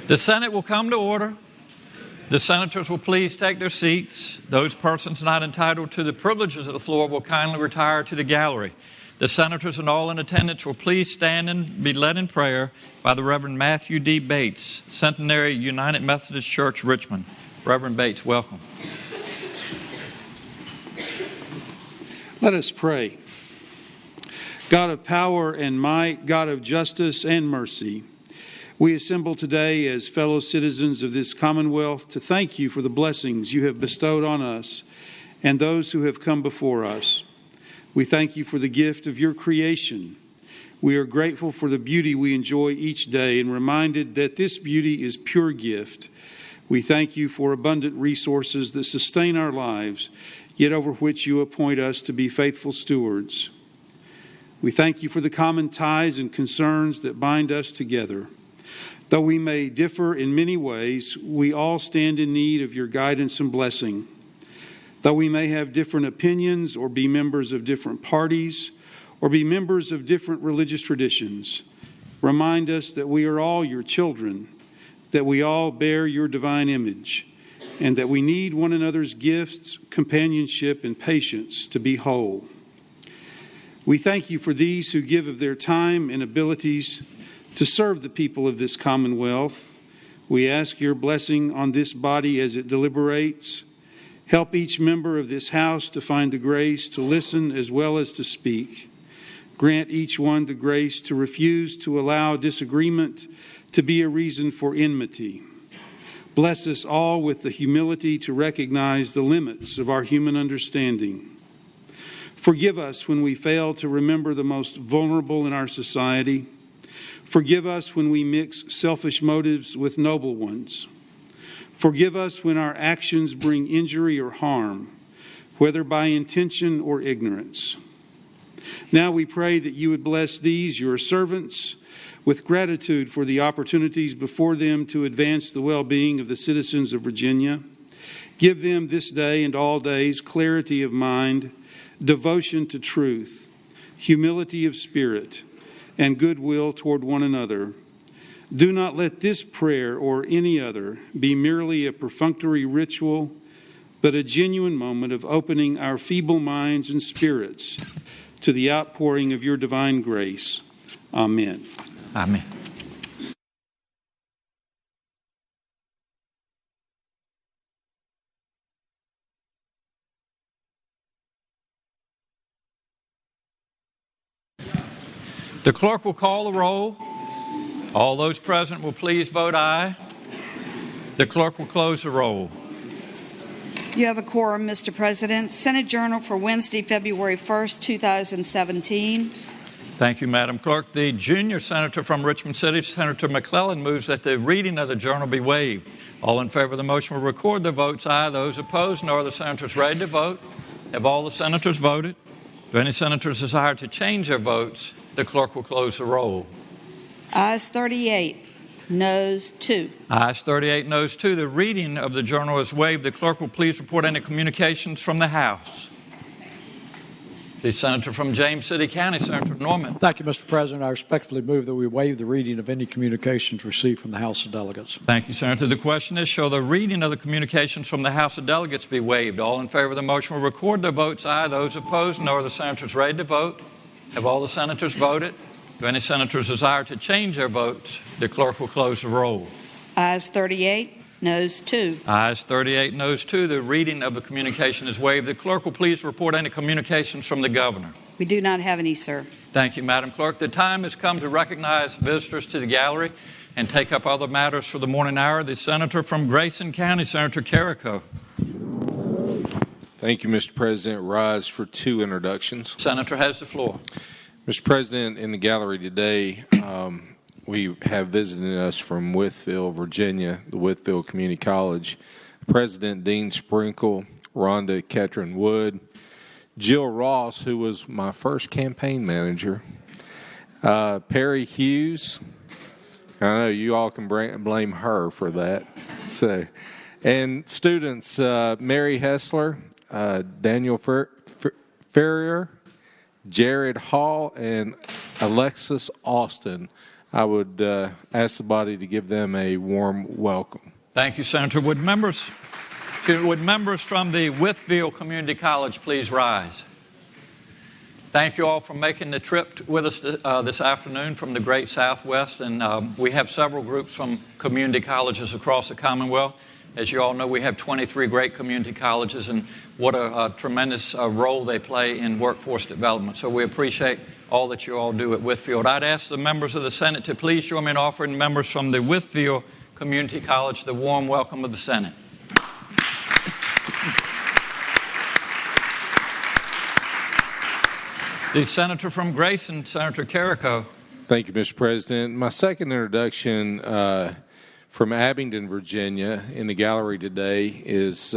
The Senate will come to order. The senators will please take their seats. Those persons not entitled to the privileges of the floor will kindly retire to the gallery. The senators and all in attendance will please stand and be led in prayer by the Reverend Matthew D. Bates, Centenary United Methodist Church, Richmond. Reverend Bates, welcome. Let us pray. God of power and might, God of justice and mercy, we assemble today as fellow citizens of this Commonwealth to thank you for the blessings you have bestowed on us and those who have come before us. We thank you for the gift of your creation. We are grateful for the beauty we enjoy each day and reminded that this beauty is pure gift. We thank you for abundant resources that sustain our lives, yet over which you appoint us to be faithful stewards. We thank you for the common ties and concerns that bind us together. Though we may differ in many ways, we all stand in need of your guidance and blessing. Though we may have different opinions or be members of different parties or be members of different religious traditions, remind us that we are all your children, that we all bear your divine image, and that we need one another's gifts, companionship, and patience to be whole. We thank you for these who give of their time and abilities to serve the people of this Commonwealth. We ask your blessing on this body as it deliberates. Help each member of this House to find the grace to listen as well as to speak. Grant each one the grace to refuse to allow disagreement to be a reason for enmity. Bless us all with the humility to recognize the limits of our human understanding. Forgive us when we fail to remember the most vulnerable in our society. Forgive us when we mix selfish motives with noble ones. Forgive us when our actions bring injury or harm, whether by intention or ignorance. Now we pray that you would bless these, your servants, with gratitude for the opportunities before them to advance the well-being of the citizens of Virginia. Give them this day and all days clarity of mind, devotion to truth, humility of spirit, and goodwill toward one another. Do not let this prayer or any other be merely a perfunctory ritual, but a genuine moment of opening our feeble minds and spirits to the outpouring of your divine grace. Amen. Amen. The clerk will call the roll. All those present will please vote aye. The clerk will close the roll. You have a quorum, Mr. President. Senate Journal for Wednesday, February 1st, 2017. Thank you, Madam Clerk. The junior senator from Richmond City, Senator McClellan, moves that the reading of the journal be waived. All in favor of the motion will record their votes aye. Those opposed, nor are the senators ready to vote. Have all the senators voted? Do any senators desire to change their votes? The clerk will close the roll. Ayes 38, noes 2. Ayes 38, noes 2. The reading of the journal is waived. The clerk will please report any communications from the House. The senator from James City County, Senator Norman. Thank you, Mr. President. I respectfully move that we waive the reading of any communications received from the House of Delegates. Thank you, Senator. The question is, shall the reading of the communications from the House of Delegates be waived? All in favor of the motion will record their votes aye. Those opposed, nor are the senators ready to vote. Have all the senators voted? Do any senators desire to change their votes? The clerk will close the roll. Ayes 38, noes 2. Ayes 38, noes 2. The reading of the communication is waived. The clerk will please report any communications from the governor. We do not have any, sir. Thank you, Madam Clerk. The time has come to recognize visitors to the gallery and take up other matters for the morning hour. The senator from Grayson County, Senator Carrico. Thank you, Mr. President. Rise for two introductions. Senator has the floor. Mr. President, in the gallery today, we have visiting us from Wytheville, Virginia, the Wytheville Community College, President Dean Sprinkle, Rhonda Ketron Wood, Jill Ross, who was my first campaign manager, Perry Hughes. I know you all can blame her for that. So, and students Mary Hessler, Daniel Ferrier, Jared Hall, and Alexis Austin. I would ask the body to give them a warm welcome. Thank you, Senator. Would members from the Wytheville Community College please rise? Thank you all for making the trip with us this afternoon from the Great Southwest. And we have several groups from community colleges across the Commonwealth. As you all know, we have 23 great community colleges, and what a tremendous role they play in workforce development. So we appreciate all that you all do at Wytheville. I'd ask the members of the Senate to please join me in offering members from the Wytheville Community College the warm welcome of the Senate. The senator from Grayson, Senator Carrico. Thank you, Mr. President. My second introduction from Abingdon, Virginia, in the gallery today is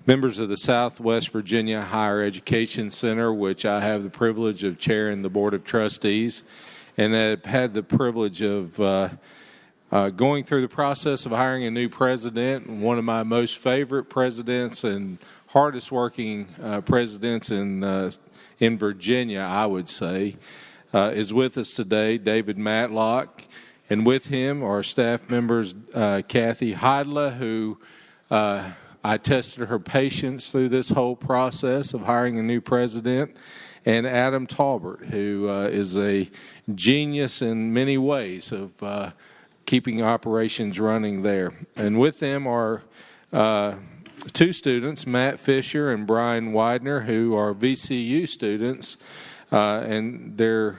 members of the Southwest Virginia Higher Education Center, which I have the privilege of chairing the Board of Trustees, and have had the privilege of going through the process of hiring a new president. One of my most favorite presidents and hardest working presidents in Virginia, I would say, is with us today, David Matlock. And with him are staff members Kathy Heidla, who I tested her patience through this whole process of hiring a new president, and Adam Talbert, who is a genius in many ways of keeping operations running there. And with them are two students, Matt Fisher and Brian Widener, who are VCU students, and they're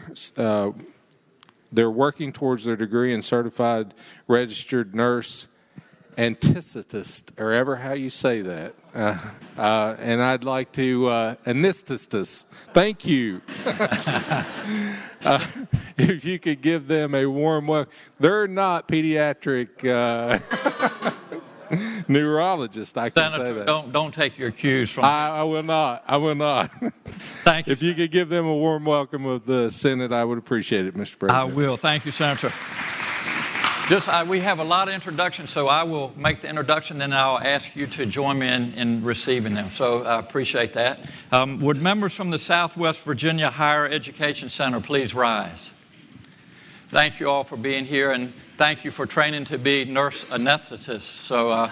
working towards their degree in certified registered nurse anesthetist, or ever how you say that. And I'd like to anesthetist. Thank you. If you could give them a warm welcome. They're not pediatric neurologists, I can Senator, say that. Don't take your cues from. I will not. I will not. Thank you. If you could give them a warm welcome of the Senate, I would appreciate it, Mr. President. I will. Thank you, Senator. We have a lot of introductions, so I will make the introduction, then I'll ask you to join me in receiving them. So I appreciate that. Would members from the Southwest Virginia Higher Education Center please rise? Thank you all for being here, and thank you for training to be nurse anesthetists. So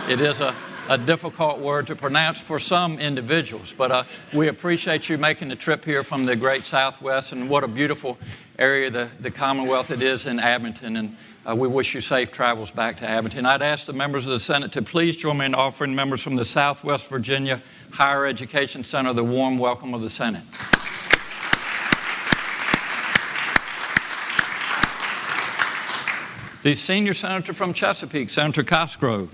it is a difficult word to pronounce for some individuals, but we appreciate you making the trip here from the Great Southwest, and what a beautiful area the Commonwealth it is in Abington, and we wish you safe travels back to Abington. I'd ask the members of the Senate to please join me in offering members from the Southwest Virginia Higher Education Center the warm welcome of the Senate. The senior senator from Chesapeake, Senator Cosgrove.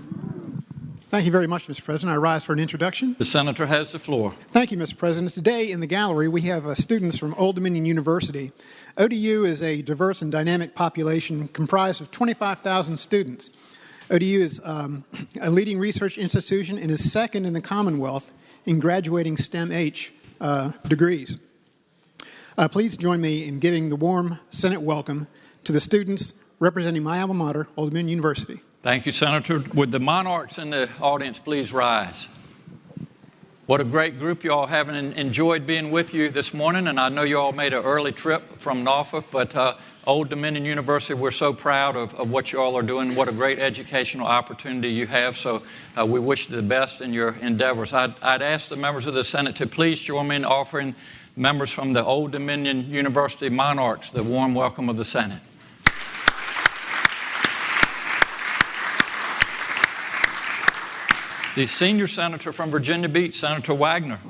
Thank you very much, Mr. President. I rise for an introduction. The senator has the floor. Thank you, Mr. President. Today in the gallery we have students from Old Dominion University. ODU is a diverse and dynamic population comprised of 25,000 students. ODU is a leading research institution and is second in the Commonwealth in graduating STEM-H degrees. Please join me in giving the warm Senate welcome to the students representing my alma mater, Old Dominion University. Thank you, Senator. Would the monarchs in the audience please rise? What a great group you all have, and enjoyed being with you this morning. And I know you all made an early trip from Norfolk, but Old Dominion University, we're so proud of what you all are doing. What a great educational opportunity you have. So we wish you the best in your endeavors. I'd ask the members of the Senate to please join me in offering members from the Old Dominion University monarchs the warm welcome of the Senate. The senior senator from Virginia Beach, Senator Wagner.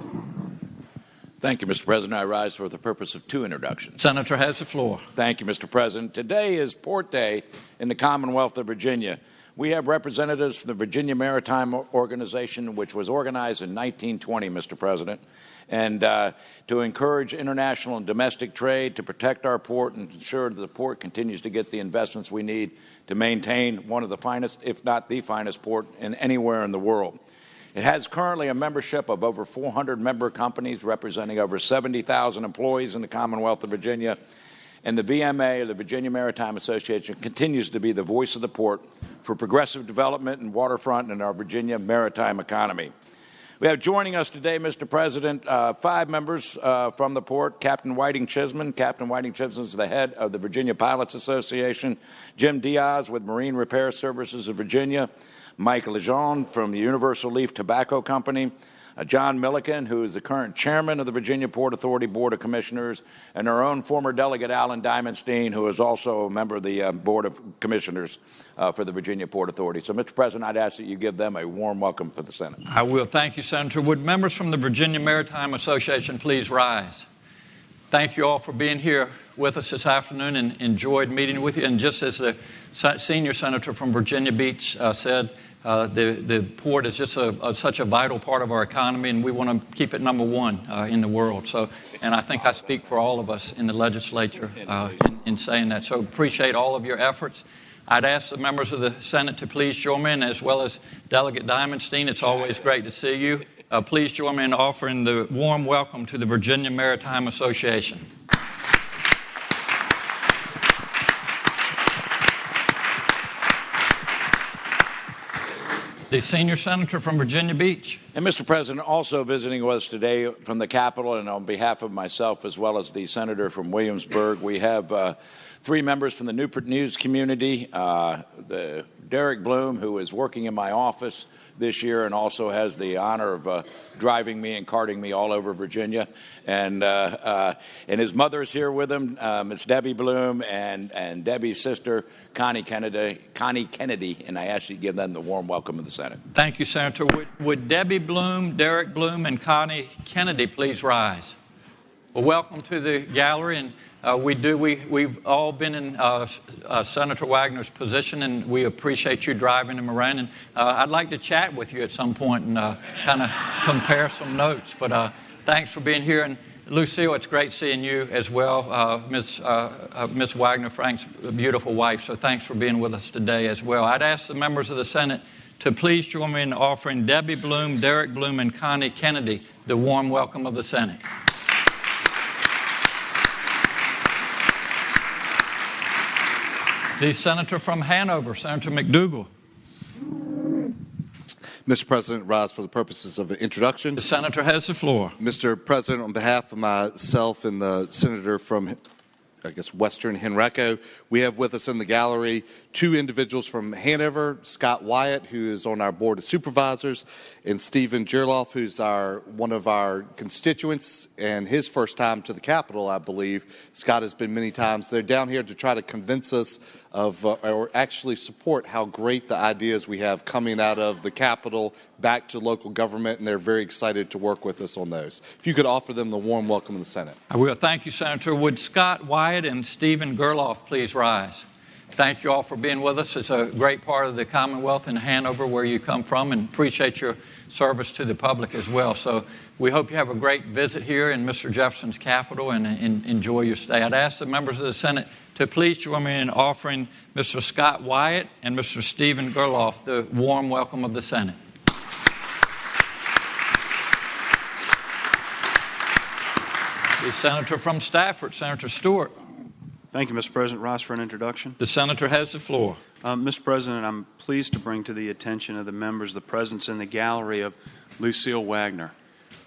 Thank you, Mr. President. I rise for the purpose of two introductions. Senator has the floor. Thank you, Mr. President. Today is Port Day in the Commonwealth of Virginia. We have representatives from the Virginia Maritime Organization, which was organized in 1920, Mr. President, and to encourage international and domestic trade, to protect our port and ensure that the port continues to get the investments we need to maintain one of the finest, if not the finest port anywhere in the world. It has currently a membership of over 400 member companies representing over 70,000 employees in the Commonwealth of Virginia. And the VMA, or the Virginia Maritime Association, continues to be the voice of the port for progressive development and waterfront in our Virginia maritime economy. We have joining us today, Mr. President, 5 members from the port. Captain Whiting Chisholm. Captain Whiting Chisholm is the head of the Virginia Pilots Association. Jim Diaz with Marine Repair Services of Virginia. Mike Lejeune from the Universal Leaf Tobacco Company. John Milliken, who is the current chairman of the Virginia Port Authority Board of Commissioners, and our own former delegate, Alan Diamondstein, who is also a member of the Board of Commissioners for the Virginia Port Authority. So, Mr. President, I'd ask that you give them a warm welcome for the Senate. I will. Thank you, Senator. Would members from the Virginia Maritime Association please rise? Thank you all for being here with us this afternoon and enjoyed meeting with you. And just as the senior senator from Virginia Beach said, the port is just such a vital part of our economy, and we want to keep it number one in the world. So, and I think I speak for all of us in the legislature in saying that. So appreciate all of your efforts. I'd ask the members of the Senate to please join me, and as well as Delegate Diamondstein, it's always great to see you. Please join me in offering the warm welcome to the Virginia Maritime Association. The senior senator from Virginia Beach. And Mr. President, also visiting with us today from the Capitol, and on behalf of myself as well as the senator from Williamsburg, we have 3 members from the Newport News community, the Derek Bloom, who is working in my office this year and also has the honor of driving me and carting me all over Virginia. And his mother is here with him, Miss Debbie Bloom, and Debbie's sister, Connie Kennedy, and I ask you to give them the warm welcome of the Senate. Thank you, Senator. Would Debbie Bloom, Derek Bloom, and Connie Kennedy please rise? Well, welcome to the gallery, and we've all been in Senator Wagner's position, and we appreciate you driving him around. And I'd like to chat with you at some point and kind of compare some notes. But thanks for being here. And Lucille, it's great seeing you as well, Miss Wagner, Frank's beautiful wife. So thanks for being with us today as well. I'd ask the members of the Senate to please join me in offering Debbie Bloom, Derek Bloom, and Connie Kennedy the warm welcome of the Senate. The senator from Hanover, Senator McDougal. Mr. President, rise for the purposes of the introduction. The senator has the floor. Mr. President, on behalf of myself and the senator from, Western Henrico, we have with us in the gallery 2 individuals from Hanover, Scott Wyatt, who is on our Board of Supervisors, and Stephen Gerloff, who's one of our constituents, and his first time to the Capitol, I believe. Scott has been many times. They're down here to try to convince us of, or actually support how great the ideas we have coming out of the Capitol back to local government, and they're very excited to work with us on those. If you could offer them the warm welcome in the Senate. I will. Thank you, Senator. Would Scott Wyatt and Stephen Gerloff please rise? Thank you all for being with us. It's a great part of the Commonwealth in Hanover where you come from, and appreciate your service to the public as well. So we hope you have a great visit here in Mr. Jefferson's Capitol and enjoy your stay. I'd ask the members of the Senate to please join me in offering Mr. Scott Wyatt and Mr. Stephen Gerloff the warm welcome of the Senate. The senator from Stafford, Senator Stewart. Thank you, Mr. President. Rise for an introduction. The senator has the floor. Mr. President, I'm pleased to bring to the attention of the members the presence in the gallery of Lucille Wagner.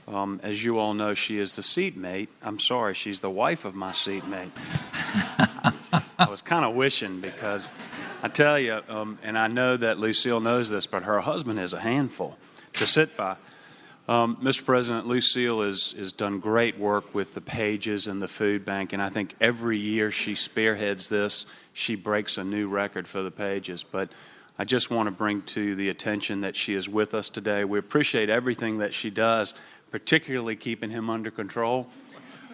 As you all know, she is the seatmate. I'm sorry, she's the wife of my seatmate. I was kind of wishing, because I tell you, and I know that Lucille knows this, but her husband is a handful to sit by. Mr. President, Lucille has done great work with the pages and the food bank, and I think every year she spearheads this, she breaks a new record for the pages. But I just want to bring to the attention that she is with us today. We appreciate everything that she does, particularly keeping him under control.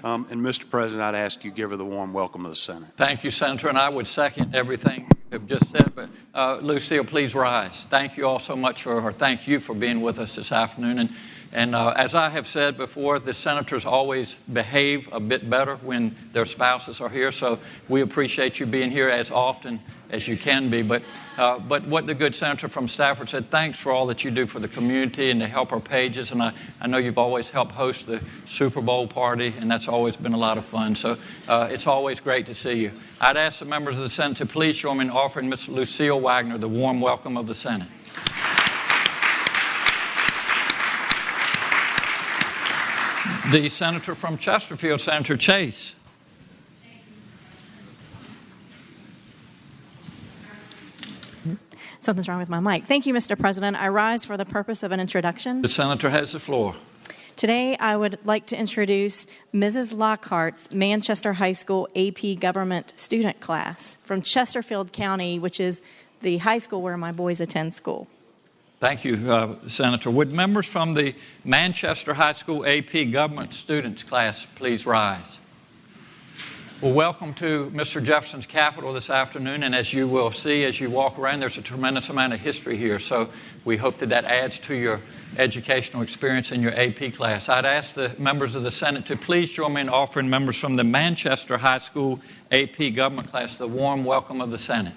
And Mr. President, I'd ask you to give her the warm welcome of the Senate. Thank you, Senator, and I would second everything you have just said. But Lucille, please rise. Thank you all so much thank you for being with us this afternoon. And as I have said before, the senators always behave a bit better when their spouses are here. So we appreciate you being here as often as you can be. But what the good senator from Stafford said, thanks for all that you do for the community and to help our pages. And I know you've always helped host the Super Bowl party, and that's always been a lot of fun. So it's always great to see you. I'd ask the members of the Senate to please join me in offering Ms. Lucille Wagner the warm welcome of the Senate. The senator from Chesterfield, Senator Chase. Something's wrong with my mic. Thank you, Mr. President. I rise for the purpose of an introduction. The senator has the floor. Today, I would like to introduce Mrs. Lockhart's Manchester High School AP Government student class from Chesterfield County, which is the high school where my boys attend school. Thank you, Senator. Would members from the Manchester High School AP Government Students class please rise? Well, welcome to Mr. Jefferson's Capitol this afternoon, and as you will see as you walk around, there's a tremendous amount of history here, so we hope that adds to your educational experience in your AP class. I'd ask the members of the Senate to please join me in offering members from the Manchester High School AP Government class the warm welcome of the Senate.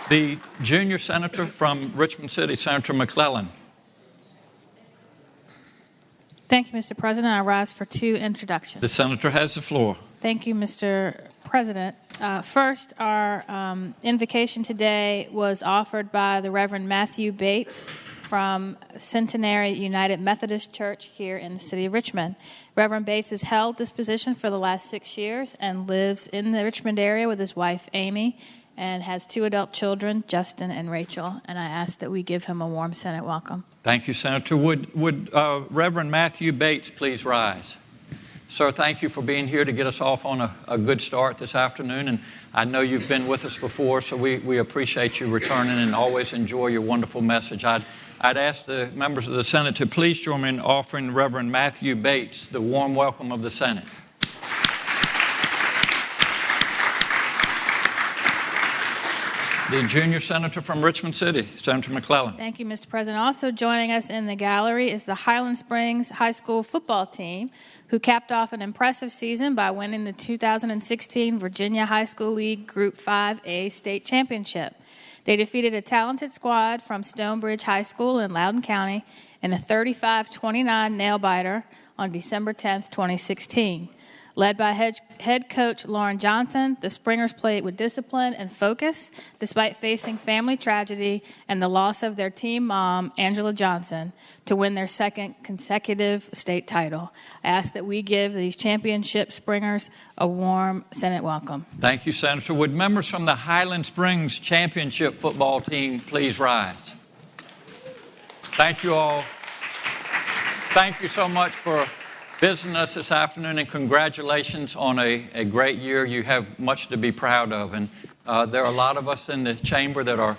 The junior senator from Richmond City, Senator McClellan. Thank you, Mr. President. I rise for two introductions. The senator has the floor. Thank you, Mr. President. First, our invocation today was offered by the Reverend Matthew Bates from Centenary United Methodist Church here in the city of Richmond. Reverend Bates has held this position for the last 6 years and lives in the Richmond area with his wife, Amy, and has 2 adult children, Justin and Rachel, and I ask that we give him a warm Senate welcome. Thank you, Senator. Would Reverend Matthew Bates please rise? Sir, thank you for being here to get us off on a good start this afternoon, and I know you've been with us before, so we appreciate you returning and always enjoy your wonderful message. I'd ask the members of the Senate to please join me in offering Reverend Matthew Bates the warm welcome of the Senate. The junior senator from Richmond City, Senator McClellan. Thank you, Mr. President. Also joining us in the gallery is the Highland Springs High School football team, who capped off an impressive season by winning the 2016 Virginia High School League Group 5A state championship. They defeated a talented squad from Stonebridge High School in Loudoun County in a 35-29 nail-biter on December 10, 2016. Led by head coach Lauren Johnson, the Springers played with discipline and focus despite facing family tragedy and the loss of their team mom, Angela Johnson, to win their second consecutive state title. I ask that we give these championship Springers a warm Senate welcome. Thank you, Senator. Would members from the Highland Springs championship football team please rise? Thank you all. Thank you so much for visiting us this afternoon, and congratulations on a great year. You have much to be proud of, and there are a lot of us in the chamber that are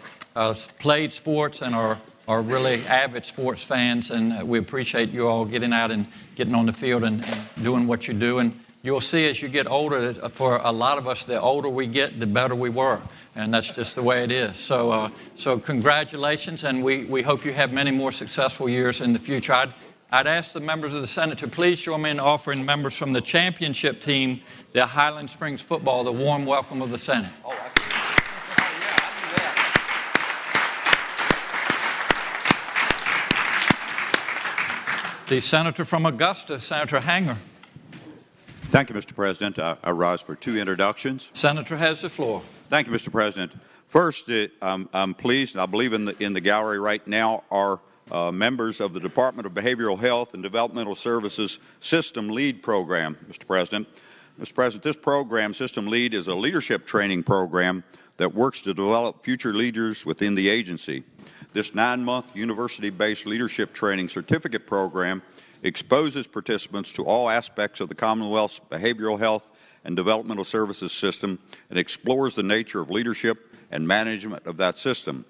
played sports and are really avid sports fans, and we appreciate you all getting out and getting on the field and doing what you do. And you'll see as you get older, for a lot of us, the older we get, the better we work, and that's just the way it is. So congratulations, and we hope you have many more successful years in the future. I'd ask the members of the Senate to please join me in offering members from the championship team, the Highland Springs football, the warm welcome of the Senate. The senator from Augusta, Senator Hanger. Thank you, Mr. President. I rise for two introductions. Senator has the floor. Thank you, Mr. President. First, I'm pleased, and I believe in the gallery right now are members of the Department of Behavioral Health and Developmental Services System Lead Program, Mr. President. Mr. President, this program, System Lead, is a leadership training program that works to develop future leaders within the agency. This 9-month university-based leadership training certificate program exposes participants to all aspects of the Commonwealth's behavioral health and developmental services system and explores the nature of leadership and management of that system.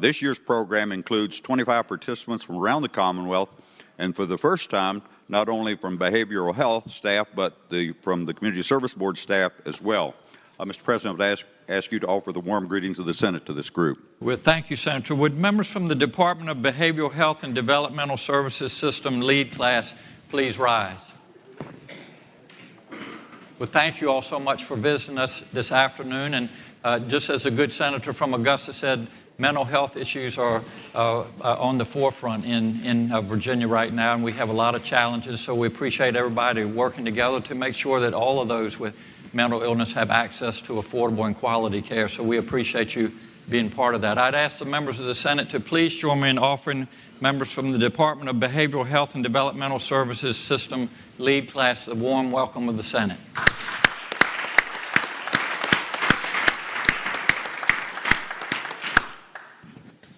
This year's program includes 25 participants from around the Commonwealth, and for the first time, not only from behavioral health staff, but from the Community Service Board staff as well. Mr. President, I would ask you to offer the warm greetings of the Senate to this group. Well, thank you, Senator. Would members from the Department of Behavioral Health and Developmental Services System Lead class please rise? Well, thank you all so much for visiting us this afternoon. And just as a good senator from Augusta said, mental health issues are on the forefront in Virginia right now, and we have a lot of challenges, so we appreciate everybody working together to make sure that all of those with mental illness have access to affordable and quality care. So we appreciate you being part of that. I'd ask the members of the Senate to please join me in offering members from the Department of Behavioral Health and Developmental Services System Lead Class the warm welcome of the Senate.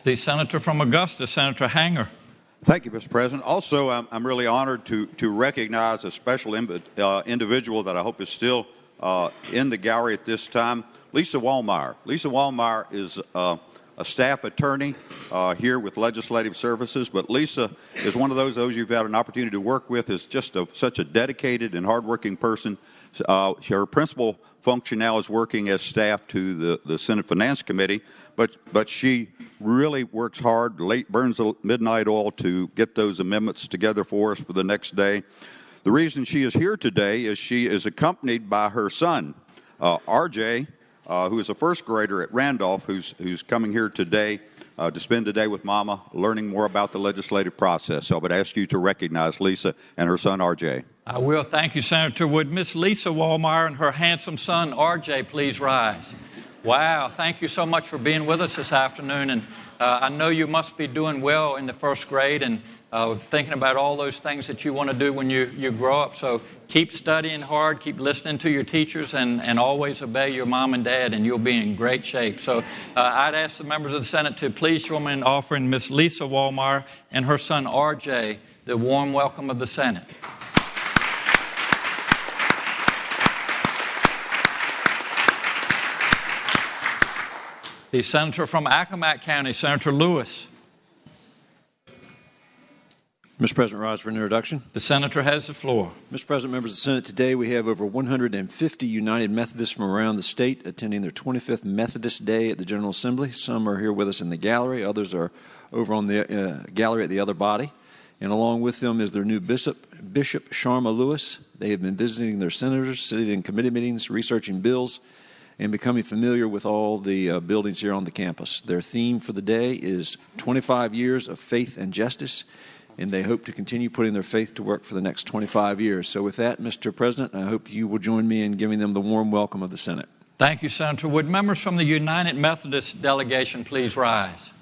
The Senator from Augusta, Senator Hanger. Thank you, Mr. President. Also, I'm really honored to recognize a special individual that I hope is still in the gallery at this time, Lisa Wallmeyer. Lisa Wallmeyer is a staff attorney here with Legislative Services, but Lisa is one of those you've had an opportunity to work with, is just such a dedicated and hardworking person. Her principal function now is working as staff to the Senate Finance Committee, but she really works hard, burns the midnight oil to get those amendments together for us for the next day. The reason she is here today is she is accompanied by her son, RJ, who is a first grader at Randolph, who's coming here today to spend the day with Mama, learning more about the legislative process. So I would ask you to recognize Lisa and her son, RJ. I will. Thank you, Senator. Would Miss Lisa Wallmeyer and her handsome son, RJ, please rise? Wow. Thank you so much for being with us this afternoon. And I know you must be doing well in the first grade and thinking about all those things that you want to do when you grow up. So keep studying hard, keep listening to your teachers, and always obey your mom and dad, and you'll be in great shape. So I'd ask the members of the Senate to please join me in offering Miss Lisa Wallmeyer and her son, RJ, the warm welcome of the Senate. The Senator from Accomack County, Senator Lewis. Mr. President, rise for an introduction. The Senator has the floor. Mr. President, members of the Senate, today we have over 150 United Methodists from around the state attending their 25th Methodist Day at the General Assembly. Some are here with us in the gallery. Others are over on the gallery at the other body. And along with them is their new Bishop Sharma Lewis. They have been visiting their senators, sitting in committee meetings, researching bills, and becoming familiar with all the buildings here on the campus. Their theme for the day is 25 years of faith and justice, and they hope to continue putting their faith to work for the next 25 years. So with that, Mr. President, I hope you will join me in giving them the warm welcome of the Senate. Thank you, Senator. Would members from the United Methodist delegation please rise?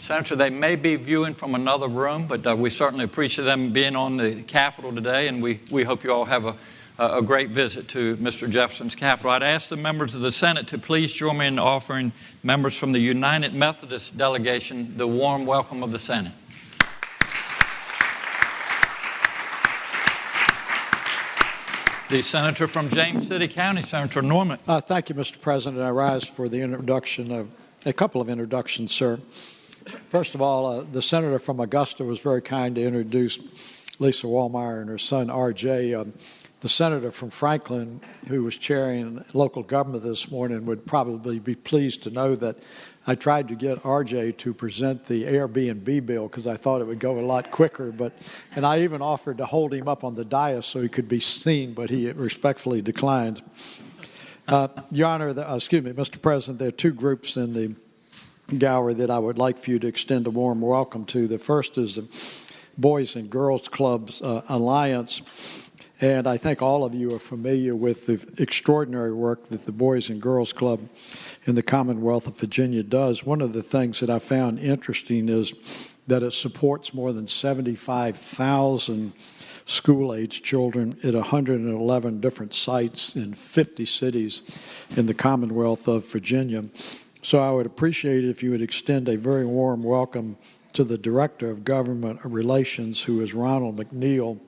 Senator, they may be viewing from another room, but we certainly appreciate them being on the Capitol today, and we hope you all have a great visit to Mr. Jefferson's Capitol. I'd ask the members of the Senate to please join me in offering members from the United Methodist delegation the warm welcome of the Senate. The Senator from James City County, Senator Norman. Thank you, Mr. President. I rise for the introduction of a couple of introductions, sir. First of all, the Senator from Augusta was very kind to introduce Lisa Wallmeyer and her son, RJ. The Senator from Franklin, who was chairing local government this morning, would probably be pleased to know that I tried to get RJ to present the Airbnb bill because I thought it would go a lot quicker. And I even offered to hold him up on the dais so he could be seen, but he respectfully declined. Your Honor, Mr. President, there are two groups in the gallery that I would like for you to extend a warm welcome to. The first is the Boys and Girls Clubs Alliance. And I think all of you are familiar with the extraordinary work that the Boys and Girls Club in the Commonwealth of Virginia does. One of the things that I found interesting is that it supports more than 75,000 school-age children at 111 different sites in 50 cities in the Commonwealth of Virginia. So I would appreciate it if you would extend a very warm welcome to the Director of Government Relations, who is Ronald McNeil.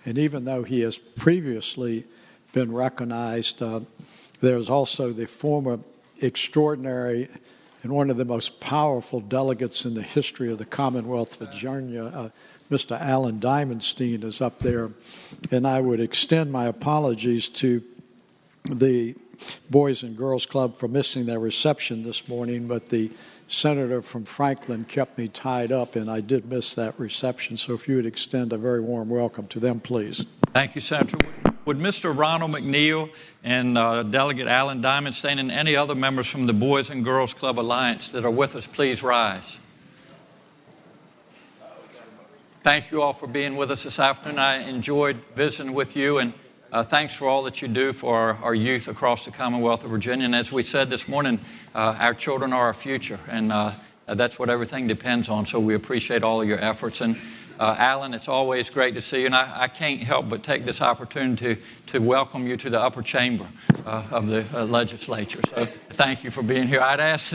And even though he has previously been recognized, there's also the former extraordinary and one of the most powerful delegates in the history of the Commonwealth of Virginia, Mr. Alan Diamondstein, is up there. And I would extend my apologies to the Boys and Girls Club for missing their reception this morning, but the Senator from Franklin kept me tied up, and I did miss that reception. So if you would extend a very warm welcome to them, please. Thank you, Senator. Would Mr. Ronald McNeil and Delegate Alan Diamondstein and any other members from the Boys and Girls Club Alliance that are with us please rise? Thank you all for being with us this afternoon. I enjoyed visiting with you, and Thanks for all that you do for our youth across the Commonwealth of Virginia. And as we said this morning, our children are our future, and that's what everything depends on. So we appreciate all of your efforts. And Alan, it's always great to see you. And I can't help but take this opportunity to welcome you to the upper chamber of the legislature. So thank you for being here. I'd ask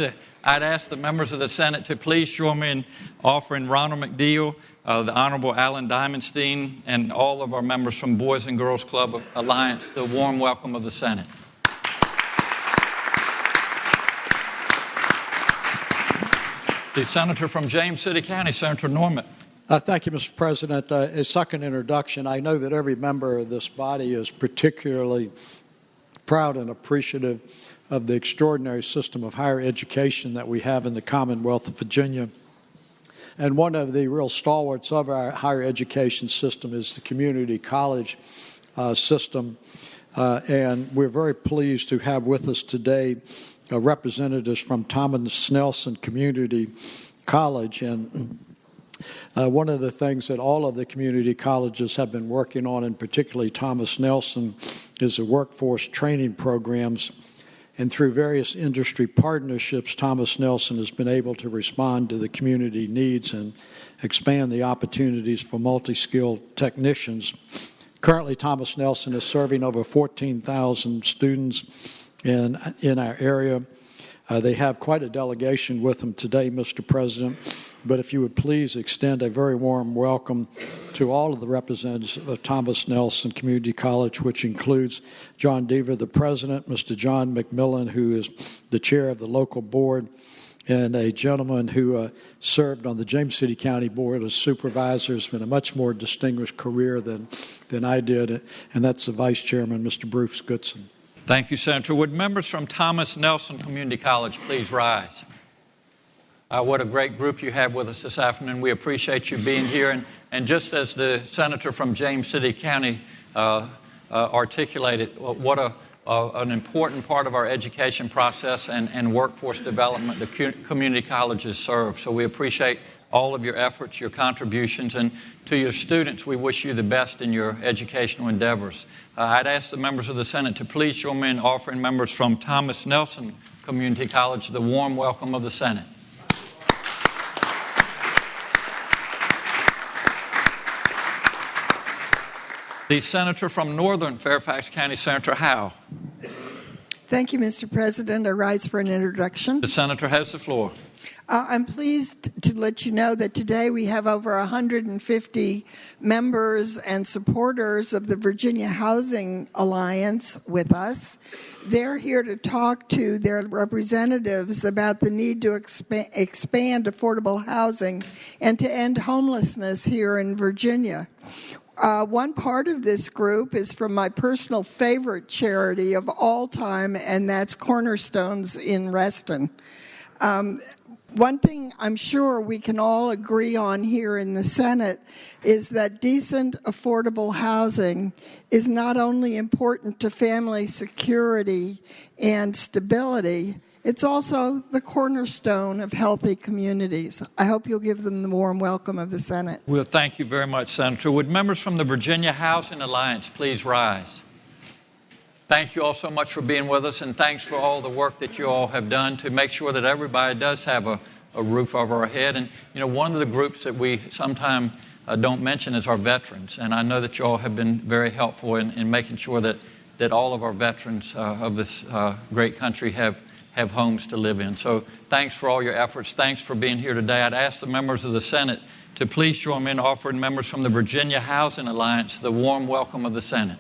the members of the Senate to please join me in offering Ronald McDeal, the Honorable Alan Diamondstein, and all of our members from Boys and Girls Club Alliance the warm welcome of the Senate. The Senator from James City County, Senator Norman. Thank you, Mr. President. A second introduction. I know that every member of this body is particularly proud and appreciative of the extraordinary system of higher education that we have in the Commonwealth of Virginia. And one of the real stalwarts of our higher education system is the community college system. And we're very pleased to have with us today representatives from Thomas Nelson Community College. And one of the things that all of the community colleges have been working on, and particularly Thomas Nelson, is the workforce training programs. And through various industry partnerships, Thomas Nelson has been able to respond to the community needs and expand the opportunities for multi-skilled technicians. Currently, Thomas Nelson is serving over 14,000 students in our area. They have quite a delegation with them today, Mr. President. But if you would please extend a very warm welcome to all of the representatives of Thomas Nelson Community College, which includes John Deaver, the president, Mr. John McMillan, who is the chair of the local board, and a gentleman who served on the James City County Board as supervisor, has been a much more distinguished career than I did, and that's the vice chairman, Mr. Bruce Goodson. Thank you, Senator. Would members from Thomas Nelson Community College please rise? What a great group you have with us this afternoon. We appreciate you being here. And just as the senator from James City County articulated, what an important part of our education process and workforce development the community colleges serve. So we appreciate all of your efforts, your contributions, and to your students, we wish you the best in your educational endeavors. I'd ask the members of the Senate to please join me in offering members from Thomas Nelson Community College the warm welcome of the Senate. The senator from Northern Fairfax County, Senator Howe. Thank you, Mr. President. I rise for an introduction. The senator has the floor. I'm pleased to let you know that today we have over 150 members and supporters of the Virginia Housing Alliance with us. They're here to talk to their representatives about the need to expand affordable housing and to end homelessness here in Virginia. One part of this group is from my personal favorite charity of all time, and that's Cornerstones in Reston. One thing I'm sure we can all agree on here in the Senate is that decent, affordable housing is not only important to family security and stability, it's also the cornerstone of healthy communities. I hope you'll give them the warm welcome of the Senate. Well, thank you very much, Senator. Would members from the Virginia Housing Alliance please rise? Thank you all so much for being with us, and thanks for all the work that you all have done to make sure that everybody does have a roof over our head. And, you know, one of the groups that we sometimes don't mention is our veterans. And I know that you all have been very helpful in making sure that all of our veterans of this great country have homes to live in. So thanks for all your efforts. Thanks for being here today. I'd ask the members of the Senate to please join me in offering members from the Virginia Housing Alliance the warm welcome of the Senate.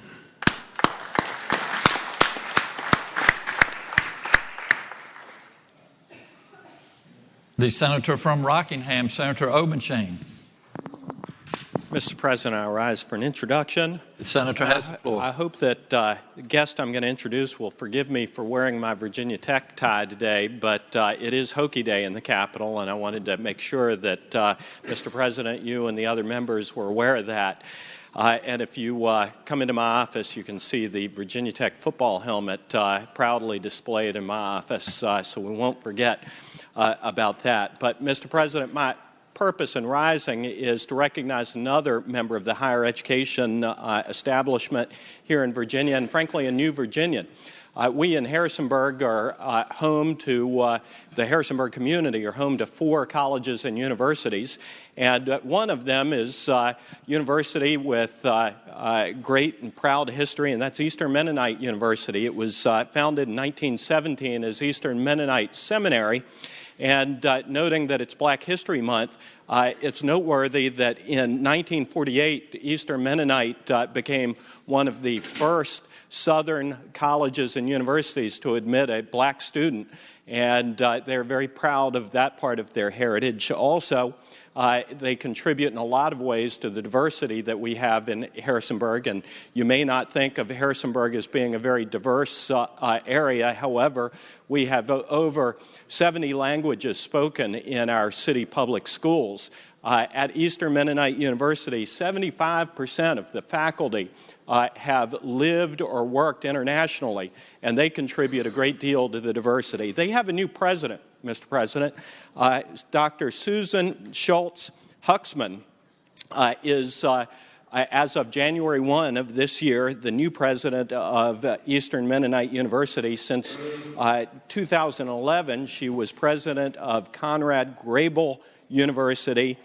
The senator from Rockingham, Senator Obenshain. Mr. President, I rise for an introduction. The senator has the floor. I hope that the guest I'm going to introduce will forgive me for wearing my Virginia Tech tie today, but it is Hokie Day in the Capitol, and I wanted to make sure that, Mr. President, you and the other members were aware of that. And if you come into my office, you can see the Virginia Tech football helmet proudly displayed in my office, so we won't forget about that. But, Mr. President, my purpose in rising is to recognize another member of the higher education establishment here in Virginia, and frankly, a new Virginian. We in Harrisonburg are home to the Harrisonburg community, are home to 4 colleges and universities, and one of them is a university with great and proud history, and that's Eastern Mennonite University. It was founded in 1917 as Eastern Mennonite Seminary, and noting that it's Black History Month, it's noteworthy that in 1948, Eastern Mennonite became one of the first Southern colleges and universities to admit a black student, and they're very proud of that part of their heritage. Also, they contribute in a lot of ways to the diversity that we have in Harrisonburg, and you may not think of Harrisonburg as being a very diverse area. However, we have over 70 languages spoken in our city public schools. At Eastern Mennonite University, 75% of the faculty have lived or worked internationally, and they contribute a great deal to the diversity. They have a new president, Mr. President. Dr. Susan Schultz Huxman is, as of January 1 of this year, the new president of Eastern Mennonite University. Since 2011, she was president of Conrad Grebel University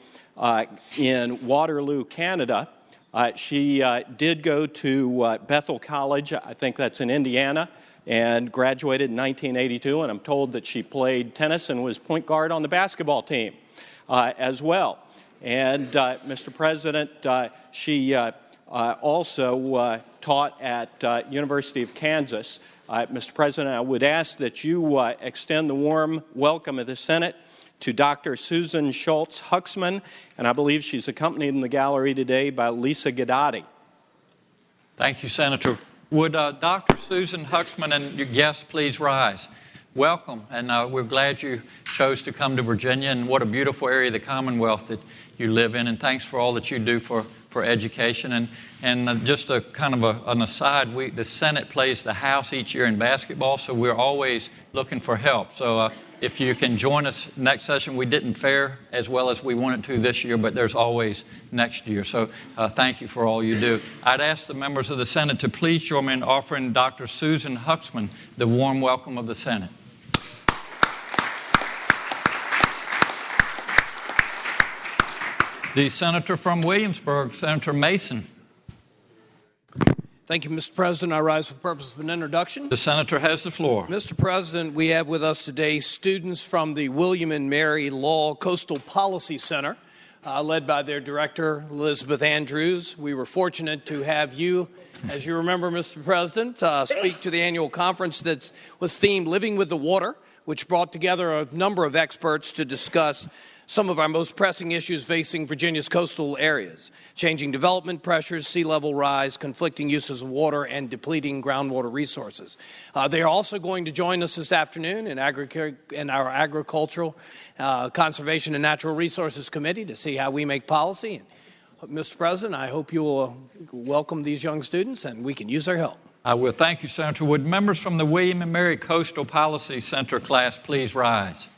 in Waterloo, Canada. She did go to Bethel College, I think that's in Indiana, and graduated in 1982, and I'm told that she played tennis and was point guard on the basketball team as well. And, Mr. President, she also taught at University of Kansas. Mr. President, I would ask that you extend the warm welcome of the Senate to Dr. Susan Schultz Huxman, and I believe she's accompanied in the gallery today by Lisa Gadati. Thank you, Senator. Would Dr. Susan Huxman and your guests please rise? Welcome, and we're glad you chose to come to Virginia, and what a beautiful area of the Commonwealth that you live in, and thanks for all that you do for education. And just a kind of an aside, the Senate plays the House each year in basketball, so we're always looking for help. So if you can join us next session, we didn't fare as well as we wanted to this year, but there's always next year. So thank you for all you do. I'd ask the members of the Senate to please join me in offering Dr. Susan Huxman the warm welcome of the Senate. The Senator from Williamsburg, Senator Mason. Thank you, Mr. President. I rise for the purpose of an introduction. The Senator has the floor. Mr. President, we have with us today students from the William and Mary Law Coastal Policy Center, led by their director, Elizabeth Andrews. We were fortunate to have you, as you remember, Mr. President, speak to the annual conference that was themed Living with the Water, which brought together a number of experts to discuss some of our most pressing issues facing Virginia's coastal areas: changing development pressures, sea level rise, conflicting uses of water, and depleting groundwater resources. They are also going to join us this afternoon in our Agricultural, Conservation, and Natural Resources Committee to see how we make policy. And, Mr. President, I hope you will welcome these young students, and we can use their help. I will. Thank you, Senator. Would members from the William and Mary Coastal Policy Center class please rise?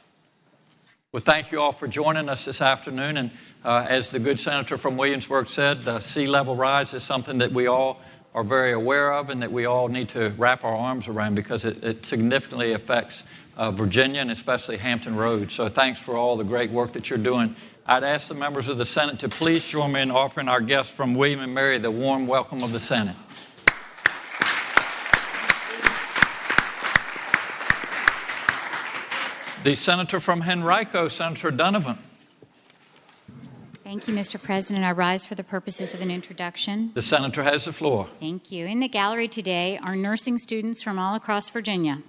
Well, thank you all for joining us this afternoon. And as the good senator from Williamsburg said, sea level rise is something that we all are very aware of and that we all need to wrap our arms around because it significantly affects Virginia and especially Hampton Roads. So thanks for all the great work that you're doing. I'd ask the members of the Senate to please join me in offering our guests from William and Mary the warm welcome of the Senate. The Senator from Henrico, Senator Donovan. Thank you, Mr. President. I rise for the purposes of an introduction. The Senator has the floor. Thank you. In the gallery today are nursing students from all across Virginia.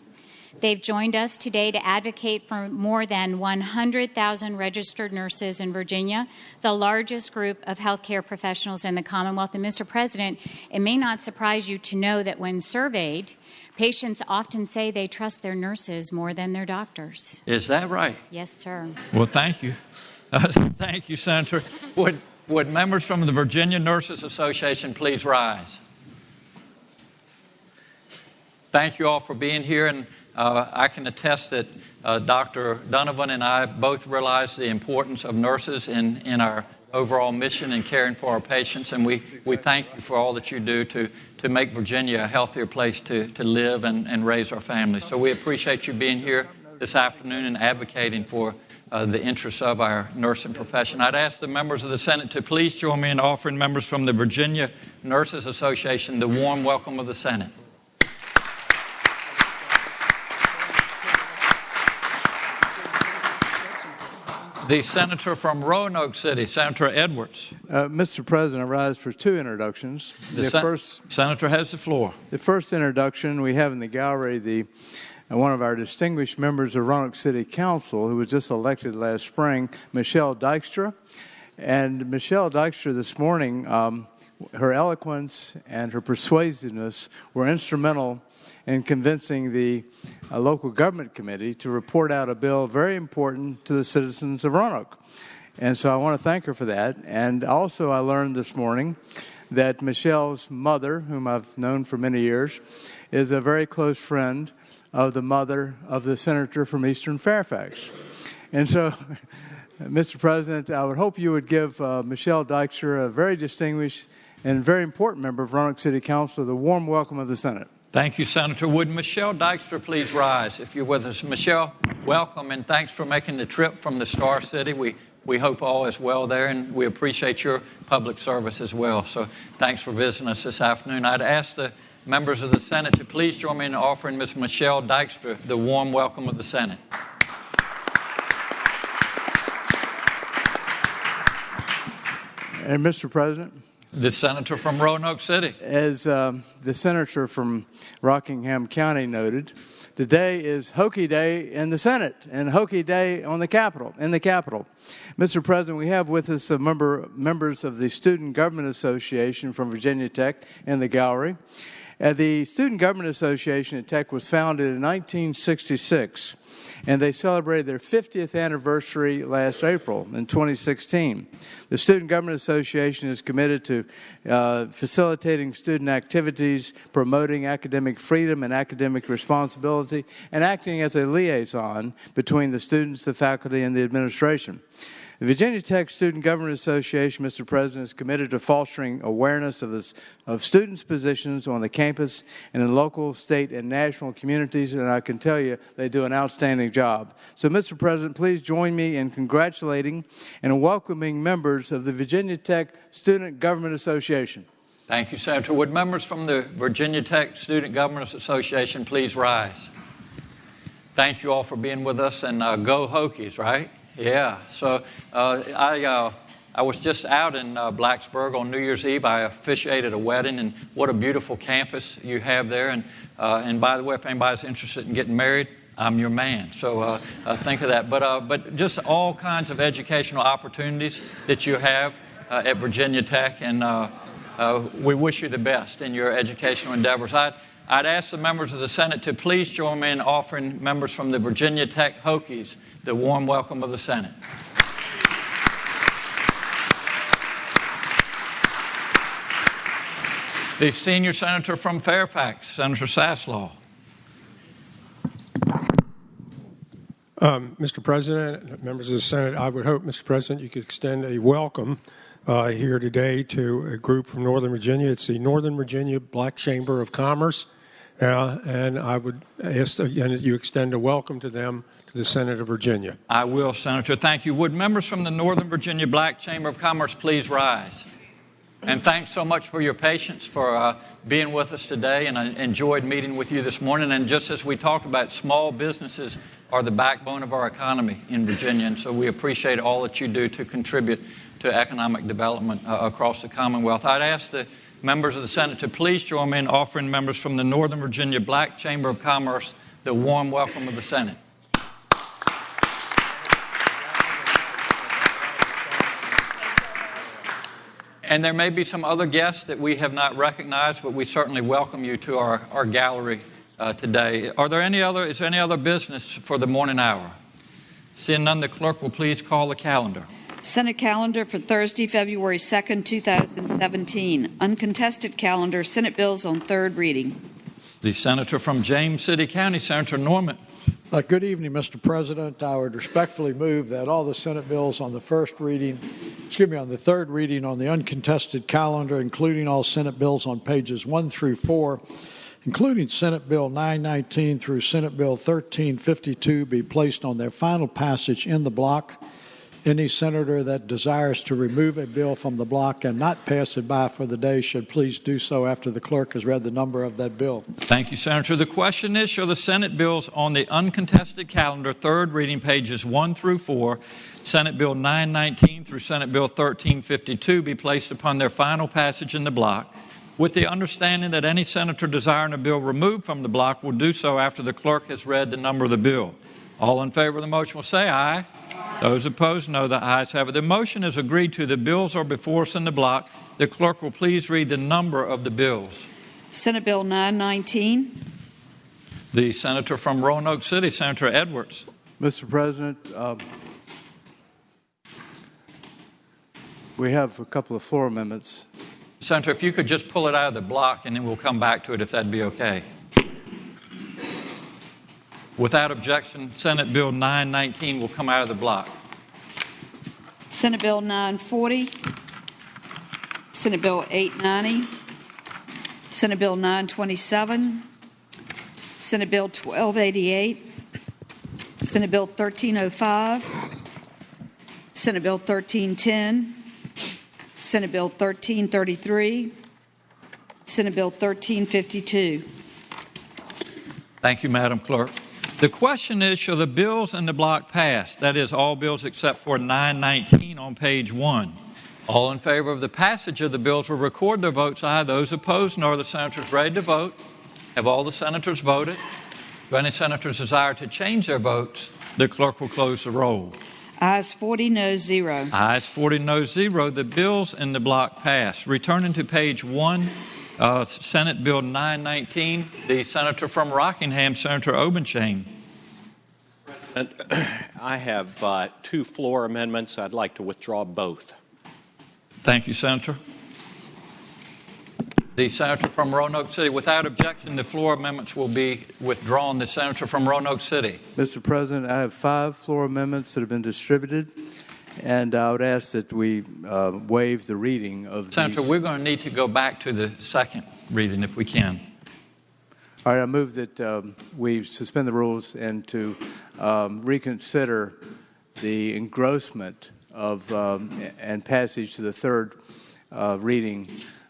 They've joined us today to advocate for more than 100,000 registered nurses in Virginia, the largest group of healthcare professionals in the Commonwealth. And, Mr. President, it may not surprise you to know that when surveyed, patients often say they trust their nurses more than their doctors. Is that right? Yes, sir. Well, thank you. Thank you, Senator. Would members from the Virginia Nurses Association please rise? thank you all for being here, and I can attest that Dr. Donovan and I both realize the importance of nurses in our overall mission in caring for our patients, and we thank you for all that you do to make Virginia a healthier place to live and raise our families. So we appreciate you being here this afternoon and advocating for the interests of our nursing profession. I'd ask the members of the Senate to please join me in offering members from the Virginia Nurses Association the warm welcome of the Senate. The senator from Roanoke City, Senator Edwards. Mr. President, I rise for two introductions. The first senator has the floor. The first introduction we have in the gallery, one of our distinguished members of Roanoke City Council, who was just elected last spring, Michelle Dykstra. And Michelle Dykstra this morning, her eloquence and her persuasiveness were instrumental in convincing the local government committee to report out a bill very important to the citizens of Roanoke. And so I want to thank her for that. And also I learned this morning that Michelle's mother, whom I've known for many years, is a very close friend of the mother of the senator from Eastern Fairfax. And so, Mr. President, I would hope you would give Michelle Dykstra, a very distinguished and very important member of Roanoke City Council, the warm welcome of the Senate. Thank you, Senator. Would Michelle Dykstra please rise if you're with us? Michelle, welcome, and thanks for making the trip from the Star City. We hope all is well there, and we appreciate your public service as well. So thanks for visiting us this afternoon. I'd ask the members of the Senate to please join me in offering Ms. Michelle Dykstra the warm welcome of the Senate. And Mr. President, the senator from Roanoke City. As the senator from Rockingham County noted, today is Hokie Day in the Senate and Hokie Day in the Capitol. Mr. President, we have with us members of the Student Government Association from Virginia Tech in the gallery. The Student Government Association at Tech was founded in 1966, and they celebrated their 50th anniversary last April in 2016. The Student Government Association is committed to facilitating student activities, promoting academic freedom and academic responsibility, and acting as a liaison between the students, the faculty, and the administration. The Virginia Tech Student Government Association, Mr. President, is committed to fostering awareness of students' positions on the campus and in local, state, and national communities, and I can tell you they do an outstanding job. So, Mr. President, please join me in congratulating and welcoming members of the Virginia Tech Student Government Association. Thank you, Senator. Would members from the Virginia Tech Student Government Association please rise? Thank you all for being with us, and go Hokies, right? Yeah, so I was just out in Blacksburg on New Year's Eve. I officiated a wedding, and what a beautiful campus you have there. And by the way, if anybody's interested in getting married, I'm your man. So think of that. But just all kinds of educational opportunities that you have at Virginia Tech, and we wish you the best in your educational endeavors. I'd ask the members of the Senate to please join me in offering members from the Virginia Tech Hokies the warm welcome of the Senate. The senior senator from Fairfax, Senator Saslaw. Mr. President, members of the Senate, I would hope, Mr. President, you could extend a welcome here today to a group from Northern Virginia. It's the Northern Virginia Black Chamber of Commerce, and I would ask that you extend a welcome to them to the Senate of Virginia. I will, Senator. Thank you. Would members from the Northern Virginia Black Chamber of Commerce please rise? And thanks so much for your patience, for being with us today, and I enjoyed meeting with you this morning. And just as we talked about, small businesses are the backbone of our economy in Virginia, and so we appreciate all that you do to contribute to economic development across the Commonwealth. I'd ask the members of the Senate to please join me in offering members from the Northern Virginia Black Chamber of Commerce the warm welcome of the Senate. And there may be some other guests that we have not recognized, but we certainly welcome you to our gallery today. Is there any other business for the morning hour? Seeing none, the clerk will please call the calendar. Senate calendar for Thursday, February 2nd, 2017. Uncontested calendar, Senate bills on third reading. The senator from James City County, Senator Norman. Good evening, Mr. President. I would respectfully move that all the Senate bills on the third reading on the uncontested calendar, including all Senate bills on pages 1 through 4, including Senate Bill 919 through Senate Bill 1352, be placed on their final passage in the block. Any senator that desires to remove a bill from the block and not pass it by for the day should please do so after the clerk has read the number of that bill. Thank you, Senator. The question is, shall the Senate bills on the uncontested calendar, third reading, pages 1 through 4, Senate Bill 919 through Senate Bill 1352, be placed upon their final passage in the block, with the understanding that any senator desiring a bill removed from the block will do so after the clerk has read the number of the bill? All in favor of the motion will say aye. Those opposed, no. The ayes have it. The motion is agreed to. The bills are before us in the block. The clerk will please read the number of the bills. Senate Bill 919. The senator from Roanoke City, Senator Edwards. Mr. President, we have a couple of floor amendments. Senator, if you could just pull it out of the block and then we'll come back to it if that'd be okay. Without objection, Senate Bill 919 will come out of the block. Senate Bill 940, Senate Bill 890, Senate Bill 927, Senate Bill 1288, Senate Bill 1305, Senate Bill 1310, Senate Bill 1333, Senate Bill 1352. Thank you, Madam Clerk. The question is, shall the bills in the block pass? That is, all bills except for 919 on page 1. All in favor of the passage of the bills will record their votes aye. Those opposed, no. Are the senators ready to vote? Have all the senators voted? Do any senators desire to change their votes? The clerk will close the roll. Ayes 40, noes 0. Ayes 40, noes 0. The bills in the block pass. Returning to page 1, Senate Bill 919, the senator from Rockingham, Senator Obenshain. I have 2 floor amendments. I'd like to withdraw both. Thank you, Senator. The senator from Roanoke City. Without objection, the floor amendments will be withdrawn. The senator from Roanoke City. Mr. President, I have 5 floor amendments that have been distributed, and I would ask that we waive the reading of Senator, these. we're going to need to go back to the second reading if we can. All right, I move that we suspend the rules and to reconsider the engrossment of and passage to the third reading,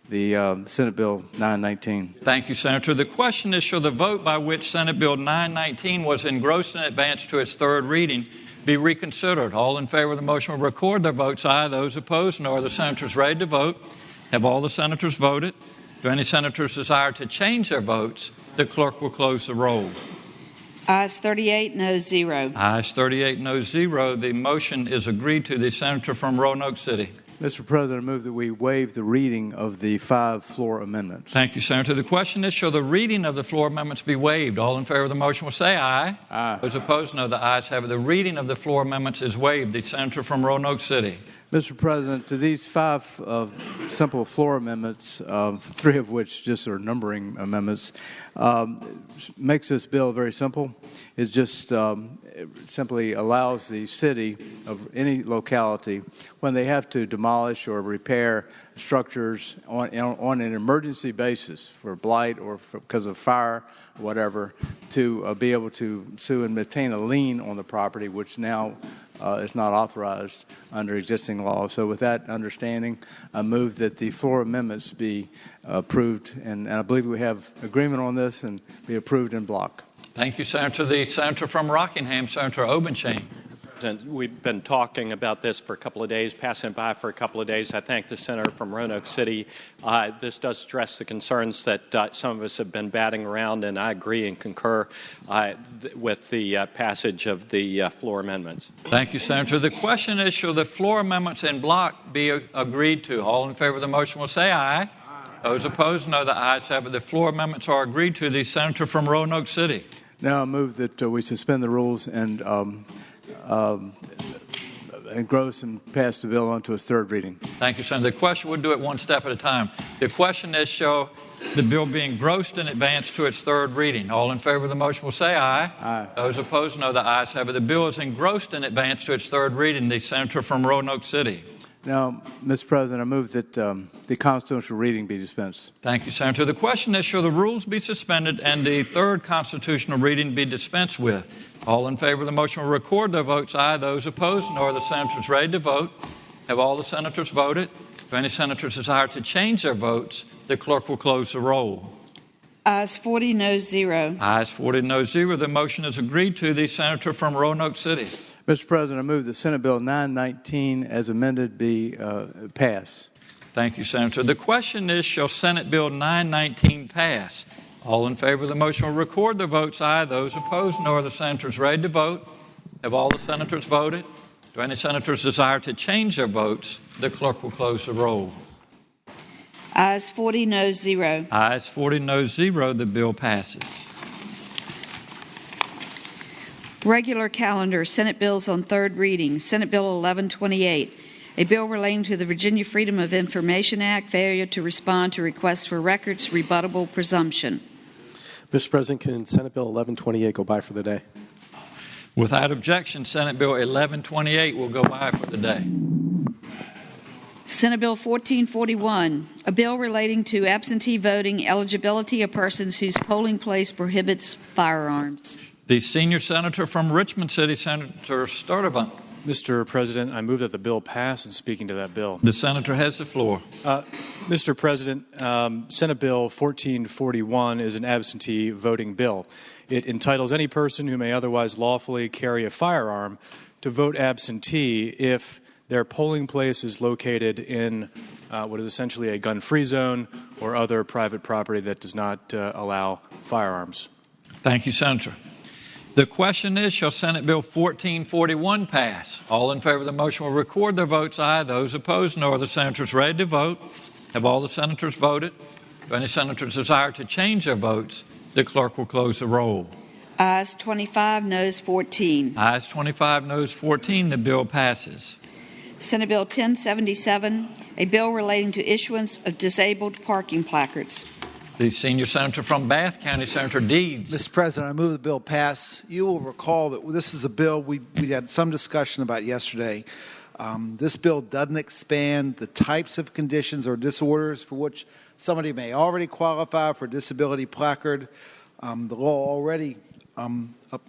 the Senate Bill 919. Thank you, Senator. The question is, shall the vote by which Senate Bill 919 was engrossed and advanced to its third reading be reconsidered? All in favor of the motion will record their votes aye. Those opposed, no. Are the senators ready to vote? Have all the senators voted? Do any senators desire to change their votes? The clerk will close the roll. Ayes 38, noes 0. Ayes 38, noes 0. The motion is agreed to. The senator from Roanoke City. Mr. President, I move that we waive the reading of the 5 floor amendments. Thank you, Senator. The question is, shall the reading of the floor amendments be waived? All in favor of the motion will say aye. Aye. Those opposed, no. The ayes have it. The reading of the floor amendments is waived. The senator from Roanoke City. Mr. President, to these 5 simple floor amendments, 3 of which just are numbering amendments, makes this bill very simple. It just simply allows the city of any locality, when they have to demolish or repair structures on an emergency basis for blight or because of fire, whatever, to be able to sue and maintain a lien on the property, which now is not authorized under existing law. So with that understanding, I move that the floor amendments be approved, and I believe we have agreement on this, and be approved in block. Thank you, Senator. The senator from Rockingham, Senator Obenshain. We've been talking about this for a couple of days, passing it by for a couple of days. I thank the senator from Roanoke City. This does address the concerns that some of us have been batting around, and I agree and concur with the passage of the floor amendments. Thank you, Senator. The question is, shall the floor amendments in block be agreed to? All in favor of the motion will say aye. Aye. Those opposed, no. The ayes have it. The floor amendments are agreed to. The senator from Roanoke City. Now I move that we suspend the rules and engross and pass the bill on to its third reading. Thank you, Senator. The question, we'll do it one step at a time. The question is, shall The bill being engrossed and advanced to its third reading. All in favor of the motion will say aye. Aye. Those opposed, no. The ayes have it. The bill is engrossed and advanced to its third reading. The senator from Roanoke City. Now, Mr. President, I move that the constitutional reading be dispensed. Thank you, Senator. The question is, shall the rules be suspended and the third constitutional reading be dispensed with? All in favor of the motion will record their votes aye. Those opposed, no. Are the senators ready to vote? Have all the senators voted? If any senators desire to change their votes, the clerk will close the roll. Ayes 40, noes 0. Ayes 40, noes 0. The motion is agreed to. The senator from Roanoke City. Mr. President, I move that Senate Bill 919 as amended be passed. Thank you, Senator. The question is, shall Senate Bill 919 pass? All in favor of the motion will record their votes aye. Those opposed, no. Are the senators ready to vote? Have all the senators voted? Do any senators desire to change their votes? The clerk will close the roll. Ayes 40, noes 0. Ayes 40, noes 0. The bill passes. Regular calendar, Senate bills on third reading. Senate Bill 1128, a bill relating to the Virginia Freedom of Information Act, failure to respond to requests for records, rebuttable presumption. Mr. President, can Senate Bill 1128 go by for the day? Without objection, Senate Bill 1128 will go by for the day. Senate Bill 1441, a bill relating to absentee voting eligibility of persons whose polling place prohibits firearms. The senior senator from Richmond City, Senator Sturdivant. Mr. President, I move that the bill pass, and speaking to that bill. The senator has the floor. Mr. President, Senate Bill 1441 is an absentee voting bill. It entitles any person who may otherwise lawfully carry a firearm to vote absentee if their polling place is located in what is essentially a gun-free zone or other private property that does not allow firearms. Thank you, Senator. The question is, shall Senate Bill 1441 pass? All in favor of the motion will record their votes aye. Those opposed, no. Are the senators ready to vote? Have all the senators voted? Do any senators desire to change their votes? The clerk will close the roll. Ayes 25, noes 14. Ayes 25, noes 14. The bill passes. Senate Bill 1077, a bill relating to issuance of disabled parking placards. The senior senator from Bath County, Senator Deeds. Mr. President, I move the bill pass. You will recall that this is a bill we had some discussion about yesterday. This bill doesn't expand the types of conditions or disorders for which somebody may already qualify for a disability placard. The law already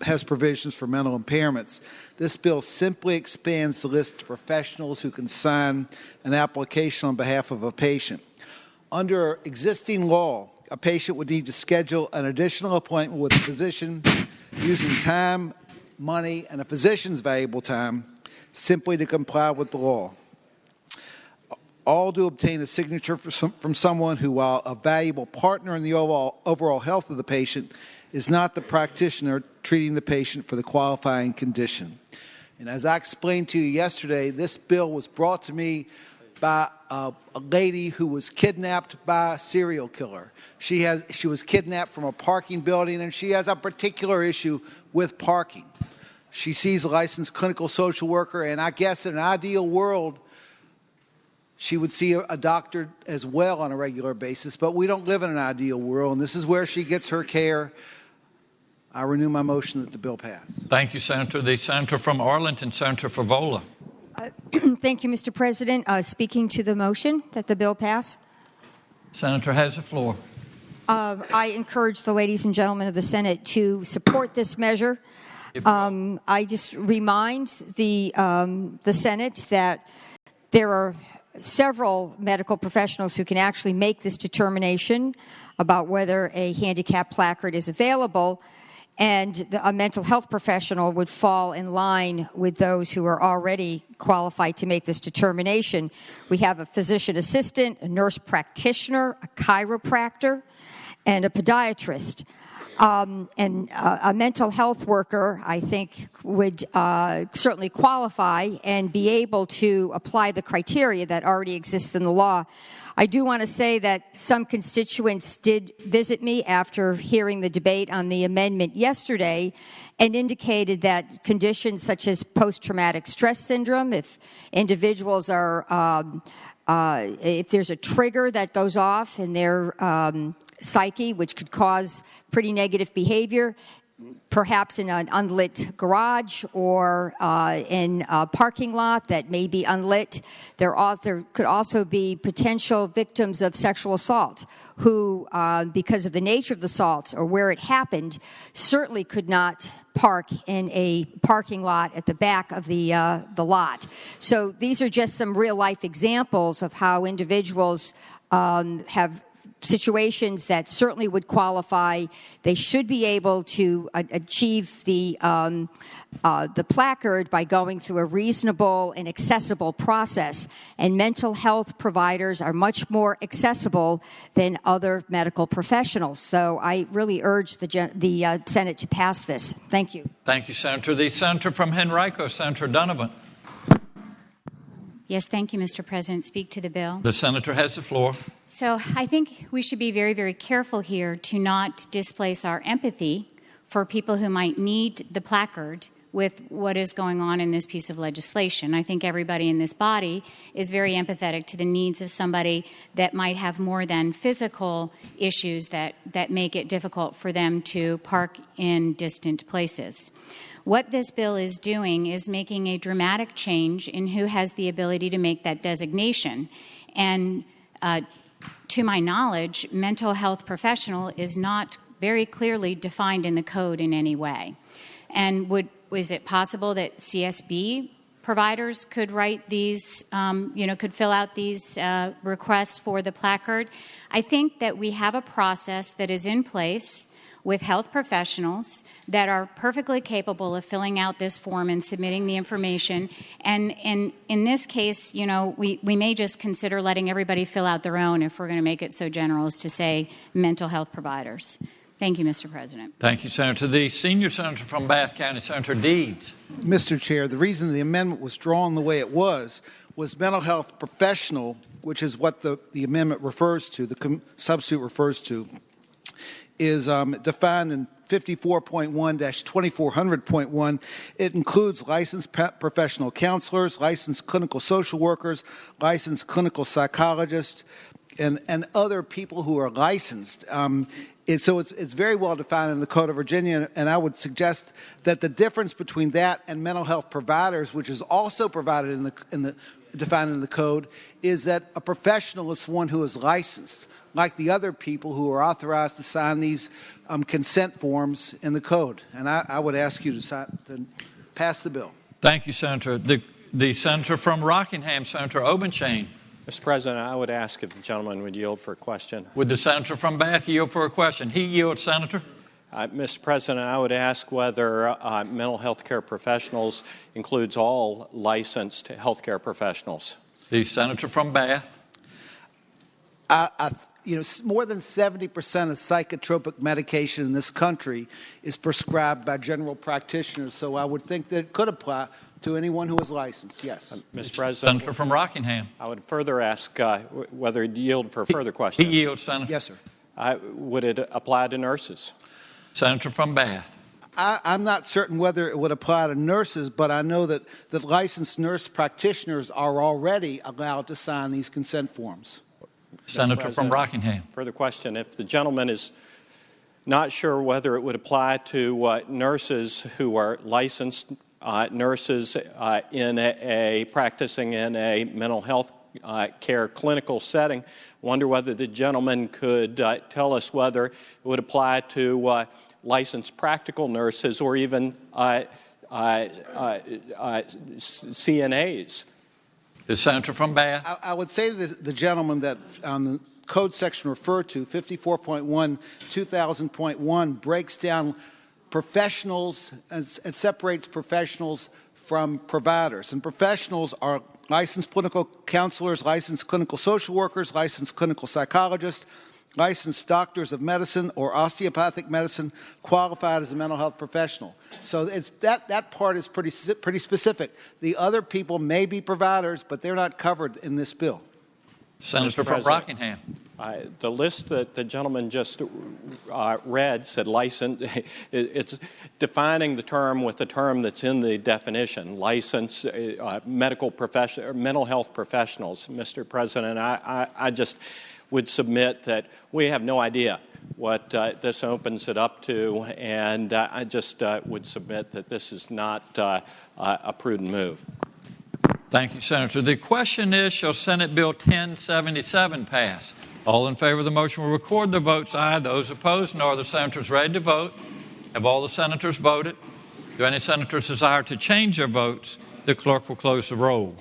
has provisions for mental impairments. This bill simply expands the list of professionals who can sign an application on behalf of a patient. Under existing law, a patient would need to schedule an additional appointment with a physician using time, money, and a physician's valuable time simply to comply with the law. All to obtain a signature from someone who, while a valuable partner in the overall health of the patient, is not the practitioner treating the patient for the qualifying condition. And as I explained to you yesterday, this bill was brought to me by a lady who was kidnapped by a serial killer. She was kidnapped from a parking building, and she has a particular issue with parking. She sees a licensed clinical social worker, and I guess in an ideal world, she would see a doctor as well on a regular basis, but we don't live in an ideal world, and this is where she gets her care. I renew my motion that the bill pass. Thank you, Senator. The senator from Arlington, Senator Favola. Thank you, Mr. President. Speaking to the motion that the bill pass. Senator has the floor. I encourage the ladies and gentlemen of the Senate to support this measure. I just remind the Senate that there are several medical professionals who can actually make this determination about whether a handicap placard is available, and a mental health professional would fall in line with those who are already qualified to make this determination. We have a physician assistant, a nurse practitioner, a chiropractor, and a podiatrist. And a mental health worker, I think, would certainly qualify and be able to apply the criteria that already exists in the law. I do want to say that some constituents did visit me after hearing the debate on the amendment yesterday and indicated that conditions such as post-traumatic stress syndrome, if individuals are if there's a trigger that goes off in their psyche, which could cause pretty negative behavior, perhaps in an unlit garage or in a parking lot that may be unlit. There could also be potential victims of sexual assault who, because of the nature of the assault or where it happened, certainly could not park in a parking lot at the back of the lot. So these are just some real-life examples of how individuals have situations that certainly would qualify. They should be able to achieve the placard by going through a reasonable and accessible process. And mental health providers are much more accessible than other medical professionals. So I really urge the Senate to pass this. Thank you. Thank you, Senator. The senator from Henrico, Senator Donovan. Yes, thank you, Mr. President. Speak to the bill. The senator has the floor. So I think we should be very, very careful here to not displace our empathy for people who might need the placard with what is going on in this piece of legislation. I think everybody in this body is very empathetic to the needs of somebody that might have more than physical issues that make it difficult for them to park in distant places. What this bill is doing is making a dramatic change in who has the ability to make that designation. And to my knowledge, mental health professional is not very clearly defined in the code in any way. And is it possible that CSB providers could write these, could fill out these requests for the placard? I think that we have a process that is in place with health professionals that are perfectly capable of filling out this form and submitting the information. And in this case, we may just consider letting everybody fill out their own if we're going to make it so general as to say mental health providers. Thank you, Mr. President. Thank you, Senator. The senior senator from Bath County, Senator Deeds. Mr. Chair, the reason the amendment was drawn the way it was mental health professional, which is what the amendment refers to, the substitute refers to, is defined in 54.1-2400.1. It includes licensed professional counselors, licensed clinical social workers, licensed clinical psychologists, and other people who are licensed. So it's very well defined in the Code of Virginia, and I would suggest that the difference between that and mental health providers, which is also provided defined in the code, is that a professional is one who is licensed, like the other people who are authorized to sign these consent forms in the code. And I would ask you to pass the bill. Thank you, Senator. The senator from Rockingham, Senator Obenshain. Mr. President, I would ask if the gentleman would yield for a question. Would the senator from Bath yield for a question? He yields, Senator. Mr. President, I would ask whether mental health care professionals includes all licensed health care professionals. The senator from Bath. More than 70% of psychotropic medication in this country is prescribed by general practitioners, so I would think that it could apply to anyone who is licensed, yes. Mr. President. Senator from Rockingham. I would further ask whether he'd yield for a further question. He yields, Senator. Yes, sir. Would it apply to nurses? Senator from Bath. I'm not certain whether it would apply to nurses, but I know that licensed nurse practitioners are already allowed to sign these consent forms. Senator from Rockingham. Further question. If the gentleman is not sure whether it would apply to nurses who are licensed nurses practicing in a mental health care clinical setting, wonder whether the gentleman could tell us whether it would apply to licensed practical nurses or even CNAs. The senator from Bath. I would say to the gentleman that the code section referred to, 54.1, 2000.1, breaks down professionals and separates professionals from providers. And professionals are licensed clinical counselors, licensed clinical social workers, licensed clinical psychologists, licensed doctors of medicine or osteopathic medicine qualified as a mental health professional. So that part is pretty specific. The other people may be providers, but they're not covered in this bill. Senator from Rockingham. The list that the gentleman just read said license. It's defining the term with the term that's in the definition, license, mental health professionals. Mr. President, I just would submit that we have no idea what this opens it up to, and I just would submit that this is not a prudent move. Thank you, Senator. The question is, shall Senate Bill 1077 pass? All in favor of the motion will record their votes aye. Those opposed, no. Are the senators ready to vote? Have all the senators voted? Do any senators desire to change their votes? The clerk will close the roll.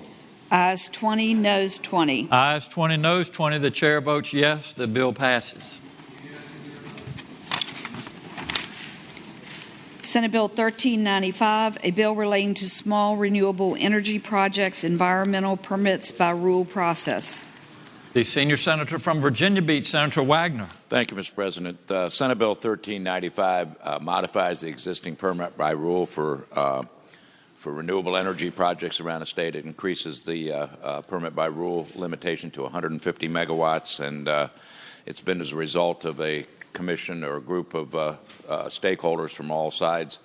Ayes 20, noes 20. Ayes 20, noes 20. The chair votes yes. The bill passes. Senate Bill 1395, a bill relating to small renewable energy projects, environmental permits by rule process. The senior senator from Virginia Beach, Senator Wagner. Thank you, Mr. President. Senate Bill 1395 modifies the existing permit by rule for renewable energy projects around the state. It increases the permit by rule limitation to 150 megawatts, and it's been as a result of a commission or a group of stakeholders from all sides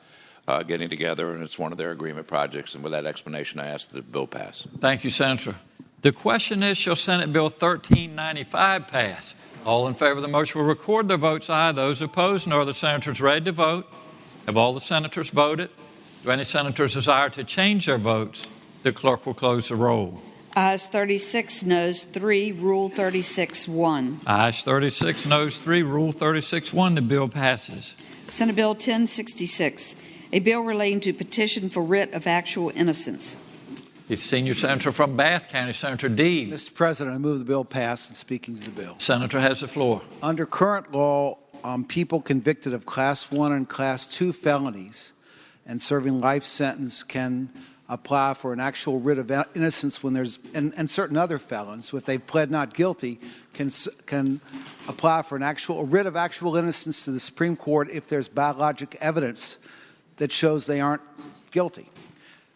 getting together, and it's one of their agreement projects. And with that explanation, I ask that the bill pass. Thank you, Senator. The question is, shall Senate Bill 1395 pass? All in favor of the motion will record their votes aye. Those opposed, no. Are the senators ready to vote? Have all the senators voted? Do any senators desire to change their votes? The clerk will close the roll. Ayes 36, noes 3, Rule 36-1. Ayes 36, noes 3, Rule 36-1. The bill passes. Senate Bill 1066, a bill relating to petition for writ of actual innocence. The senior senator from Bath County, Senator Deeb. Mr. President, I move the bill pass and speaking to the bill. Senator has the floor. Under current law, people convicted of Class 1 and Class 2 felonies and serving life sentence can apply for an actual writ of innocence when there's, and certain other felons, if they've pled not guilty, can apply for a writ of actual innocence to the Supreme Court if there's biologic evidence that shows they aren't guilty.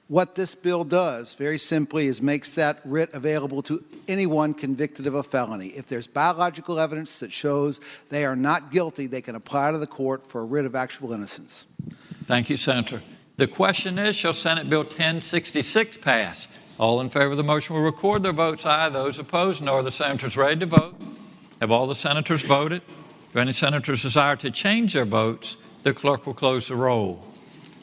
What this bill does, very simply, is makes that writ available to anyone convicted of a felony. If there's biological evidence that shows they are not guilty, they can apply to the court for a writ of actual innocence. Thank you, Senator. The question is, shall Senate Bill 1066 pass? All in favor of the motion will record their votes aye. Those opposed, no. Are the senators ready to vote? Have all the senators voted? Do any senators desire to change their votes? The clerk will close the roll.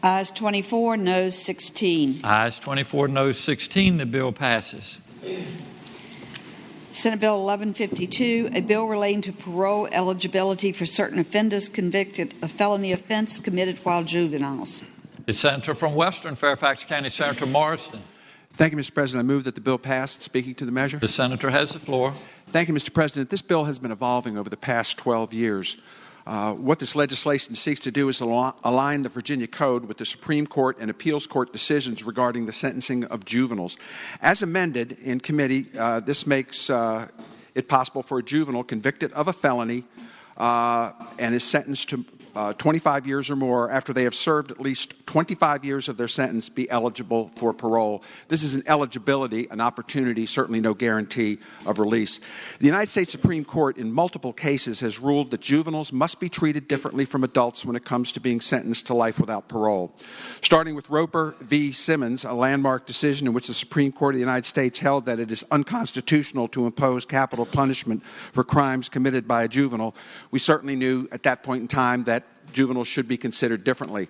Ayes 24, noes 16. Ayes 24, noes 16. The bill passes. Senate Bill 1152, a bill relating to parole eligibility for certain offenders convicted of felony offense committed while juveniles. The senator from Western Fairfax County, Senator Morrison. Thank you, Mr. President. I move that the bill pass. Speaking to the measure. The senator has the floor. Thank you, Mr. President. This bill has been evolving over the past 12 years. What this legislation seeks to do is align the Virginia Code with the Supreme Court and Appeals Court decisions regarding the sentencing of juveniles. As amended in committee, this makes it possible for a juvenile convicted of a felony and is sentenced to 25 years or more after they have served at least 25 years of their sentence be eligible for parole. This is an eligibility, an opportunity, certainly no guarantee of release. The United States Supreme Court in multiple cases has ruled that juveniles must be treated differently from adults when it comes to being sentenced to life without parole. Starting with Roper v. Simmons, a landmark decision in which the Supreme Court of the United States held that it is unconstitutional to impose capital punishment for crimes committed by a juvenile, we certainly knew at that point in time that juveniles should be considered differently.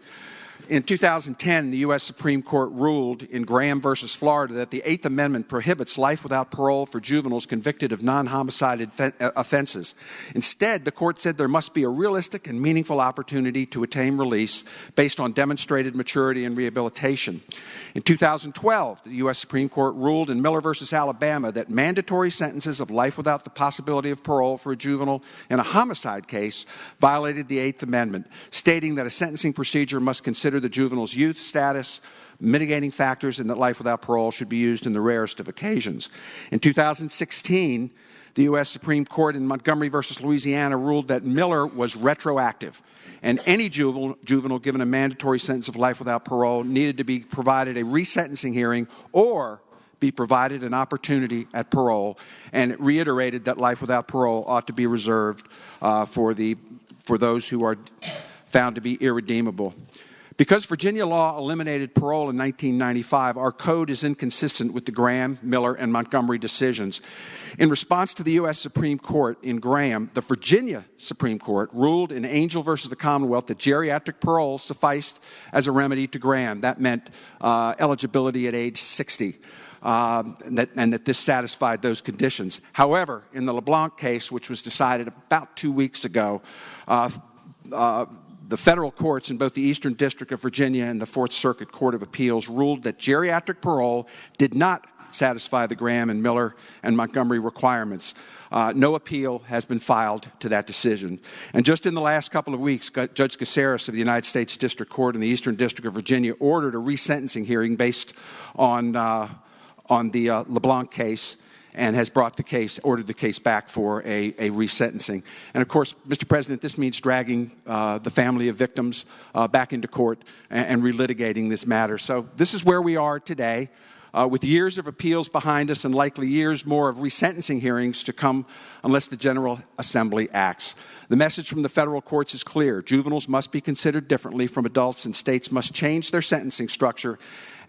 In 2010, the U.S. Supreme Court ruled in Graham versus Florida that the Eighth Amendment prohibits life without parole for juveniles convicted of non-homicide offenses. Instead, the court said there must be a realistic and meaningful opportunity to attain release based on demonstrated maturity and rehabilitation. In 2012, the U.S. Supreme Court ruled in Miller versus Alabama that mandatory sentences of life without the possibility of parole for a juvenile in a homicide case violated the Eighth Amendment, stating that a sentencing procedure must consider the juvenile's youth status, mitigating factors, and that life without parole should be used in the rarest of occasions. In 2016, the U.S. Supreme Court in Montgomery versus Louisiana ruled that Miller was retroactive, and any juvenile given a mandatory sentence of life without parole needed to be provided a resentencing hearing or be provided an opportunity at parole, and it reiterated that life without parole ought to be reserved for those who are found to be irredeemable. Because Virginia law eliminated parole in 1995, our code is inconsistent with the Graham, Miller, and Montgomery decisions. In response to the U.S. Supreme Court in Graham, the Virginia Supreme Court ruled in Angel versus the Commonwealth that geriatric parole sufficed as a remedy to Graham. That meant eligibility at age 60. And that this satisfied those conditions. However, in the LeBlanc case, which was decided about 2 weeks ago, the federal courts in both the Eastern District of Virginia and the Fourth Circuit Court of Appeals ruled that geriatric parole did not satisfy the Graham and Miller and Montgomery requirements. No appeal has been filed to that decision. And just in the last couple of weeks, Judge Caceres of the United States District Court in the Eastern District of Virginia ordered a resentencing hearing based on the LeBlanc case, and has ordered the case back for a resentencing. And of course, Mr. President, this means dragging the family of victims back into court and relitigating this matter. So this is where we are today, with years of appeals behind us and likely years more of resentencing hearings to come unless the General Assembly acts. The message from the federal courts is clear. Juveniles must be considered differently from adults, and states must change their sentencing structure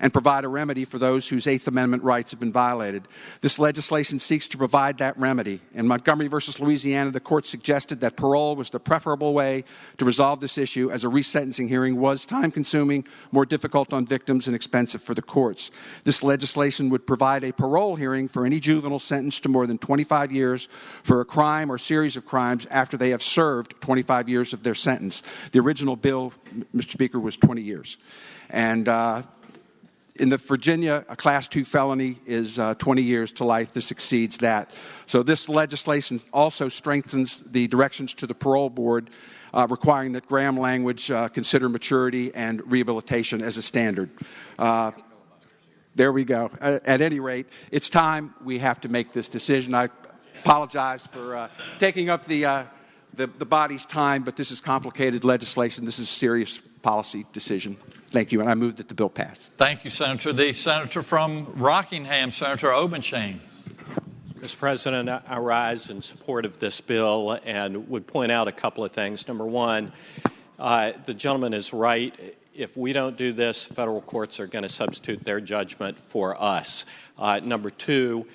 and provide a remedy for those whose Eighth Amendment rights have been violated. This legislation seeks to provide that remedy. In Montgomery versus Louisiana, the court suggested that parole was the preferable way to resolve this issue, as a resentencing hearing was time-consuming, more difficult on victims, and expensive for the courts. This legislation would provide a parole hearing for any juvenile sentenced to more than 25 years for a crime or series of crimes after they have served 25 years of their sentence. The original bill, Mr. Speaker, was 20 years. And in the Virginia, a Class 2 felony is 20 years to life. This exceeds that. So this legislation also strengthens the directions to the parole board, requiring that Graham language consider maturity and rehabilitation as a standard. There we go. At any rate, it's time we have to make this decision. I apologize for taking up the body's time, but this is complicated legislation. This is a serious policy decision. Thank you, and I move that the bill pass. Thank you, Senator. The senator from Rockingham, Senator Obenshain. Mr. President, I rise in support of this bill and would point out a couple of things. Number one, the gentleman is right. If we don't do this, federal courts are going to substitute their judgment for us. Number two,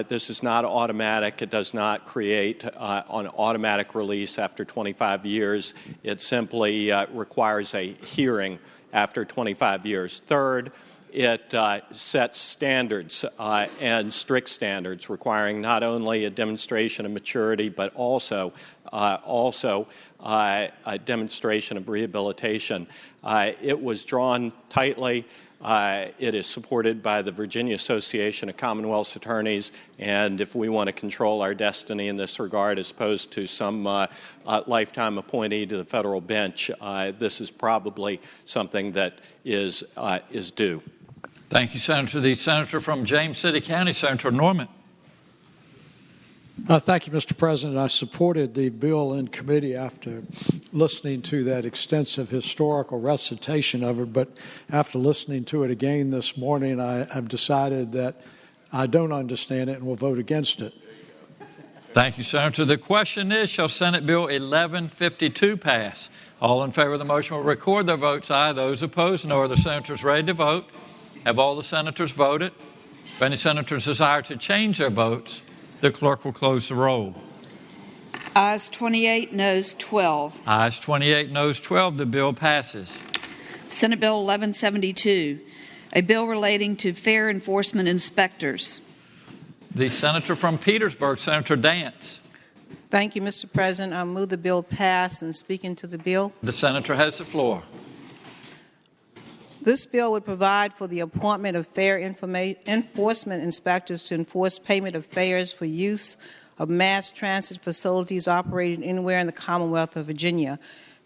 this is not automatic. It does not create an automatic release after 25 years. It simply requires a hearing after 25 years. Third, it sets standards and strict standards requiring not only a demonstration of maturity but also a demonstration of rehabilitation. It was drawn tightly. It is supported by the Virginia Association of Commonwealth's Attorneys, and if we want to control our destiny in this regard as opposed to some lifetime appointee to the federal bench, this is probably something that is due. Thank you, Senator. The senator from James City County, Senator Norman. Thank you, Mr. President. I supported the bill in committee after listening to that extensive historical recitation of it, but after listening to it again this morning, I have decided that I don't understand it and will vote against it. Thank you, Senator. The question is, shall Senate Bill 1152 pass? All in favor of the motion will record their votes aye. Those opposed, no. Are the senators ready to vote? Have all the senators voted? If any senators desire to change their votes, the clerk will close the roll. Ayes 28, noes 12. Ayes 28, noes 12. The bill passes. Senate Bill 1172, a bill relating to fair enforcement inspectors. The senator from Petersburg, Senator Dance. Thank you, Mr. President. I move the bill pass and speaking to the bill. The senator has the floor. This bill would provide for the appointment of fair enforcement inspectors to enforce payment of fares for use of mass transit facilities operating anywhere in the Commonwealth of Virginia.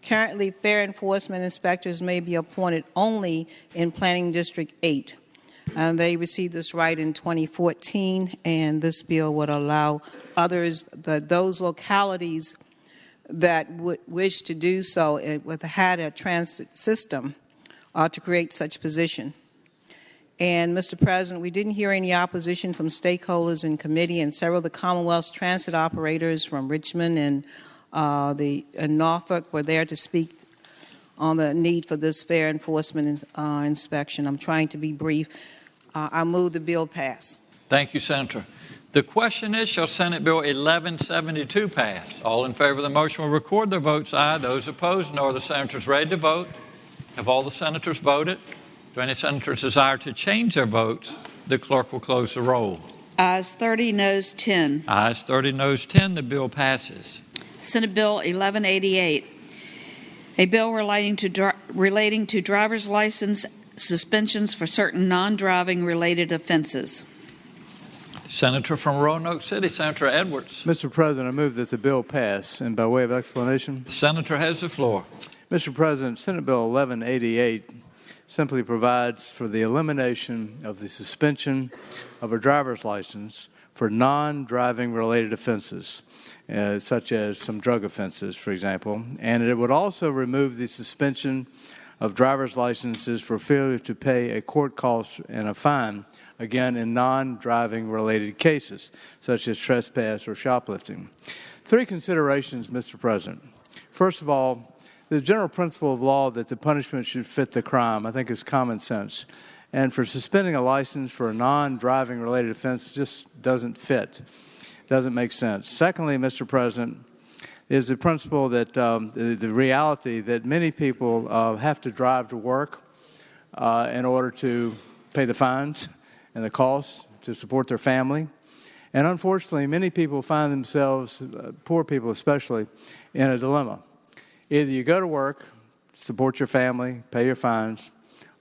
Currently, fair enforcement inspectors may be appointed only in Planning District 8. They received this right in 2014, and this bill would allow others, those localities that would wish to do so and had a transit system to create such position. And, Mr. President, we didn't hear any opposition from stakeholders in committee, and several of the Commonwealth's transit operators from Richmond and Norfolk were there to speak on the need for this fair enforcement inspection. I'm trying to be brief. I move the bill pass. Thank you, Senator. The question is, shall Senate Bill 1172 pass? All in favor of the motion will record their votes aye. Those opposed, no. Are the senators ready to vote? Have all the senators voted? Do any senators desire to change their votes? The clerk will close the roll. Ayes 30, noes 10. Ayes 30, noes 10. The bill passes. Senate Bill 1188, a bill relating to driver's license suspensions for certain non-driving related offenses. Senator from Roanoke City, Senator Edwards. Mr. President, I move that the bill pass. And by way of explanation, the senator has the floor. Mr. President, Senate Bill 1188 simply provides for the elimination of the suspension of a driver's license for non-driving related offenses, such as some drug offenses, for example. And it would also remove the suspension of driver's licenses for failure to pay a court cost and a fine, again, in non-driving related cases, such as trespass or shoplifting. Three considerations, Mr. President. First of all, the general principle of law that the punishment should fit the crime, I think, is common sense. And for suspending a license for a non-driving related offense just doesn't fit, doesn't make sense. Secondly, Mr. President, is the principle that the reality that many people have to drive to work in order to pay the fines and the costs to support their family. And unfortunately, many people find themselves, poor people especially, in a dilemma. Either you go to work, support your family, pay your fines,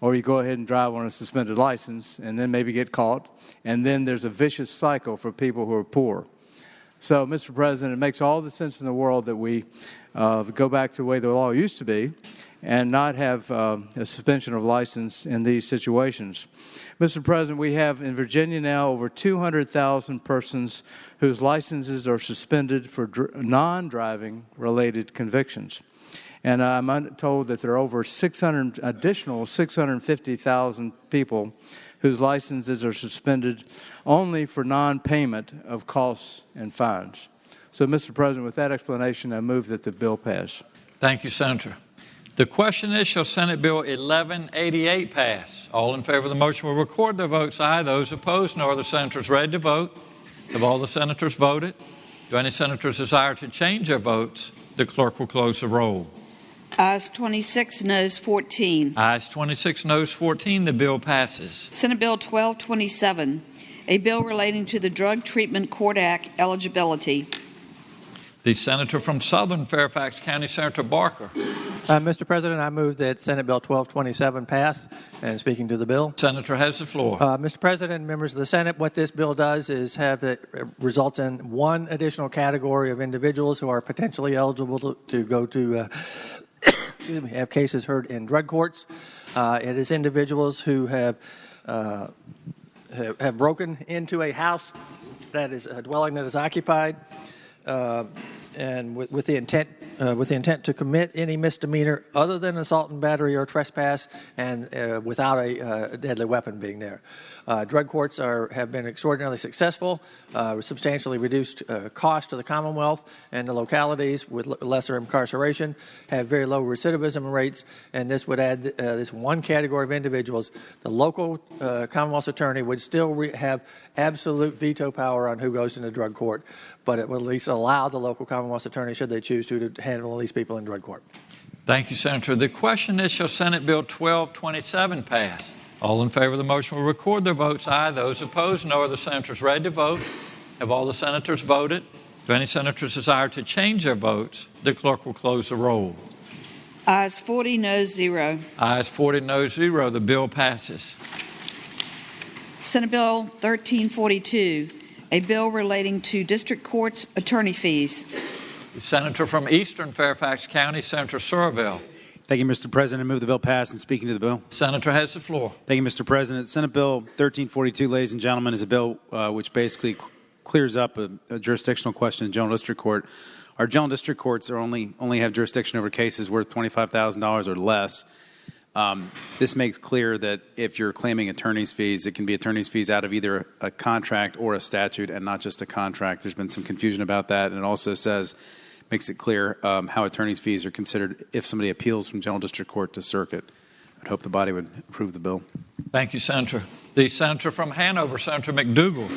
or you go ahead and drive on a suspended license and then maybe get caught, and then there's a vicious cycle for people who are poor. So, Mr. President, it makes all the sense in the world that we go back to the way the law used to be and not have a suspension of license in these situations. Mr. President, we have in Virginia now over 200,000 persons whose licenses are suspended for non-driving related convictions. And I'm told that there are over additional 650,000 people whose licenses are suspended only for non-payment of costs and fines. So, Mr. President, with that explanation, I move that the bill pass. Thank you, Senator. The question is, shall Senate Bill 1188 pass? All in favor of the motion will record their votes aye. Those opposed, no. Are the senators ready to vote? Have all the senators voted? Do any senators desire to change their votes? The clerk will close the roll. Ayes 26, noes 14. Ayes 26, noes 14. The bill passes. Senate Bill 1227, a bill relating to the Drug Treatment Court Act eligibility. The senator from Southern Fairfax County, Senator Barker. Mr. President, I move that Senate Bill 1227 pass. And speaking to the bill, senator has the floor. Mr. President, members of the Senate, what this bill does is results in one additional category of individuals who are potentially eligible to go to have cases heard in drug courts. It is individuals who have broken into a house that is a dwelling that is occupied, and with the intent to commit any misdemeanor other than assault and battery or trespass, and without a deadly weapon being there. Drug courts have been extraordinarily successful, substantially reduced cost to the Commonwealth and the localities with lesser incarceration, have very low recidivism rates, and this would add this one category of individuals. The local Commonwealth's attorney would still have absolute veto power on who goes into drug court, but it would at least allow the local Commonwealth's attorney, should they choose to handle these people in drug court. Thank you, Senator. The question is, shall Senate Bill 1227 pass? All in favor of the motion will record their votes aye. Those opposed, no. Are the senators ready to vote? Have all the senators voted? Do any senators desire to change their votes? The clerk will close the roll. Ayes 40, noes 0. Ayes 40, noes 0. The bill passes. Senate Bill 1342, a bill relating to district courts' attorney fees. The senator from Eastern Fairfax County, Senator Surville. Thank you, Mr. President. I move the bill pass. And speaking to the bill. Senator has the floor. Thank you, Mr. President. Senate Bill 1342, ladies and gentlemen, is a bill which basically clears up a jurisdictional question in General District Court. Our General District Courts only have jurisdiction over cases worth $25,000 or less. This makes clear that if you're claiming attorney's fees, it can be attorney's fees out of either a contract or a statute and not just a contract. There's been some confusion about that. And it also makes it clear how attorney's fees are considered if somebody appeals from general district court to circuit. I'd hope the body would approve the bill. Thank you, Senator. The senator from Hanover, Senator McDougal.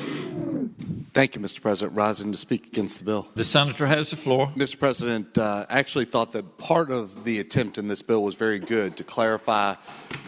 Thank you, Mr. President. Rising to speak against the bill. The senator has the floor. Mr. President, I actually thought that part of the attempt in this bill was very good to clarify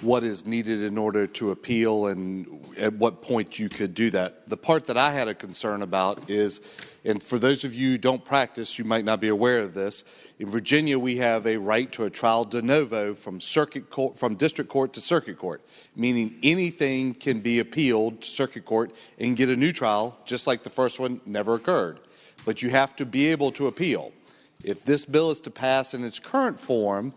what is needed in order to appeal and at what point you could do that. The part that I had a concern about is, and for those of you who don't practice, you might not be aware of this, in Virginia we have a right to a trial de novo from district court to circuit court, meaning anything can be appealed to circuit court and get a new trial, just like the first one never occurred. But you have to be able to appeal. If this bill is to pass in its current form,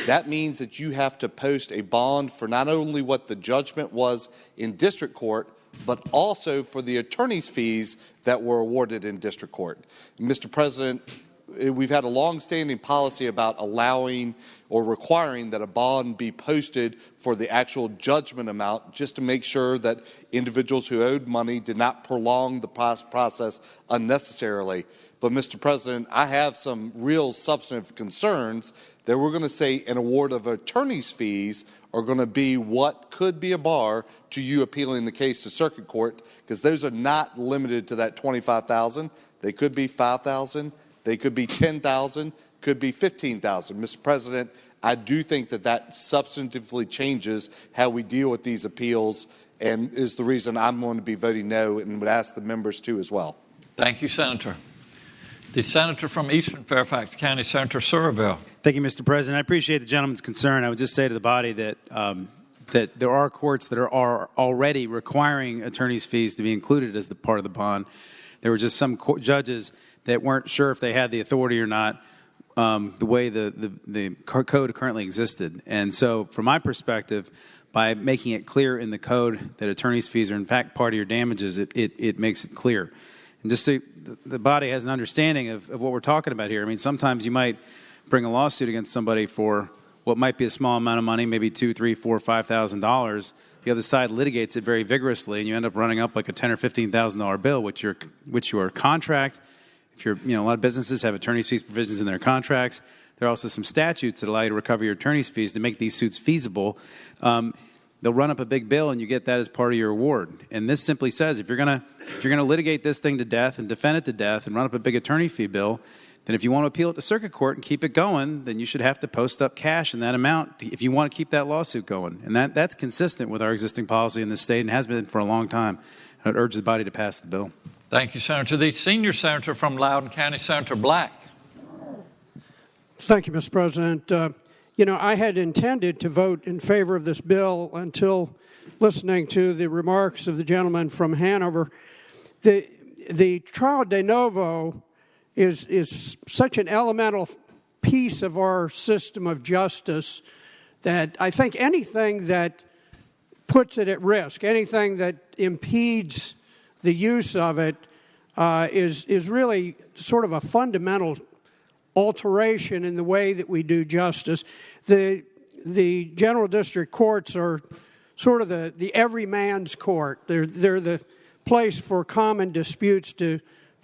that means that you have to post a bond for not only what the judgment was in district court, but also for the attorney's fees that were awarded in district court. Mr. President, we've had a long-standing policy about allowing or requiring that a bond be posted for the actual judgment amount just to make sure that individuals who owed money did not prolong the process unnecessarily. But, Mr. President, I have some real substantive concerns that we're going to say an award of attorney's fees are going to be what could be a bar to you appealing the case to circuit court, because those are not limited to that $25,000. They could be $5,000. They could be $10,000, could be $15,000. Mr. President, I do think that that substantively changes how we deal with these appeals and is the reason I'm going to be voting no and would ask the members to as well. Thank you, Senator. The senator from Eastern Fairfax County, Senator Surville. Thank you, Mr. President. I appreciate the gentleman's concern. I would just say to the body that that there are courts that are already requiring attorney's fees to be included as the part of the bond. There were just some judges that weren't sure if they had the authority or not, the way the code currently existed. And so from my perspective, by making it clear in the code that attorney's fees are in fact part of your damages, it makes it clear. And just so the body has an understanding of what we're talking about here. I mean, sometimes you might bring a lawsuit against somebody for what might be a small amount of money, maybe $2,000, $3,000, $4,000, $5,000. The other side litigates it very vigorously, and you end up running up like a $10,000 or $15,000 bill, which your contract. If you're, a lot of businesses have attorney's fees provisions in their contracts. There are also some statutes that allow you to recover your attorney's fees to make these suits feasible. They'll run up a big bill, and you get that as part of your award. And this simply says if you're gonna litigate this thing to death and defend it to death and run up a big attorney fee bill, then if you want to appeal it to circuit court and keep it going, then you should have to post up cash in that amount if you want to keep that lawsuit going. And that's consistent with our existing policy in this state and has been for a long time. I would urge the body to pass the bill. Thank you, Senator. The senior senator from Loudoun County, Senator Black. Thank you, Mr. President. I had intended to vote in favor of this bill until listening to the remarks of the gentleman from Hanover. The trial de novo is such an elemental piece of our system of justice that I think anything that puts it at risk, anything that impedes the use of it is really sort of a fundamental alteration in the way that we do justice. The general district courts are sort of the everyman's court. They're the place for common disputes to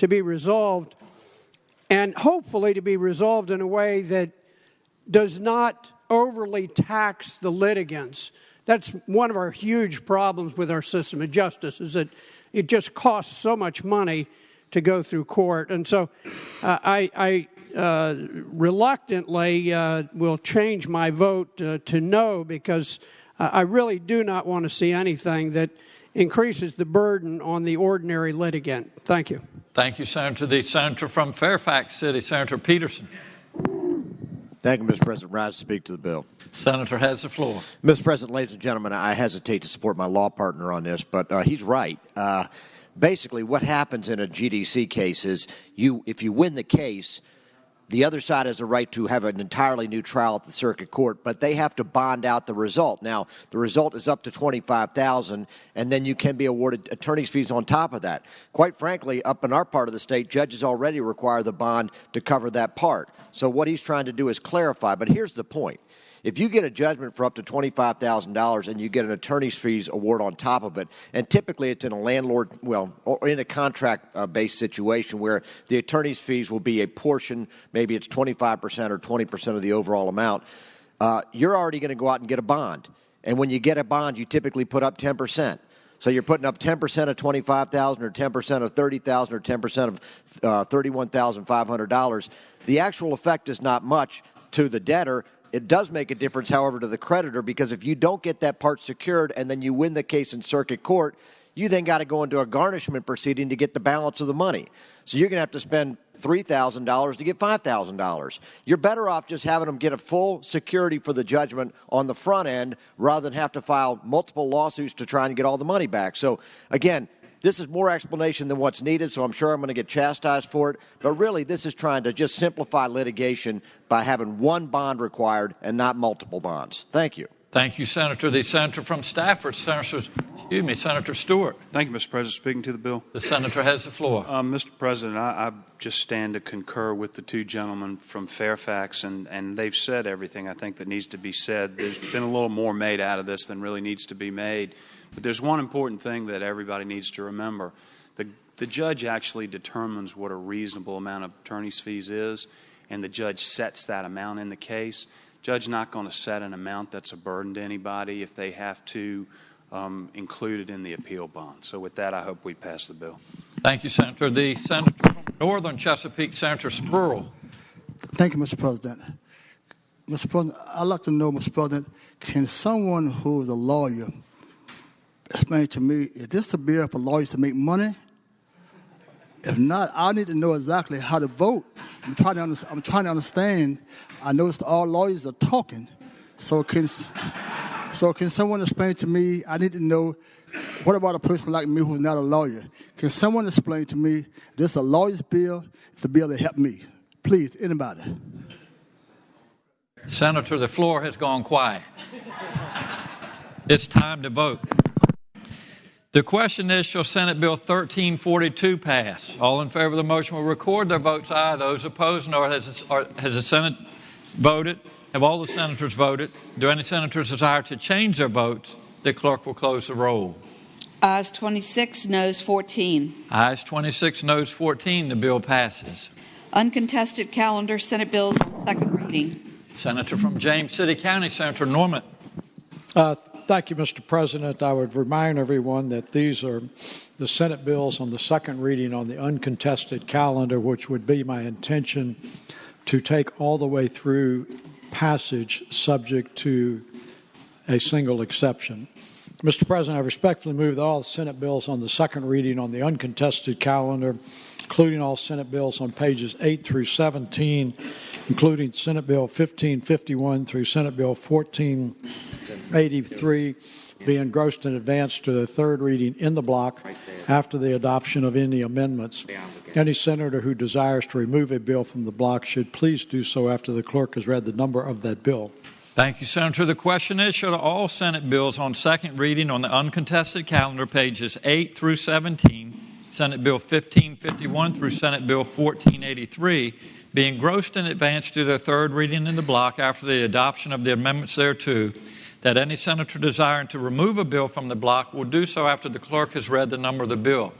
be resolved, and hopefully to be resolved in a way that does not overly tax the litigants. That's one of our huge problems with our system of justice, is that it just costs so much money to go through court. And so I reluctantly will change my vote to no, because I really do not want to see anything that increases the burden on the ordinary litigant. Thank you. Thank you, Senator. The senator from Fairfax City, Senator Peterson. Thank you, Mr. President. Rise to speak to the bill. Senator has the floor. Mr. President, ladies and gentlemen, I hesitate to support my law partner on this, but he's right. Basically, what happens in a GDC case is if you win the case, the other side has a right to have an entirely new trial at the circuit court, but they have to bond out the result. Now, the result is up to $25,000, and then you can be awarded attorney's fees on top of that. Quite frankly, up in our part of the state, judges already require the bond to cover that part. So what he's trying to do is clarify. But here's the point. If you get a judgment for up to $25,000 and you get an attorney's fees award on top of it, and typically it's in a landlord, well, or in a contract-based situation where the attorney's fees will be a portion, maybe it's 25% or 20% of the overall amount, you're already going to go out and get a bond. And when you get a bond, you typically put up 10%. So you're putting up 10% of $25,000 or 10% of $30,000 or 10% of $31,500. The actual effect is not much to the debtor. It does make a difference, however, to the creditor, because if you don't get that part secured and then you win the case in circuit court, you then got to go into a garnishment proceeding to get the balance of the money. So you're going to have to spend $3,000 to get $5,000. You're better off just having them get a full security for the judgment on the front end rather than have to file multiple lawsuits to try and get all the money back. So, again, this is more explanation than what's needed, so I'm sure I'm going to get chastised for it. But really, this is trying to just simplify litigation by having one bond required and not multiple bonds. Thank you. Thank you, Senator. The senator from Stafford, Senator Stewart. Thank you, Mr. President. Speaking to the bill. The senator has the floor. Mr. President, I just stand to concur with the two gentlemen from Fairfax, and they've said everything I think that needs to be said. There's been a little more made out of this than really needs to be made. But there's one important thing that everybody needs to remember. The judge actually determines what a reasonable amount of attorney's fees is, and the judge sets that amount in the case. Judge not going to set an amount that's a burden to anybody if they have to include it in the appeal bond. So with that, I hope we pass the bill. Thank you, Senator. The senator from Northern Chesapeake, Senator Spruill. Thank you, Mr. President. Mr. President, I'd like to know, Mr. President, can someone who is a lawyer explain to me, is this a bill for lawyers to make money? If not, I need to know exactly how to vote. I'm trying to understand. I noticed all lawyers are talking. So can someone explain to me, I need to know, what about a person like me who's not a lawyer? Can someone explain to me, this is a lawyer's bill, it's a bill that help me? Please, anybody. Senator, the floor has gone quiet. It's time to vote. The question is, shall Senate Bill 1342 pass? All in favor of the motion will record their votes aye. Those opposed, no. Has the Senate voted? Have all the senators voted? Do any senators desire to change their votes? The clerk will close the roll. Ayes 26, noes 14. Ayes 26, noes 14. The bill passes. Uncontested calendar, Senate bills on second reading. Senator from James City County, Senator Norman. Thank you, Mr. President. I would remind everyone that these are the Senate bills on the second reading on the uncontested calendar, which would be my intention to take all the way through passage subject to a single exception. Mr. President, I respectfully move that all Senate bills on the second reading on the uncontested calendar, including all Senate bills on pages 8 through 17, including Senate Bill 1551 through Senate Bill 1483, be engrossed in advance to the third reading in the block after the adoption of any amendments. Any senator who desires to remove a bill from the block should please do so after the clerk has read the number of that bill. Thank you, Senator. The question is, shall all Senate bills on second reading on the uncontested calendar, pages 8 through 17, Senate Bill 1551 through Senate Bill 1483, be engrossed in advance to their third reading in the block after the adoption of the amendments thereto, that any senator desiring to remove a bill from the block will do so after the clerk has read the number of the bill.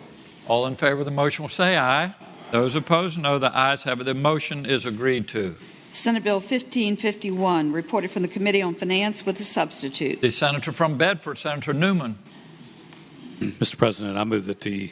All in favor of the motion will say aye. Those opposed, no. The ayes have it. The motion is agreed to. Senate Bill 1551, reported from the Committee on Finance with a substitute. The senator from Bedford, Senator Newman. Mr. President, I move that the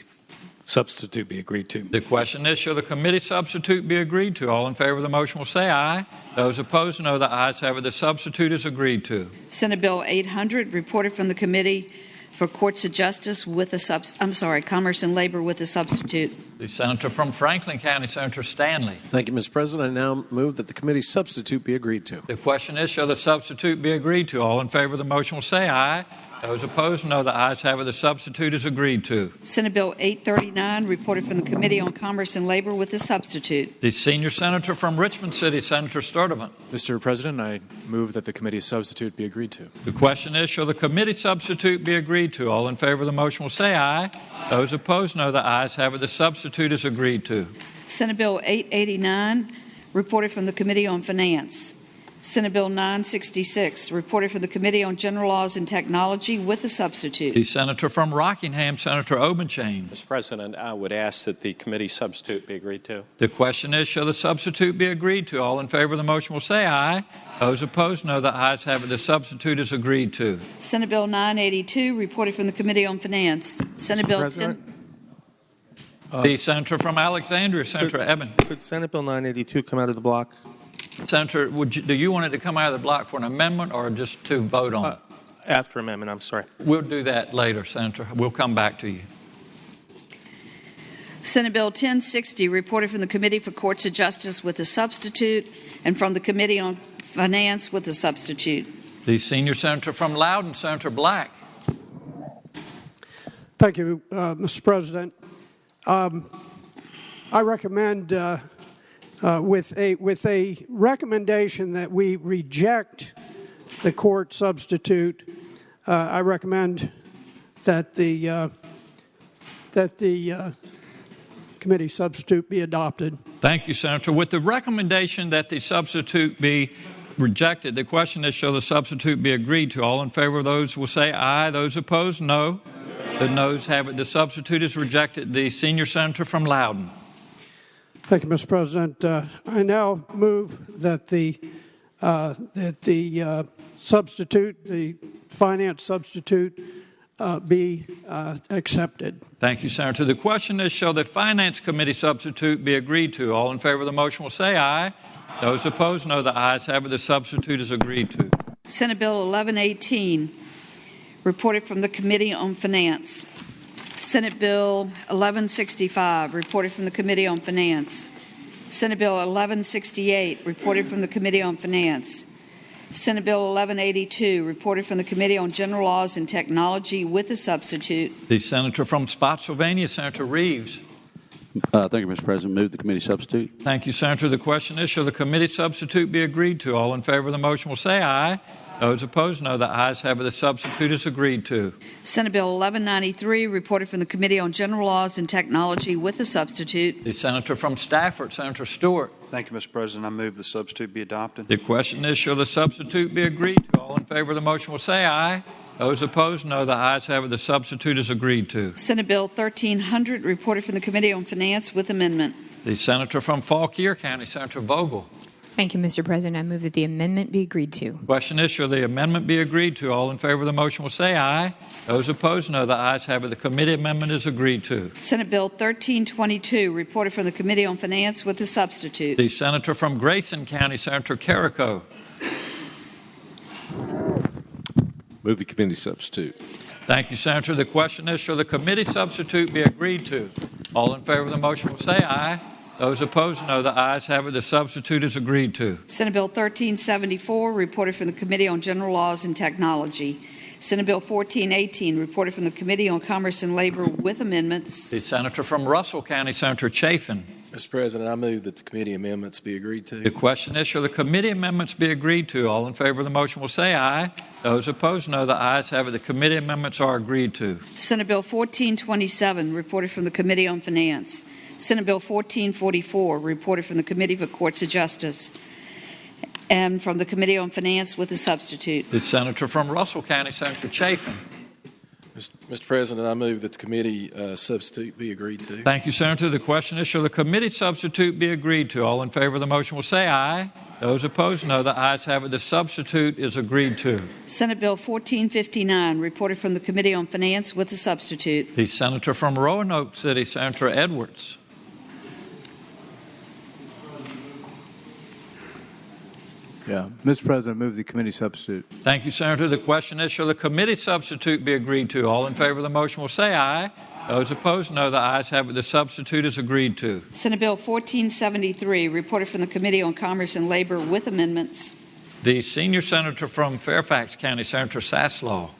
substitute be agreed to. The question is, shall the committee substitute be agreed to? All in favor of the motion will say aye. Those opposed, no. The ayes have it. The substitute is agreed to. Senate Bill 800, reported from the Committee for Courts of Justice with a Commerce and Labor with a substitute. The senator from Franklin County, Senator Stanley. Thank you, Mr. President. I now move that the committee substitute be agreed to. The question is, shall the substitute be agreed to? All in favor of the motion will say aye. Those opposed, no. The ayes have it. The substitute is agreed to. Senate Bill 839, reported from the Committee on Commerce and Labor with a substitute. The senior senator from Richmond City, Senator Sturdivant. Mr. President, I move that the committee substitute be agreed to. The question is, shall the committee substitute be agreed to? All in favor of the motion will say aye. Those opposed, no. The ayes have it. The substitute is agreed to. Senate Bill 889, reported from the Committee on Finance. Senate Bill 966, reported from the Committee on General Laws and Technology with a substitute. The senator from Rockingham, Senator Obenchain. Mr. President, I would ask that the committee substitute be agreed to. The question is, shall the substitute be agreed to? All in favor of the motion will say aye. Those opposed, no. The ayes have it. The substitute is agreed to. Senate Bill 982, reported from the Committee on Finance. Senate Bill 10. The senator from Alexandria, Senator Eben. Could Senate Bill 982 come out of the block? Senator, do you want it to come out of the block for an amendment or just to vote on? After amendment, I'm sorry. We'll do that later, Senator. We'll come back to you. Senate Bill 1060, reported from the Committee for Courts of Justice with a substitute and from the Committee on Finance with a substitute. The senior senator from Loudoun, Senator Black. Thank you, Mr. President. I recommend with a recommendation that we reject the court substitute. I recommend that the committee substitute be adopted. Thank you, Senator. With the recommendation that the substitute be rejected, the question is, shall the substitute be agreed to? All in favor of those will say aye. Those opposed, no. The noes have it. The substitute is rejected. The senior senator from Loudoun. Thank you, Mr. President. I now move that the substitute, the finance substitute, be accepted. Thank you, Senator. The question is, shall the Finance Committee substitute be agreed to? All in favor of the motion will say aye. Those opposed, no. The ayes have it. The substitute is agreed to. Senate Bill 1118, reported from the Committee on Finance. Senate Bill 1165, reported from the Committee on Finance. Senate Bill 1168, reported from the Committee on Finance. Senate Bill 1182, reported from the Committee on General Laws and Technology with a substitute. The senator from Spotsylvania, Senator Reeves. Thank you, Mr. President. Move the committee substitute. Thank you, Senator. The question is, shall the committee substitute be agreed to? All in favor of the motion will say aye. Those opposed, no. The ayes have it. The substitute is agreed to. Senate Bill 1193, reported from the Committee on General Laws and Technology with a substitute. The senator from Stafford, Senator Stewart. Thank you, Mr. President. I move the substitute be adopted. The question is, shall the substitute be agreed to? All in favor of the motion will say aye. Those opposed, no. The ayes have it. The substitute is agreed to. Senate Bill 1300, reported from the Committee on Finance with amendment. The senator from Fauquier County, Senator Vogel. Thank you, Mr. President. I move that the amendment be agreed to. Question is, shall the amendment be agreed to? All in favor of the motion will say aye. Those opposed, no. The ayes have it. The committee amendment is agreed to. Senate Bill 1322, reported from the Committee on Finance with a substitute. The senator from Grayson County, Senator Carrico. Move the committee substitute. Thank you, Senator. The question is, shall the committee substitute be agreed to? All in favor of the motion will say aye. Those opposed, no. The ayes have it. The substitute is agreed to. Senate Bill 1374, reported from the Committee on General Laws and Technology. Senate Bill 1418, reported from the Committee on Commerce and Labor with amendments. The senator from Russell County, Senator Chafin. Mr. President, I move that the committee amendments be agreed to. The question is, shall the committee amendments be agreed to? All in favor of the motion will say aye. Those opposed, no. The ayes have it. The committee amendments are agreed to. Senate Bill 1427, reported from the Committee on Finance. Senate Bill 1444, reported from the Committee for Courts of Justice and from the Committee on Finance with a substitute. The senator from Russell County, Senator Chafin. Mr. President, I move that the committee substitute be agreed to. Thank you, Senator. The question is, shall the committee substitute be agreed to? All in favor of the motion will say aye. Those opposed, no. The ayes have it. The substitute is agreed to. Senate Bill 1459, reported from the Committee on Finance with a substitute. The senator from Roanoke City, Senator Edwards. Yeah, Mr. President, move the committee substitute. Thank you, Senator. The question is, shall the committee substitute be agreed to? All in favor of the motion will say aye. Those opposed, no. The ayes have it. The substitute is agreed to. Senate Bill 1473, reported from the Committee on Commerce and Labor with amendments. The senior senator from Fairfax County, Senator Saslaw.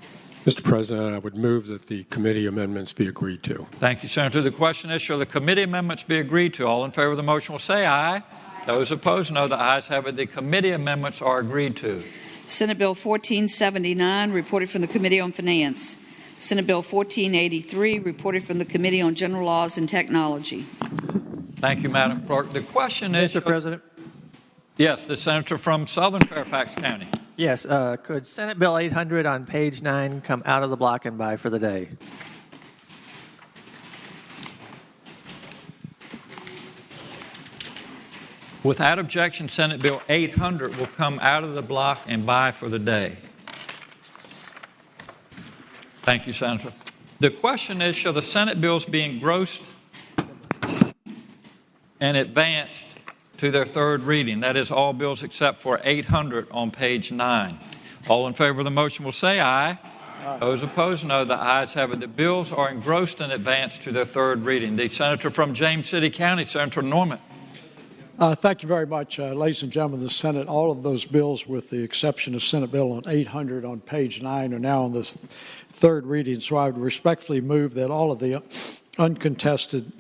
Mr. President, I would move that the committee amendments be agreed to. Thank you, Senator. The question is, shall the committee amendments be agreed to? All in favor of the motion will say aye. Those opposed, no. The ayes have it. The committee amendments are agreed to. Senate Bill 1479, reported from the Committee on Finance. Senate Bill 1483, reported from the Committee on General Laws and Technology. Thank you, Madam Clerk. The question is... Mr. President. Yes, the senator from Southern Fairfax County. Yes, could Senate Bill 800 on page 9 come out of the block and by for the day? Without objection, Senate Bill 800 will come out of the block and by for the day. Thank you, Senator. The question is, shall the Senate bills be engrossed and advanced to their third reading? That is, all bills except for 800 on page 9. All in favor of the motion will say aye. Aye. Those opposed, no. The ayes have it. The bills are engrossed and advanced to their third reading. The senator from James City County, Senator Norman. Thank you very much, ladies and gentlemen of the Senate. All of those bills, with the exception of Senate Bill 800 on page 9, are now on this third reading. So I would respectfully move that all of the uncontested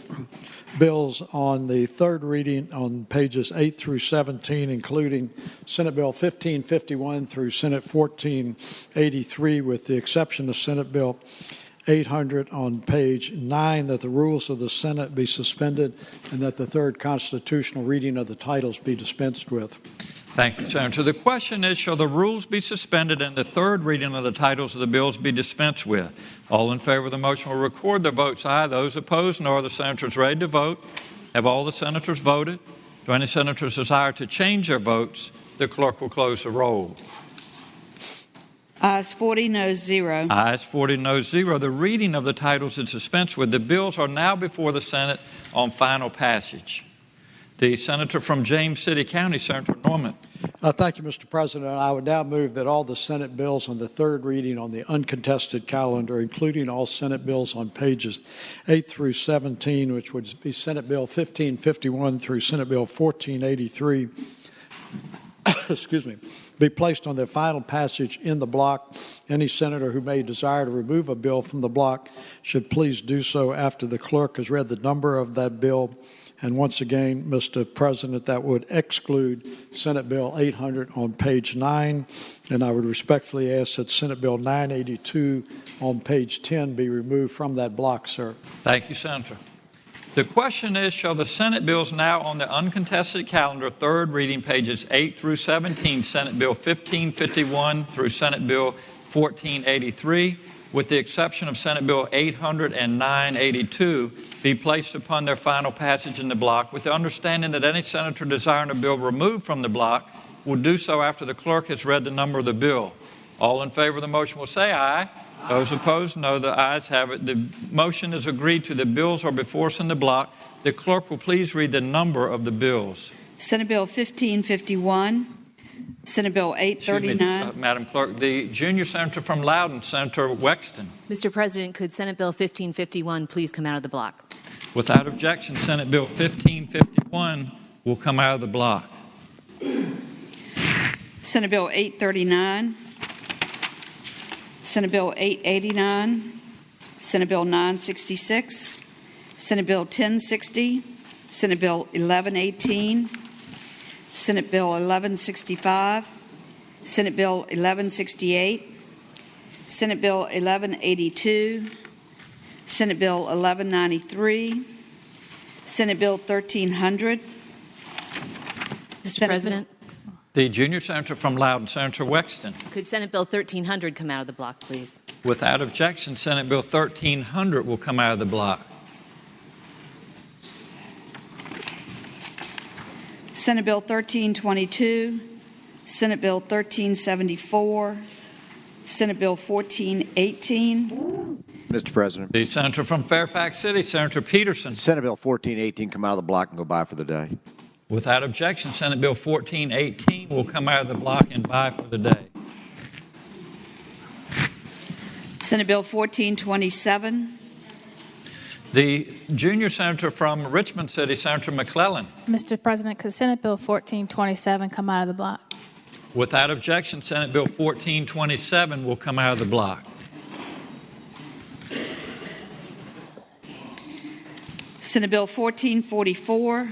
bills on the third reading on pages 8 through 17, including Senate Bill 1551 through Senate 1483, with the exception of Senate Bill 800 on page 9, that the rules of the Senate be suspended and that the third constitutional reading of the titles be dispensed with. Thank you, Senator. The question is, shall the rules be suspended and the third reading of the titles of the bills be dispensed with? All in favor of the motion will record their votes aye. Those opposed, no. Are the senators ready to vote? Have all the senators voted? Do any senators desire to change their votes? The clerk will close the roll. Ayes 40, noes 0. Ayes 40, noes 0. The reading of the titles is dispensed with. The bills are now before the Senate on final passage. The senator from James City County, Senator Norman. Thank you, Mr. President. I would now move that all the Senate bills on the third reading on the uncontested calendar, including all Senate bills on pages 8 through 17, which would be Senate Bill 1551 through Senate Bill 1483, excuse me, be placed on their final passage in the block. Any senator who may desire to remove a bill from the block should please do so after the clerk has read the number of that bill. And once again, Mr. President, that would exclude Senate Bill 800 on page 9. And I would respectfully ask that Senate Bill 982 on page 10 be removed from that block, sir. Thank you, Senator. The question is, shall the Senate bills now on the uncontested calendar, third reading, pages 8 through 17, Senate Bill 1551 through Senate Bill 1483, with the exception of Senate Bill 800 and 982, be placed upon their final passage in the block, with the understanding that any senator desiring a bill removed from the block will do so after the clerk has read the number of the bill. All in favor of the motion will say aye. Those opposed, no. The ayes have it. The motion is agreed to. The bills are before us in the block. The clerk will please read the number of the bills. Senate Bill 1551, Senate Bill 839. Madam Clerk, the junior senator from Loudoun, Senator Wexton. Mr. President, could Senate Bill 1551 please come out of the block? Without objection, Senate Bill 1551 will come out of the block. Senate Bill 839, Senate Bill 889, Senate Bill 966, Senate Bill 1060, Senate Bill 1118, Senate Bill 1165, Senate Bill 1168, Senate Bill 1182, Senate Bill 1193, Senate Bill 1300. Mr. President? The junior senator from Loudoun, Senator Wexton. Could Senate Bill 1300 come out of the block, please? Without objection, Senate Bill 1300 will come out of the block. Senate Bill 1322, Senate Bill 1374, Senate Bill 1418. Mr. President. The senator from Fairfax City, Senator Peterson. Senate Bill 1418 come out of the block and go by for the day. Without objection, Senate Bill 1418 will come out of the block and by for the day. Senate Bill 1427. The junior senator from Richmond City, Senator McClellan. Mr. President, could Senate Bill 1427 come out of the block? Without objection, Senate Bill 1427 will come out of the block. Senate Bill 1444,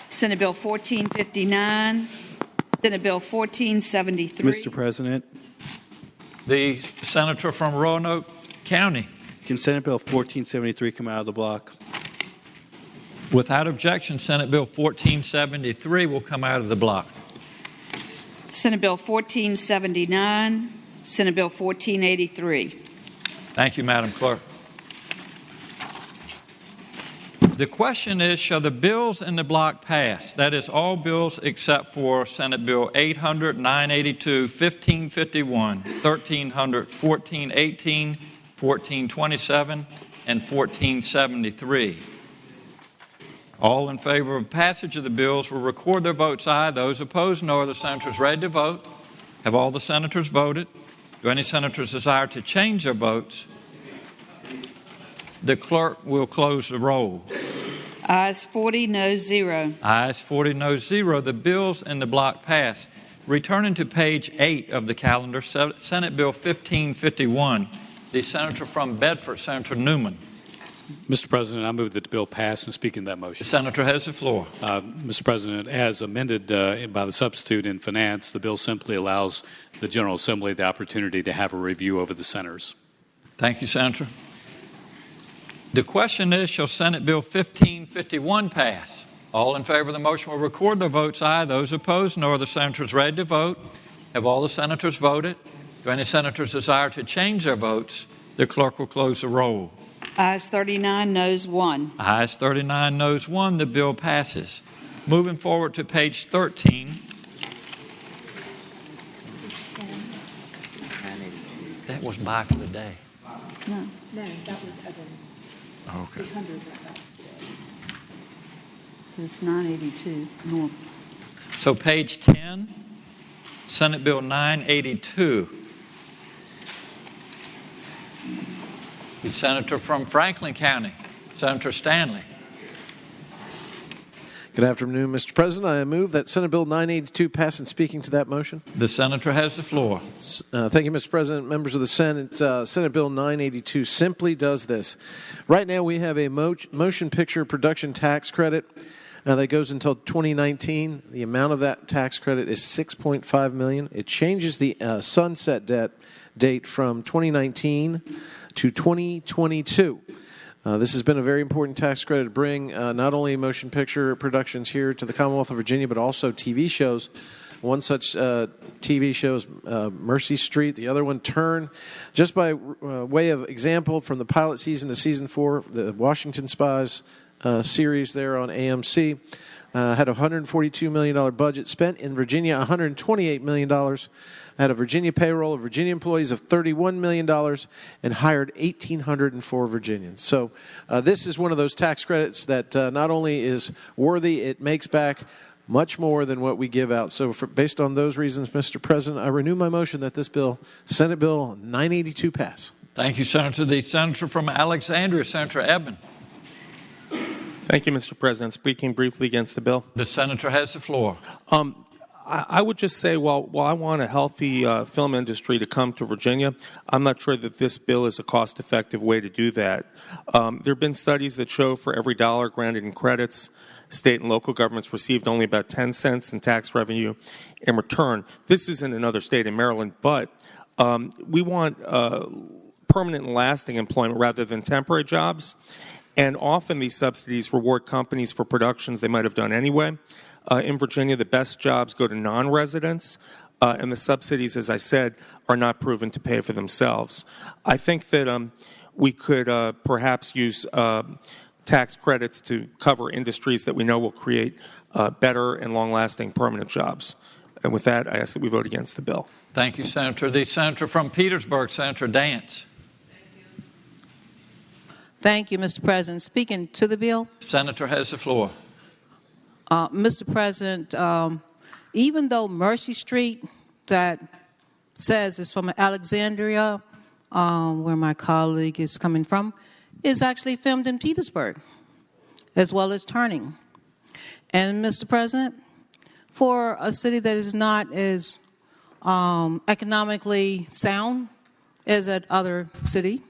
Senate Bill 1459, Senate Bill 1473. Mr. President. The senator from Roanoke County. Can Senate Bill 1473 come out of the block? Without objection, Senate Bill 1473 will come out of the block. Senate Bill 1479, Senate Bill 1483. Thank you, Madam Clerk. The question is, shall the bills in the block pass? That is, all bills except for Senate Bill 800, 982, 1551, 1300, 1418, 1427, and 1473. All in favor of passage of the bills will record their votes aye. Those opposed, no. Are the senators ready to vote? Have all the senators voted? Do any senators desire to change their votes? The clerk will close the roll. Ayes 40, noes 0. Ayes 40, noes 0. The bills in the block pass. Returning to page 8 of the calendar, Senate Bill 1551. The senator from Bedford, Senator Newman. Mr. President, I move that the bill pass and speak in that motion. The senator has the floor. Mr. President, as amended by the substitute in finance, the bill simply allows the General Assembly the opportunity to have a review over the centers. Thank you, Senator. The question is, shall Senate Bill 1551 pass? All in favor of the motion will record their votes aye. Those opposed, no. Are the senators ready to vote? Have all the senators voted? Do any senators desire to change their votes? The clerk will close the roll. Ayes 39, noes 1. Ayes 39, noes 1. The bill passes. Moving forward to page 13. That was by for the day. No. No, that was Evans. Okay. 800. So it's 982 more. So page 10, Senate Bill 982. The senator from Franklin County, Senator Stanley. Good afternoon, Mr. President. I move that Senate Bill 982 pass. And speaking to that motion. The senator has the floor. Thank you, Mr. President. Members of the Senate, Senate Bill 982 simply does this. Right now we have a motion picture production tax credit that goes until 2019. The amount of that tax credit is $6.5 million. It changes the sunset date from 2019 to 2022. This has been a very important tax credit to bring not only motion picture productions here to the Commonwealth of Virginia, but also TV shows. One such TV show is Mercy Street. The other one, Turn. Just by way of example, from the pilot season to season 4, the Washington Spies series there on AMC had a $142 million budget, spent in Virginia $128 million, had a Virginia payroll of Virginia employees of $31 million, and hired 1,804 Virginians. So this is one of those tax credits that not only is worthy, it makes back much more than what we give out. So based on those reasons, Mr. President, I renew my motion that this bill, Senate Bill 982, pass. Thank you, Senator. The senator from Alexandria, Senator Eben. Thank you, Mr. President. Speaking briefly against the bill. The senator has the floor. I would just say, while I want a healthy film industry to come to Virginia, I'm not sure that this bill is a cost-effective way to do that. There have been studies that show for every dollar granted in credits, state and local governments received only about 10 cents in tax revenue in return. This is in another state, in Maryland, but we want permanent and lasting employment rather than temporary jobs. And often these subsidies reward companies for productions they might have done anyway. In Virginia, the best jobs go to non-residents, and the subsidies, as I said, are not proven to pay for themselves. I think that we could perhaps use tax credits to cover industries that we know will create better and long-lasting permanent jobs. And with that, I ask that we vote against the bill. Thank you, Senator. The senator from Petersburg, Senator Dance. Thank you, Mr. President. Speaking to the bill. Senator has the floor. Mr. President, even though Mercy Street, that says is from Alexandria, where my colleague is coming from, is actually filmed in Petersburg, as well as Turning. And, Mr. President, for a city that is not as economically sound as that other city,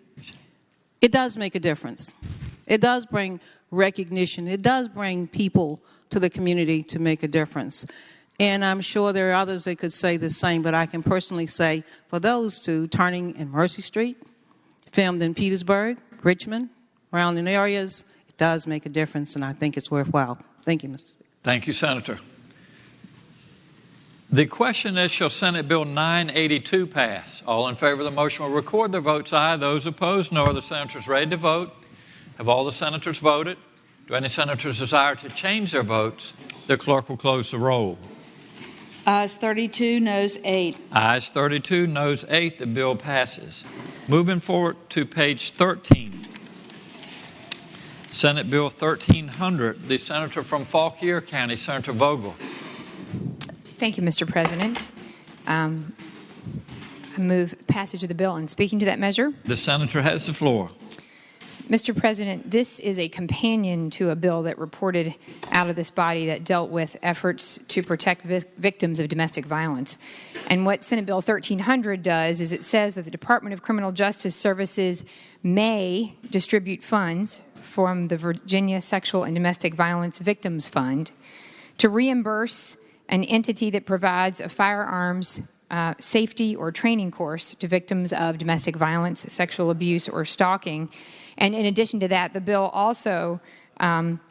it does make a difference. It does bring recognition. It does bring people to the community to make a difference. And I'm sure there are others that could say the same, but I can personally say for those two, Turning and Mercy Street, filmed in Petersburg, Richmond, around in areas, does make a difference, and I think it's worthwhile. Thank you, Mr. Speaker. Thank you, Senator. The question is, shall Senate Bill 982 pass? All in favor of the motion will record their votes aye. Those opposed, no. Are the senators ready to vote? Have all the senators voted? Do any senators desire to change their votes? The clerk will close the roll. Ayes 32, noes 8. Ayes 32, noes 8. The bill passes. Moving forward to page 13. Senate Bill 1300, the senator from Fauquier County, Senator Vogel. Thank you, Mr. President. I move passage of the bill. And speaking to that measure, The senator has the floor. Mr. President, this is a companion to a bill that reported out of this body that dealt with efforts to protect victims of domestic violence. And what Senate Bill 1300 does is it says that the Department of Criminal Justice Services may distribute funds from the Virginia Sexual and Domestic Violence Victims Fund to reimburse an entity that provides a firearms safety or training course to victims of domestic violence, sexual abuse, or stalking. And in addition to that, the bill also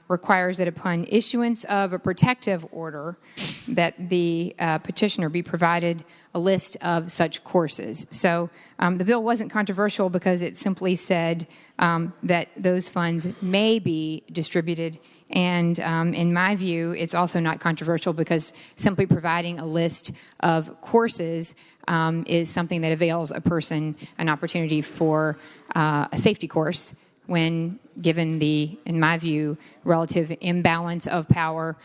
requires that upon issuance of a protective order that the petitioner be provided a list of such courses. So the bill wasn't controversial because it simply said that those funds may be distributed. And in my view, it's also not controversial because simply providing a list of courses is something that avails a person an opportunity for a safety course when given the, in my view, relative imbalance of power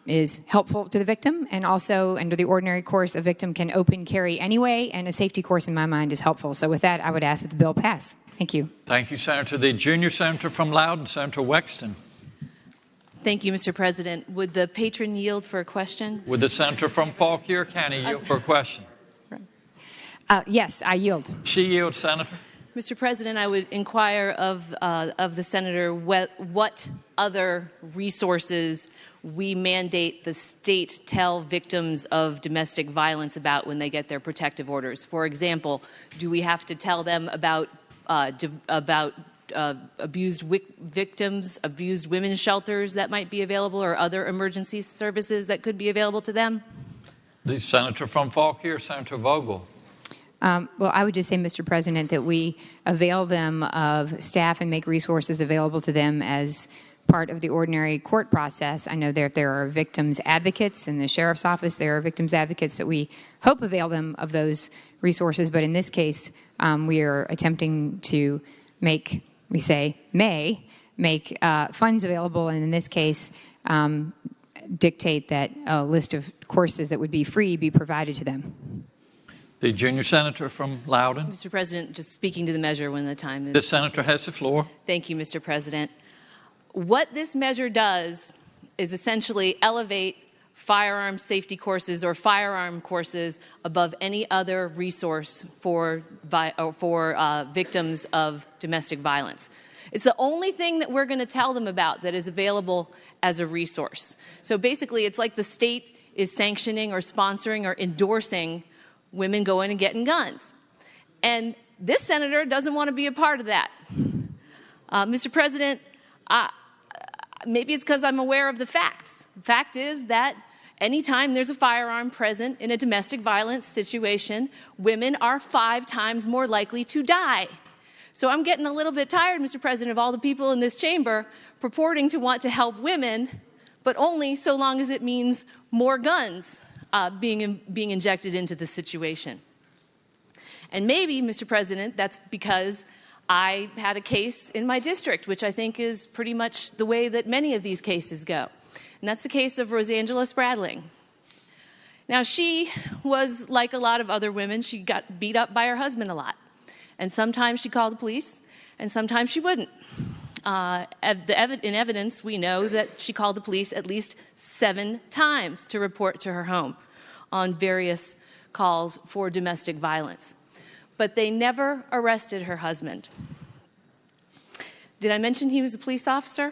is helpful to the victim. And also, under the ordinary course, a victim can open carry anyway, and a safety course, in my mind, is helpful. So with that, I would ask that the bill pass. Thank you. Thank you, Senator. The junior senator from Loudoun, Senator Wexton. Thank you, Mr. President. Would the patron yield for a question? Would the senator from Fauquier County yield for a question? Yes, I yield. She yields, Senator. Mr. President, I would inquire of the senator what other resources we mandate the state tell victims of domestic violence about when they get their protective orders. For example, do we have to tell them about abused victims, abused women's shelters that might be available, or other emergency services that could be available to them? The senator from Fauquier, Senator Vogel. Well, I would just say, Mr. President, that we avail them of staff and make resources available to them as part of the ordinary court process. I know that there are victims advocates in the sheriff's office. There are victims advocates that we hope avail them of those resources. But in this case, we are attempting to make, we say, may make funds available, and in this case, dictate that a list of courses that would be free be provided to them. The junior senator from Loudoun. Mr. President, just speaking to the measure when the time is. The senator has the floor. Thank you, Mr. President. What this measure does is essentially elevate firearm safety courses or firearm courses above any other resource for victims of domestic violence. It's the only thing that we're going to tell them about that is available as a resource. So basically, it's like the state is sanctioning or sponsoring or endorsing women going and getting guns. And this senator doesn't want to be a part of that. Mr. President, maybe it's because I'm aware of the facts. The fact is that anytime there's a firearm present in a domestic violence situation, women are 5 times more likely to die. So I'm getting a little bit tired, Mr. President, of all the people in this chamber purporting to want to help women, but only so long as it means more guns being injected into the situation. And maybe, Mr. President, that's because I had a case in my district, which I think is pretty much the way that many of these cases go. And that's the case of Rosangela Spradling. Now, she was like a lot of other women. She got beat up by her husband a lot. And sometimes she called the police, and sometimes she wouldn't. In evidence, we know that she called the police at least 7 times to report to her home on various calls for domestic violence. But they never arrested her husband. Did I mention he was a police officer?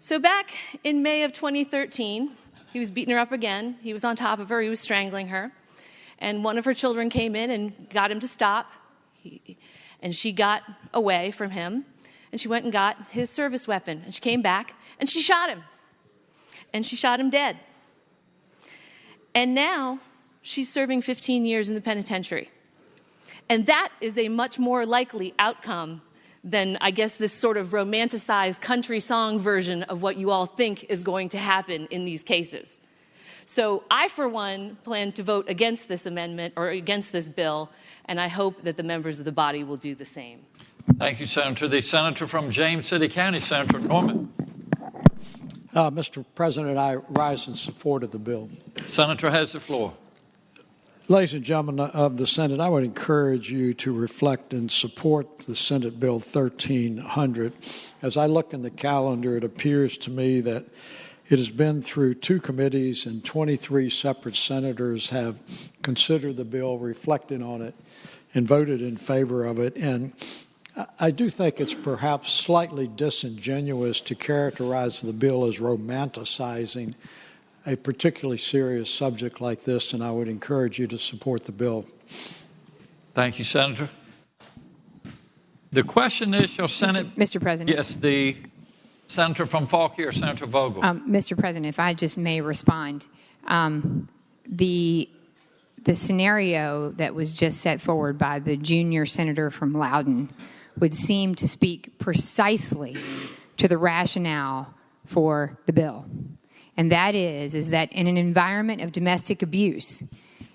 So back in May of 2013, he was beating her up again. He was on top of her. He was strangling her. And one of her children came in and got him to stop. And she got away from him. and she went and got his service weapon. And she came back and she shot him. And she shot him dead. And now she's serving 15 years in the penitentiary. And that is a much more likely outcome than, I guess, this sort of romanticized country song version of what you all think is going to happen in these cases. So I, for one, plan to vote against this amendment or against this bill, and I hope that the members of the body will do the same. Thank you, Senator. The senator from James City County, Senator Norman. Mr. President, I rise in support of the bill. Senator has the floor. Ladies and gentlemen of the Senate, I would encourage you to reflect and support the Senate Bill 1300. As I look in the calendar, it appears to me that it has been through 2 committees and 23 separate senators have considered the bill, reflected on it, and voted in favor of it. And I do think it's perhaps slightly disingenuous to characterize the bill as romanticizing a particularly serious subject like this, and I would encourage you to support the bill. Thank you, Senator. The question is, shall Senate... Mr. President. Yes, the senator from Fauquier, Senator Vogel. Mr. President, if I just may respond, the scenario that was just set forward by the junior senator from Loudoun would seem to speak precisely to the rationale for the bill. And that is that in an environment of domestic abuse,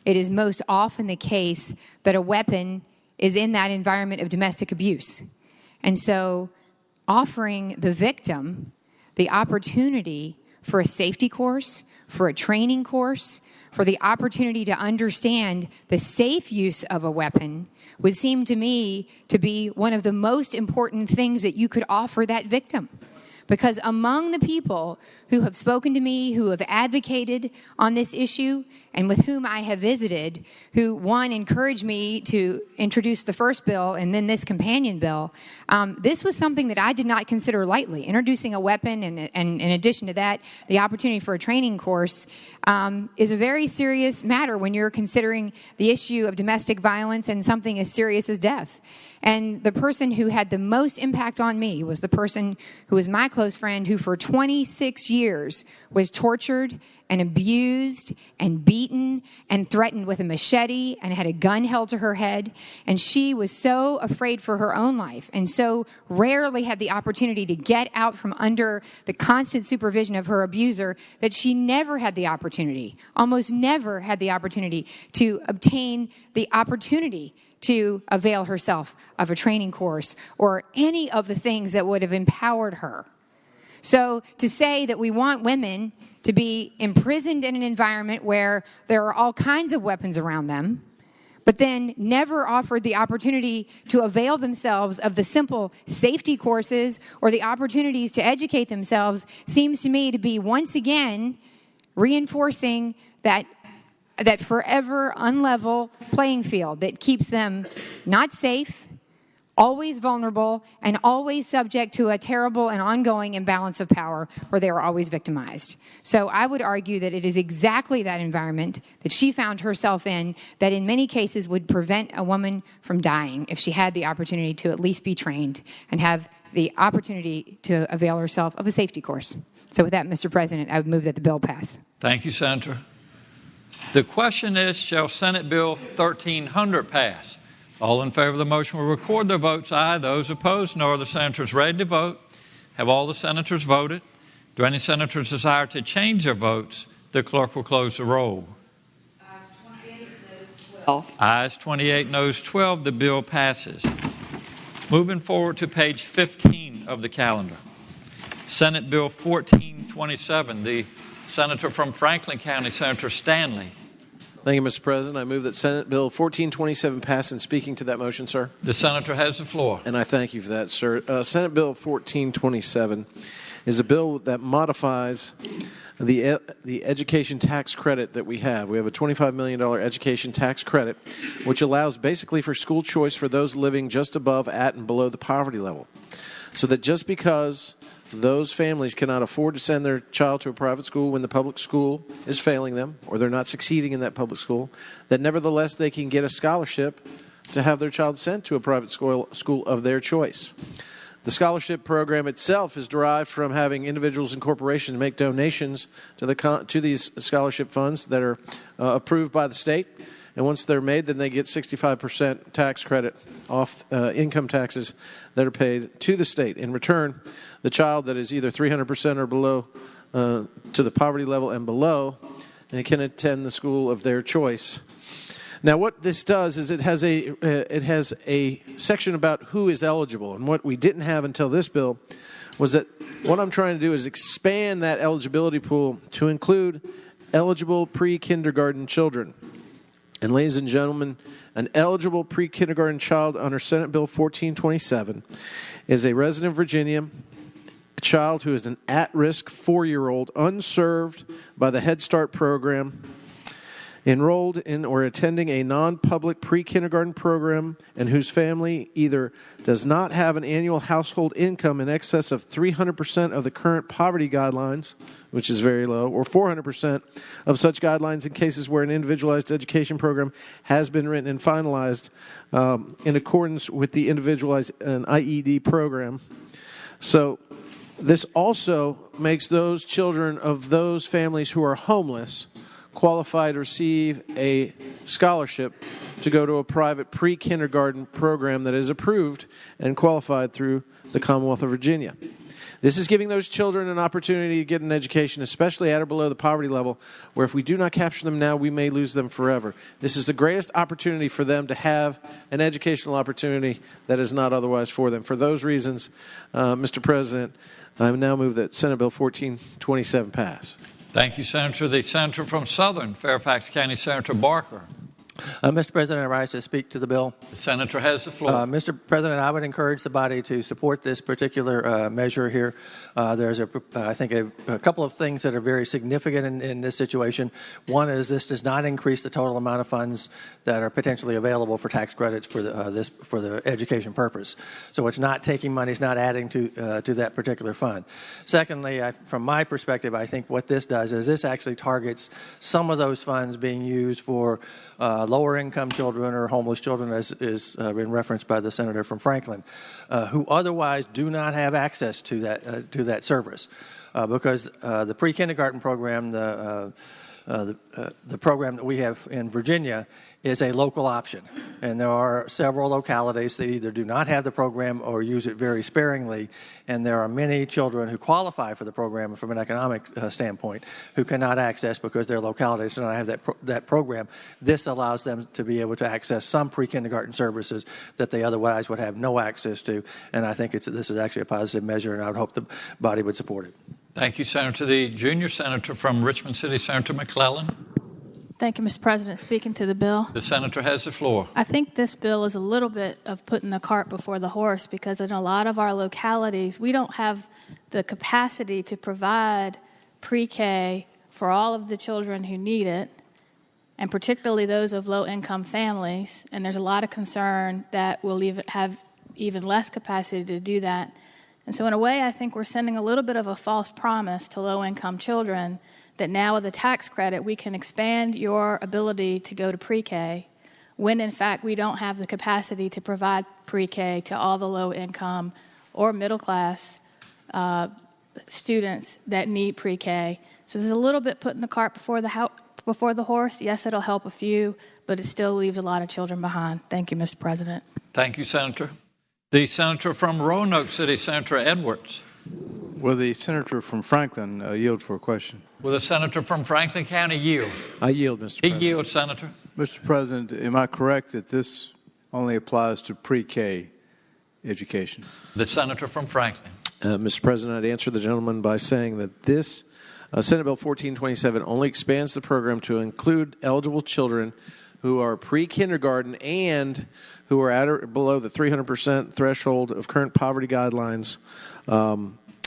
it is most often the case that a weapon is in that environment of domestic abuse. And so offering the victim the opportunity for a safety course, for a training course, for the opportunity to understand the safe use of a weapon would seem to me to be one of the most important things that you could offer that victim. Because among the people who have spoken to me, who have advocated on this issue, and with whom I have visited, who, one, encouraged me to introduce the first bill and then this companion bill, this was something that I did not consider lightly. Introducing a weapon and in addition to that, the opportunity for a training course is a very serious matter when you're considering the issue of domestic violence and something as serious as death. And the person who had the most impact on me was the person who was my close friend who for 26 years was tortured and abused and beaten and threatened with a machete and had a gun held to her head. And she was so afraid for her own life and so rarely had the opportunity to get out from under the constant supervision of her abuser that she never had the opportunity, almost never had the opportunity to obtain the opportunity to avail herself of a training course or any of the things that would have empowered her. So to say that we want women to be imprisoned in an environment where there are all kinds of weapons around them, but then never offered the opportunity to avail themselves of the simple safety courses or the opportunities to educate themselves seems to me to be once again reinforcing that forever unlevel playing field that keeps them not safe, always vulnerable, and always subject to a terrible and ongoing imbalance of power where they are always victimized. So I would argue that it is exactly that environment that she found herself in that in many cases would prevent a woman from dying if she had the opportunity to at least be trained and have the opportunity to avail herself of a safety course. So with that, Mr. President, I would move that the bill pass. Thank you, Senator. The question is, shall Senate Bill 1300 pass? All in favor of the motion will record their votes aye. Those opposed, no. Are the senators ready to vote? Have all the senators voted? Do any senators desire to change their votes? The clerk will close the roll. Ayes 28, noes 12. Ayes 28, noes 12. The bill passes. Moving forward to page 15 of the calendar. Senate Bill 1427, the senator from Franklin County, Senator Stanley. Thank you, Mr. President. I move that Senate Bill 1427 pass. And speaking to that motion, sir. The senator has the floor. And I thank you for that, sir. Senate Bill 1427 is a bill that modifies the education tax credit that we have. We have a $25 million education tax credit, which allows basically for school choice for those living just above, at, and below the poverty level. So that just because those families cannot afford to send their child to a private school when the public school is failing them or they're not succeeding in that public school, that nevertheless they can get a scholarship to have their child sent to a private school of their choice. The scholarship program itself is derived from having individuals and corporations make donations to these scholarship funds that are approved by the state. And once they're made, then they get 65% tax credit off income taxes that are paid to the state. In return, the child that is either 300% or below to the poverty level and below can attend the school of their choice. Now, what this does is it has a section about who is eligible, and what we didn't have until this bill was that what I'm trying to do is expand that eligibility pool to include eligible pre-kindergarten children. And ladies and gentlemen, an eligible pre-kindergarten child under Senate Bill 1427 is a resident of Virginia, a child who is an at-risk 4-year-old unserved by the Head Start program, enrolled in or attending a non-public pre-kindergarten program, and whose family either does not have an annual household income in excess of 300% of the current poverty guidelines, which is very low, or 400% of such guidelines in cases where an individualized education program has been written and finalized in accordance with the individualized and IED program. So this also makes those children of those families who are homeless qualified to receive a scholarship to go to a private pre-kindergarten program that is approved and qualified through the Commonwealth of Virginia. This is giving those children an opportunity to get an education, especially at or below the poverty level, where if we do not capture them now, we may lose them forever. This is the greatest opportunity for them to have an educational opportunity that is not otherwise for them. For those reasons, Mr. President, I now move that Senate Bill 1427 pass. Thank you, Senator. The senator from Southern Fairfax County, Senator Barker. Mr. President, I rise to speak to the bill. The senator has the floor. Mr. President, I would encourage the body to support this particular measure here. There's, I think, a couple of things that are very significant in this situation. One is this does not increase the total amount of funds that are potentially available for tax credits for the education purpose. So it's not taking money, it's not adding to that particular fund. Secondly, from my perspective, I think what this does is this actually targets some of those funds being used for lower income children or homeless children, as is been referenced by the senator from Franklin, who otherwise do not have access to that service, because the pre-kindergarten program, the program that we have in Virginia, is a local option, and there are several localities that either do not have the program or use it very sparingly, and there are many children who qualify for the program from an economic standpoint who cannot access because their localities do not have that program. This allows them to be able to access some pre-kindergarten services that they otherwise would have no access to, and I think this is actually a positive measure, and I would hope the body would support it. Thank you, Senator. The junior senator from Richmond City, Senator McClellan. Thank you, Mr. President. Speaking to the bill. The senator has the floor. I think this bill is a little bit of putting the cart before the horse, because in a lot of our localities, we don't have the capacity to provide pre-K for all of the children who need it, and particularly those of low-income families. And there's a lot of concern that we'll have even less capacity to do that. And so in a way, I think we're sending a little bit of a false promise to low-income children that now with the tax credit, we can expand your ability to go to pre-K, when in fact we don't have the capacity to provide pre-K to all the low-income or middle-class students that need pre-K. So there's a little bit putting the cart before the horse. Yes, it'll help a few, but it still leaves a lot of children behind. Thank you, Mr. President. Thank you, Senator. The senator from Roanoke City, Senator Edwards. Will the senator from Franklin yield for a question? Will the senator from Franklin County yield? I yield, Mr. President. He yields, Senator. Mr. President, am I correct that this only applies to pre-K education? The senator from Franklin. Mr. President, I'd answer the gentleman by saying that this Senate Bill 1427 only expands the program to include eligible children who are pre-kindergarten and who are at or below the 300% threshold of current poverty guidelines,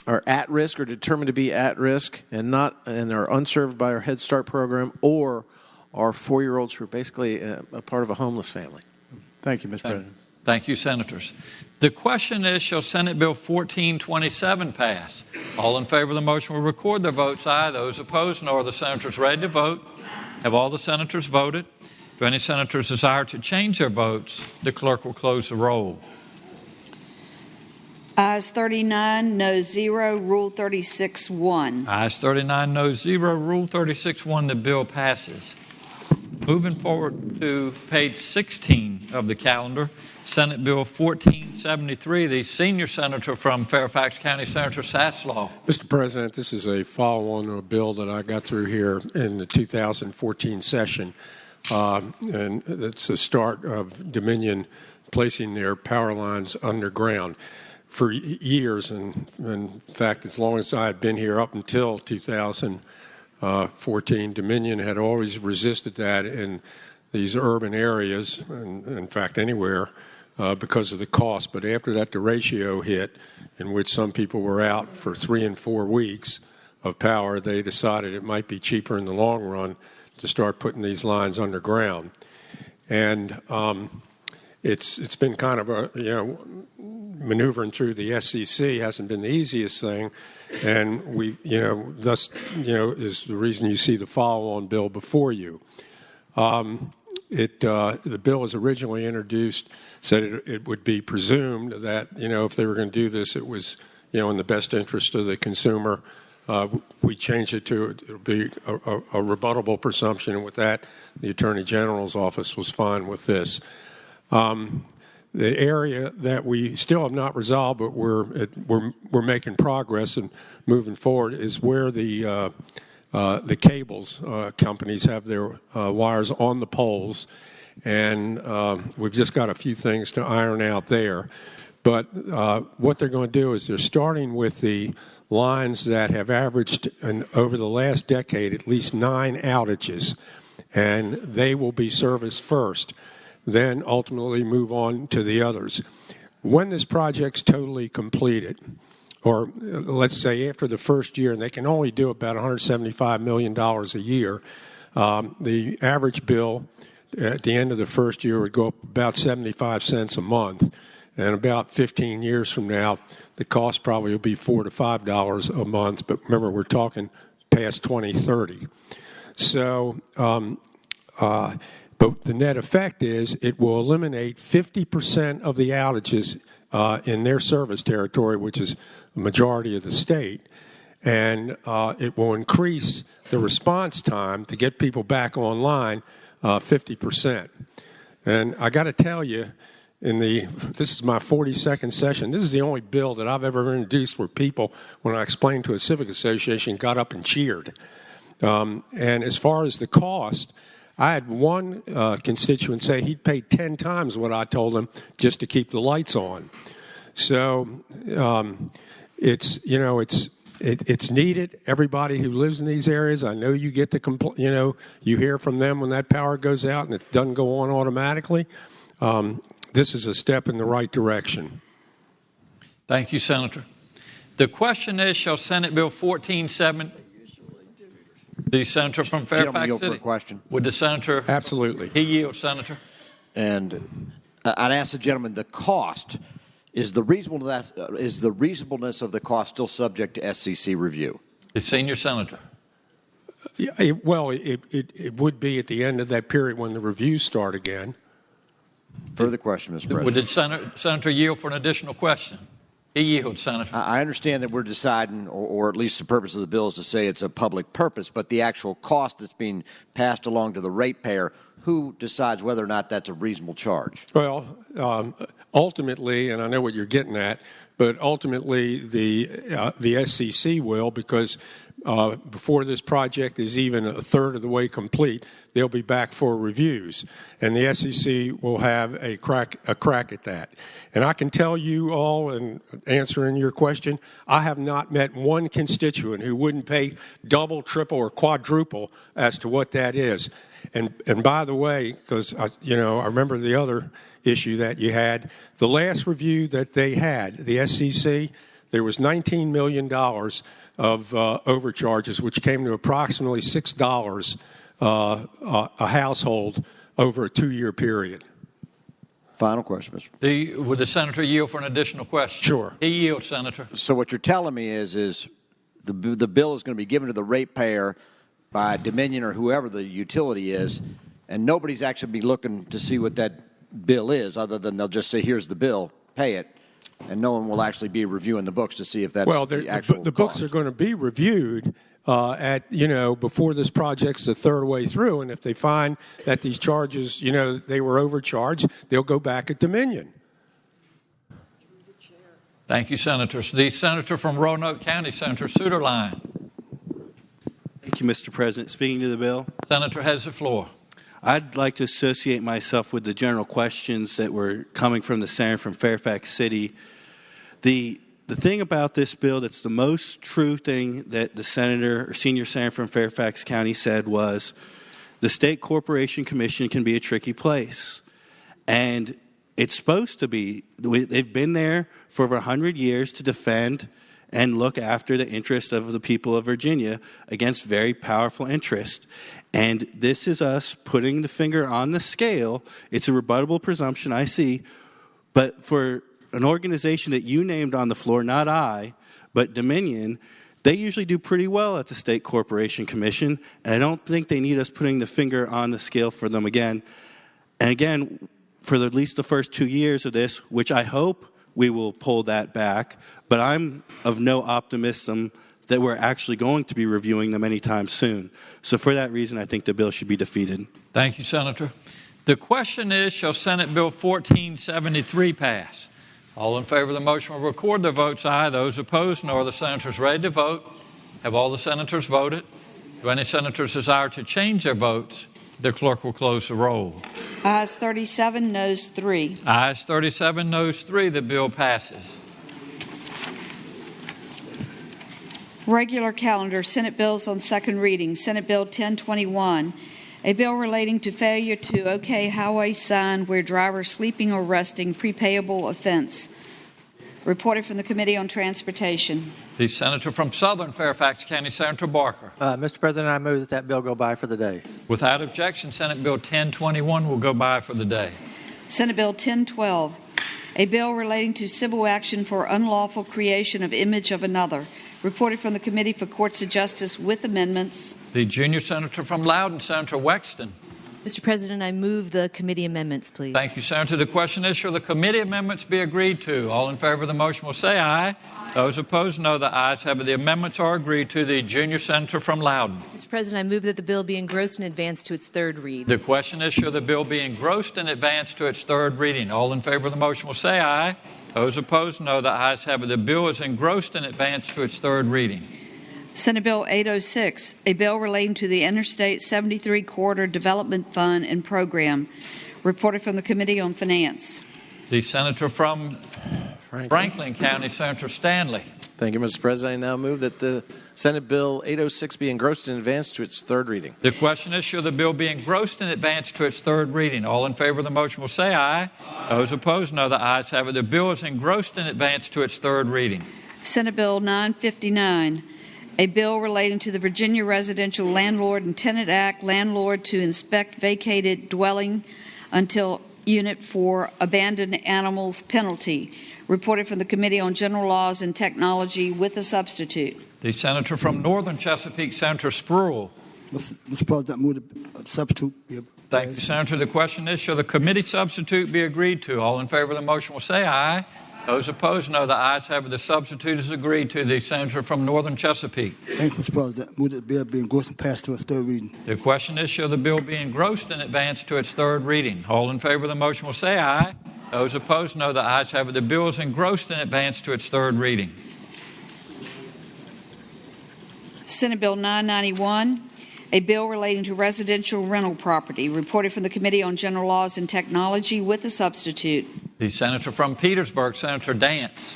are at risk or determined to be at risk and are unserved by our Head Start program, or are 4-year-olds who are basically a part of a homeless family. Thank you, Mr. President. Thank you, senators. The question is, shall Senate Bill 1427 pass? All in favor of the motion will record their votes aye. Those opposed, no. Are the senators ready to vote? Have all the senators voted? Do any senators desire to change their votes? The clerk will close the roll. Ayes 39, no 0, Rule 36-1. Ayes 39, no 0, Rule 36-1, the bill passes. Moving forward to page 16 of the calendar, Senate Bill 1473, the senior senator from Fairfax County, Senator Saslaw. Mr. President, this is a follow-on to a bill that I got through here in the 2014 session, and it's the start of Dominion placing their power lines underground. For years, and in fact, as long as I had been here up until 2014, Dominion had always resisted that in these urban areas, and in fact anywhere, because of the cost. But after that derecho hit, in which some people were out for 3 and 4 weeks of power, they decided it might be cheaper in the long run to start putting these lines underground. And it's been kind of a, maneuvering through the SEC hasn't been the easiest thing, and we, thus, is the reason you see the follow-on bill before you. The bill was originally introduced, said it would be presumed that, if they were going to do this, it was, in the best interest of the consumer. We changed it to it'll be a rebuttable presumption, and with that, the Attorney General's office was fine with this. The area that we still have not resolved, but we're making progress and moving forward, is where the cables companies have their wires on the poles, and we've just got a few things to iron out there. But what they're going to do is they're starting with the lines that have averaged over the last decade at least 9 outages, and they will be serviced first, then ultimately move on to the others. When this project's totally completed, or let's say after the first year, and they can only do about $175 million a year, the average bill at the end of the first year would go up about 75 cents a month. And about 15 years from now, the cost probably will be $4 to $5 a month. But remember, we're talking past 2030. So, but the net effect is it will eliminate 50% of the outages in their service territory, which is the majority of the state. And it will increase the response time to get people back online 50%. And I got to tell you, this is my 42nd session. This is the only bill that I've ever introduced where people, when I explained to a civic association, got up and cheered. And as far as the cost, I had one constituent say he'd pay 10 times what I told him just to keep the lights on. So it's needed. Everybody who lives in these areas, I know you get to you hear from them when that power goes out and it doesn't go on automatically. This is a step in the right direction. Thank you, Senator. The question is, shall Senate Bill 1470, the senator from Fairfax City, for a question. Would the senator? Absolutely. He yields, Senator. And I'd ask the gentleman, the cost, is the reasonableness of the cost still subject to SEC review? The senior senator. It would be at the end of that period when the reviews start again. Further question, Mr. President. Would the senator yield for an additional question? He yields, Senator. I understand that we're deciding, or at least the purpose of the bill is to say it's a public purpose, but the actual cost that's being passed along to the ratepayer, who decides whether or not that's a reasonable charge? Well, ultimately, and I know what you're getting at, but ultimately the SEC will, because before this project is even a third of the way complete, they'll be back for reviews, and the SEC will have a crack at that. And I can tell you all, in answering your question, I have not met one constituent who wouldn't pay double, triple, or quadruple as to what that is. And by the way, because I remember the other issue that you had, the last review that they had, the SEC, there was $19 million of overcharges, which came to approximately $6 a household over a 2-year period. Final question, Mr. Would the senator yield for an additional question? Sure. He yields, Senator. So what you're telling me is the bill is going to be given to the ratepayer by Dominion or whoever the utility is, and nobody's actually be looking to see what that bill is, other than they'll just say, here's the bill, pay it. and no one will actually be reviewing the books to see if that's well, the actual the books are going to be reviewed before this project's the third way through, and if they find that these charges, they were overcharged, they'll go back at Dominion. Thank you, Senators. The Senator from Roanoke County, Senator Suderline. Thank you, Mr. President. Speaking to the bill. Senator has the floor. I'd like to associate myself with the general questions that were coming from the senator from Fairfax City. The thing about this bill that's the most true thing that the senator or senior senator from Fairfax County said was the State Corporation Commission can be a tricky place. And it's supposed to be. They've been there for over 100 years to defend and look after the interest of the people of Virginia against very powerful interests. And this is us putting the finger on the scale. It's a rebuttable presumption, I see. But for an organization that you named on the floor, not I, but Dominion, they usually do pretty well at the State Corporation Commission. And I don't think they need us putting the finger on the scale for them again. And again, for at least the first 2 years of this, which I hope we will pull that back, but I'm of no optimism that we're actually going to be reviewing them anytime soon. So for that reason, I think the bill should be defeated. Thank you, Senator. The question is, shall Senate Bill 1473 pass? All in favor of the motion will record their votes aye. Those opposed, no. Are the senators ready to vote? Have all the senators voted? Do any senators desire to change their votes? The clerk will close the roll. Ayes 37, noes 3. Ayes 37, noes 3. The bill passes. Regular calendar, Senate bills on second reading. Senate Bill 1021, a bill relating to failure to OK highway sign where driver sleeping or resting, prepayable offense. Reported from the Committee on Transportation. The Senator from Southern Fairfax County, Senator Barker. Mr. President, I move that bill go by for the day. Without objection, Senate Bill 1021 will go by for the day. Senate Bill 1012, a bill relating to civil action for unlawful creation of image of another. Reported from the Committee for Courts of Justice with amendments. The junior senator from Loudoun, Senator Wexton. Mr. President, I move the committee amendments, please. Thank you, Senator. The question is, shall the committee amendments be agreed to? All in favor of the motion will say aye. Those opposed, no. The ayes have it. The amendments are agreed to. The junior senator from Loudoun. Mr. President, I move that the bill be engrossed and advanced to its third read. The question is, shall the bill be engrossed and advanced to its third reading? All in favor of the motion will say aye. Those opposed, no. The ayes have it. The bill is engrossed and advanced to its third reading. Senate Bill 806, a bill relating to the Interstate 73 Corridor Development Fund and Program. Reported from the Committee on Finance. The senator from Franklin County, Senator Stanley. Thank you, Mr. President. I now move that the Senate Bill 806 be engrossed and advanced to its third reading. The question is, shall the bill be engrossed and advanced to its third reading? All in favor of the motion will say aye. Those opposed, no. The ayes have it. The bill is engrossed and advanced to its third reading. Senate Bill 959, a bill relating to the Virginia Residential Landlord and Tenant Act, landlord to inspect vacated dwelling until unit for abandoned animals penalty. Reported from the Committee on General Laws and Technology with a substitute. The senator from Northern Chesapeake, Senator Spruill. Mr. President, I move the substitute. Thank you, Senator. The question is, shall the committee substitute be agreed to? All in favor of the motion will say aye. Those opposed, no. The ayes have it. The substitute is agreed to. The senator from Northern Chesapeake. Thank you, Mr. President. Move that the bill be engrossed and passed to its third reading. The question is, shall the bill be engrossed and advanced to its third reading? All in favor of the motion will say aye. Those opposed, no. The ayes have it. The bill is engrossed and advanced to its third reading. Senate Bill 991, a bill relating to residential rental property. Reported from the Committee on General Laws and Technology with a substitute. The senator from Petersburg, Senator Dance.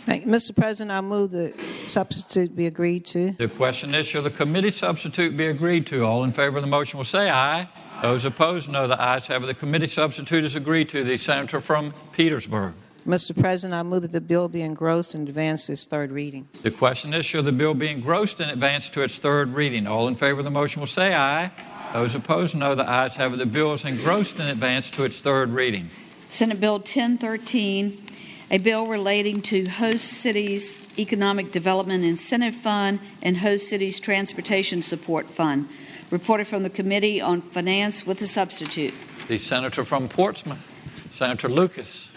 Thank you. Mr. President, I move the substitute be agreed to. The question is, shall the committee substitute be agreed to? All in favor of the motion will say aye. Those opposed, no. The ayes have it. The committee substitute is agreed to. The senator from Petersburg. Mr. President, I move that the bill be engrossed and advanced to its third reading. The question is, shall the bill be engrossed and advanced to its third reading? All in favor of the motion will say aye. Those opposed, no. The ayes have it. The bill is engrossed and advanced to its third reading. Senate Bill 1013, a bill relating to host cities economic development incentive fund and host cities transportation support fund. Reported from the Committee on Finance with a substitute. The senator from Portsmouth, Senator Lucas.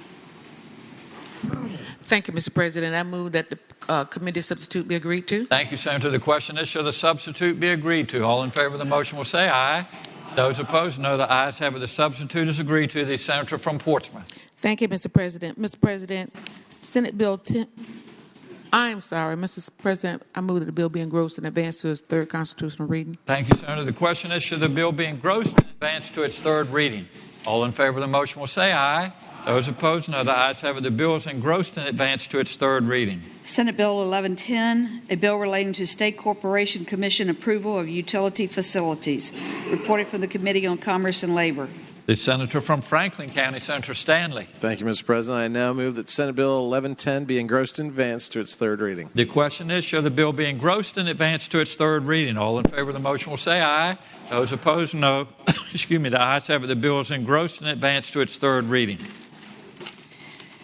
Thank you, Mr. President. I move that the committee substitute be agreed to. Thank you, Senator. The question is, shall the substitute be agreed to? All in favor of the motion will say aye. Those opposed, no. The ayes have it. The substitute is agreed to. The senator from Portsmouth. Thank you, Mr. President. Mr. President, Senate Bill 10. Mr. President, I move that the bill be engrossed and advanced to its third constitutional reading. Thank you, Senator. The question is, should the bill be engrossed and advanced to its third reading? All in favor of the motion will say aye. Those opposed, no. The ayes have it. The bill is engrossed and advanced to its third reading. Senate Bill 1110, a bill relating to State Corporation Commission approval of utility facilities. Reported from the Committee on Commerce and Labor. The senator from Franklin County, Senator Stanley. Thank you, Mr. President. I now move that Senate Bill 1110 be engrossed and advanced to its third reading. The question is, shall the bill be engrossed and advanced to its third reading? All in favor of the motion will say aye. Those opposed, no. The ayes have it. The bill is engrossed and advanced to its third reading.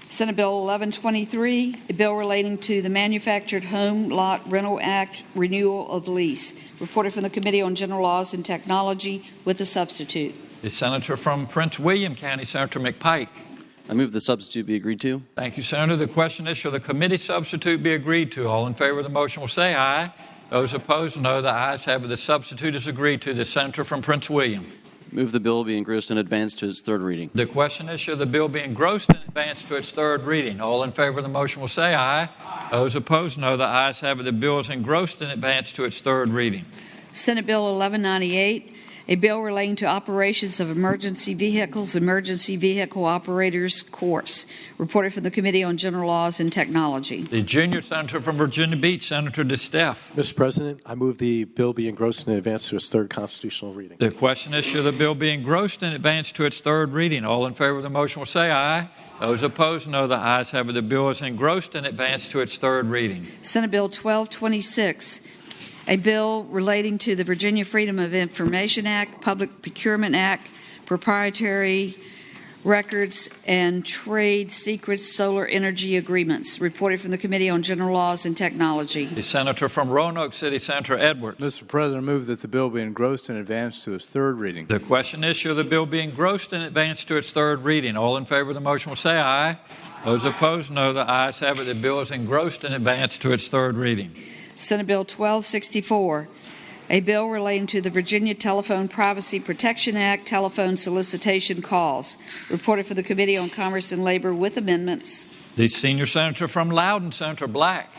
Senate Bill 1123, a bill relating to the Manufactured Home Lot Rental Act renewal of lease. Reported from the Committee on General Laws and Technology with a substitute. The senator from Prince William County, Senator McPike. I move the substitute be agreed to. Thank you, Senator. The question is, shall the committee substitute be agreed to? All in favor of the motion will say aye. Those opposed, no. The ayes have it. The substitute is agreed to. The senator from Prince William. Move the bill be engrossed and advanced to its third reading. The question is, shall the bill be engrossed and advanced to its third reading? All in favor of the motion will say aye. Those opposed, no. The ayes have it. The bill is engrossed and advanced to its third reading. Senate Bill 1198, a bill relating to operations of emergency vehicles, emergency vehicle operators course. Reported from the Committee on General Laws and Technology. The junior senator from Virginia Beach, Senator DeSteffe. Mr. President, I move the bill be engrossed and advanced to its third constitutional reading. The question is, shall the bill be engrossed and advanced to its third reading? All in favor of the motion will say aye. Those opposed, no. The ayes have it. The bill is engrossed and advanced to its third reading. Senate Bill 1226, a bill relating to the Virginia Freedom of Information Act, Public Procurement Act, Proprietary Records, and Trade Secrets Solar Energy Agreements. Reported from the Committee on General Laws and Technology. The senator from Roanoke City, Senator Edwards. Mr. President, I move that the bill be engrossed and advanced to its third reading. The question is, shall the bill be engrossed and advanced to its third reading? All in favor of the motion will say aye. Those opposed, no. The ayes have it. The bill is engrossed and advanced to its third reading. Senate Bill 1264, a bill relating to the Virginia Telephone Privacy Protection Act, telephone solicitation calls. Reported for the Committee on Commerce and Labor with amendments. The senior senator from Loudoun, Senator Black.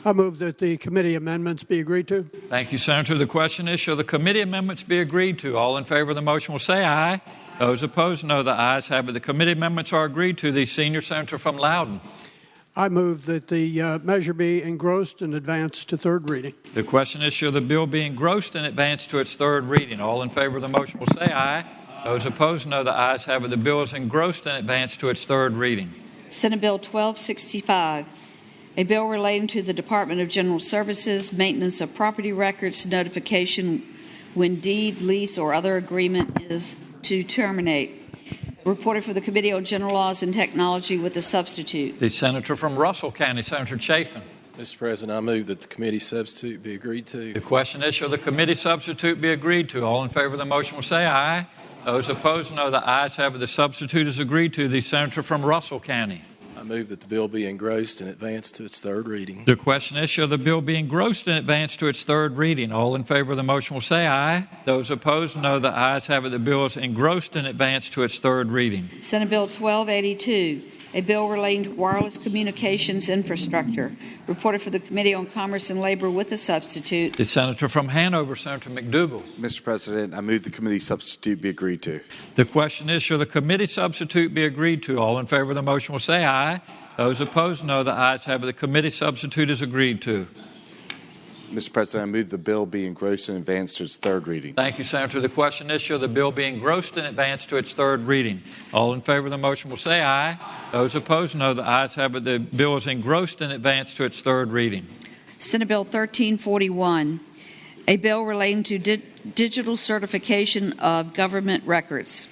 I move that the committee amendments be agreed to. Thank you, Senator. The question is, shall the committee amendments be agreed to? All in favor of the motion will say aye. Those opposed, no. The ayes have it. The committee amendments are agreed to. The senior senator from Loudoun. I move that the measure be engrossed and advanced to third reading. The question is, shall the bill be engrossed and advanced to its third reading? All in favor of the motion will say aye. Those opposed, no. The ayes have it. The bill is engrossed and advanced to its third reading. Senate Bill 1265, a bill relating to the Department of General Services, maintenance of property records, notification when deed, lease, or other agreement is to terminate. Reported for the Committee on General Laws and Technology with a substitute. The senator from Russell County, Senator Chafin. Mr. President, I move that the committee substitute be agreed to. The question is, shall the committee substitute be agreed to? All in favor of the motion will say aye. Those opposed, no. The ayes have it. The substitute is agreed to. The senator from Russell County. I move that the bill be engrossed and advanced to its third reading. The question is, shall the bill be engrossed and advanced to its third reading? All in favor of the motion will say aye. Those opposed, no. The ayes have it. The bill is engrossed and advanced to its third reading. Senate Bill 1282, a bill relating to wireless communications infrastructure. Reported for the Committee on Commerce and Labor with a substitute. The senator from Hanover, Senator McDougal. Mr. President, I move the committee substitute be agreed to. The question is, shall the committee substitute be agreed to? All in favor of the motion will say aye. Those opposed, no. The ayes have it. The committee substitute is agreed to. Mr. President, I move the bill be engrossed and advanced to its third reading. Thank you, Senator. The question is, shall the bill be engrossed and advanced to its third reading? All in favor of the motion will say aye. Those opposed, no. The ayes have it. The bill is engrossed and advanced to its third reading. Senate Bill 1341, a bill relating to digital certification of government records.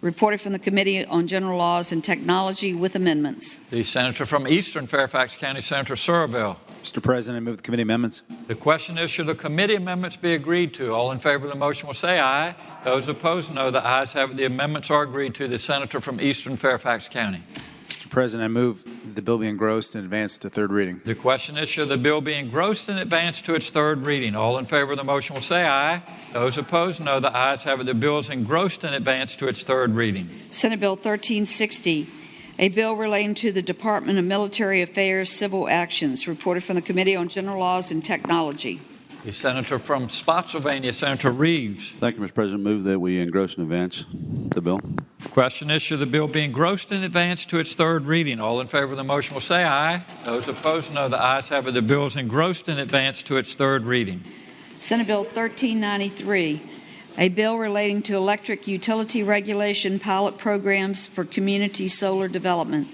Reported from the Committee on General Laws and Technology with amendments. The senator from Eastern Fairfax County, Senator Surville. Mr. President, I move the committee amendments. The question is, should the committee amendments be agreed to? All in favor of the motion will say aye. Those opposed, no. The ayes have it. The amendments are agreed to. The senator from Eastern Fairfax County. Mr. President, I move the bill be engrossed and advanced to third reading. The question is, should the bill be engrossed and advanced to its third reading? All in favor of the motion will say aye. Those opposed, no. The ayes have it. The bill is engrossed and advanced to its third reading. Senate Bill 1360, a bill relating to the Department of Military Affairs Civil Actions, reported from the Committee on General Laws and Technology. The senator from Spotsylvania, Senator Reeves. Thank you, Mr. President. Move that we engross and advance the bill. The question is, should the bill be engrossed and advanced to its third reading? All in favor of the motion will say aye. Those opposed, no. The ayes have it. The bill is engrossed and advanced to its third reading. Senate Bill 1393, a bill relating to electric utility regulation pilot programs for community solar development,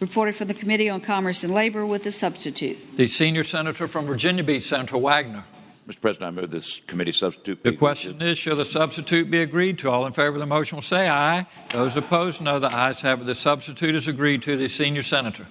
reported from the Committee on Commerce and Labor with a substitute. The senior senator from Virginia Beach, Senator Wagner. Mr. President, I move this committee substitute. The question is, shall the substitute be agreed to? All in favor of the motion will say aye. Those opposed, no. The ayes have it. The substitute is agreed to. The senior senator.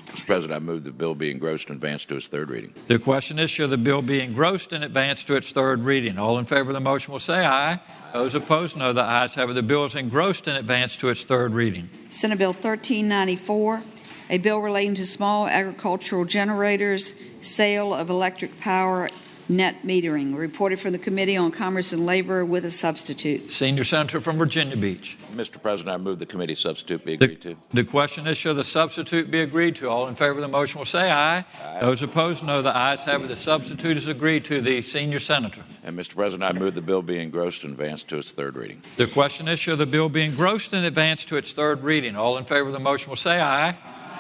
Mr. President, I move the bill be engrossed and advanced to its third reading. The question is, shall the bill be engrossed and advanced to its third reading? All in favor of the motion will say aye. Those opposed, no. The ayes have it. The bill is engrossed and advanced to its third reading. Senate Bill 1394, a bill relating to small agricultural generators, sale of electric power, net metering, reported from the Committee on Commerce and Labor with a substitute. Senior senator from Virginia Beach. Mr. President, I move the committee substitute be agreed to. The question is, shall the substitute be agreed to? All in favor of the motion will say aye. Those opposed, no. The ayes have it. The substitute is agreed to. The senior senator. And Mr. President, I move the bill be engrossed and advanced to its third reading. The question is, shall the bill be engrossed and advanced to its third reading? All in favor of the motion will say aye.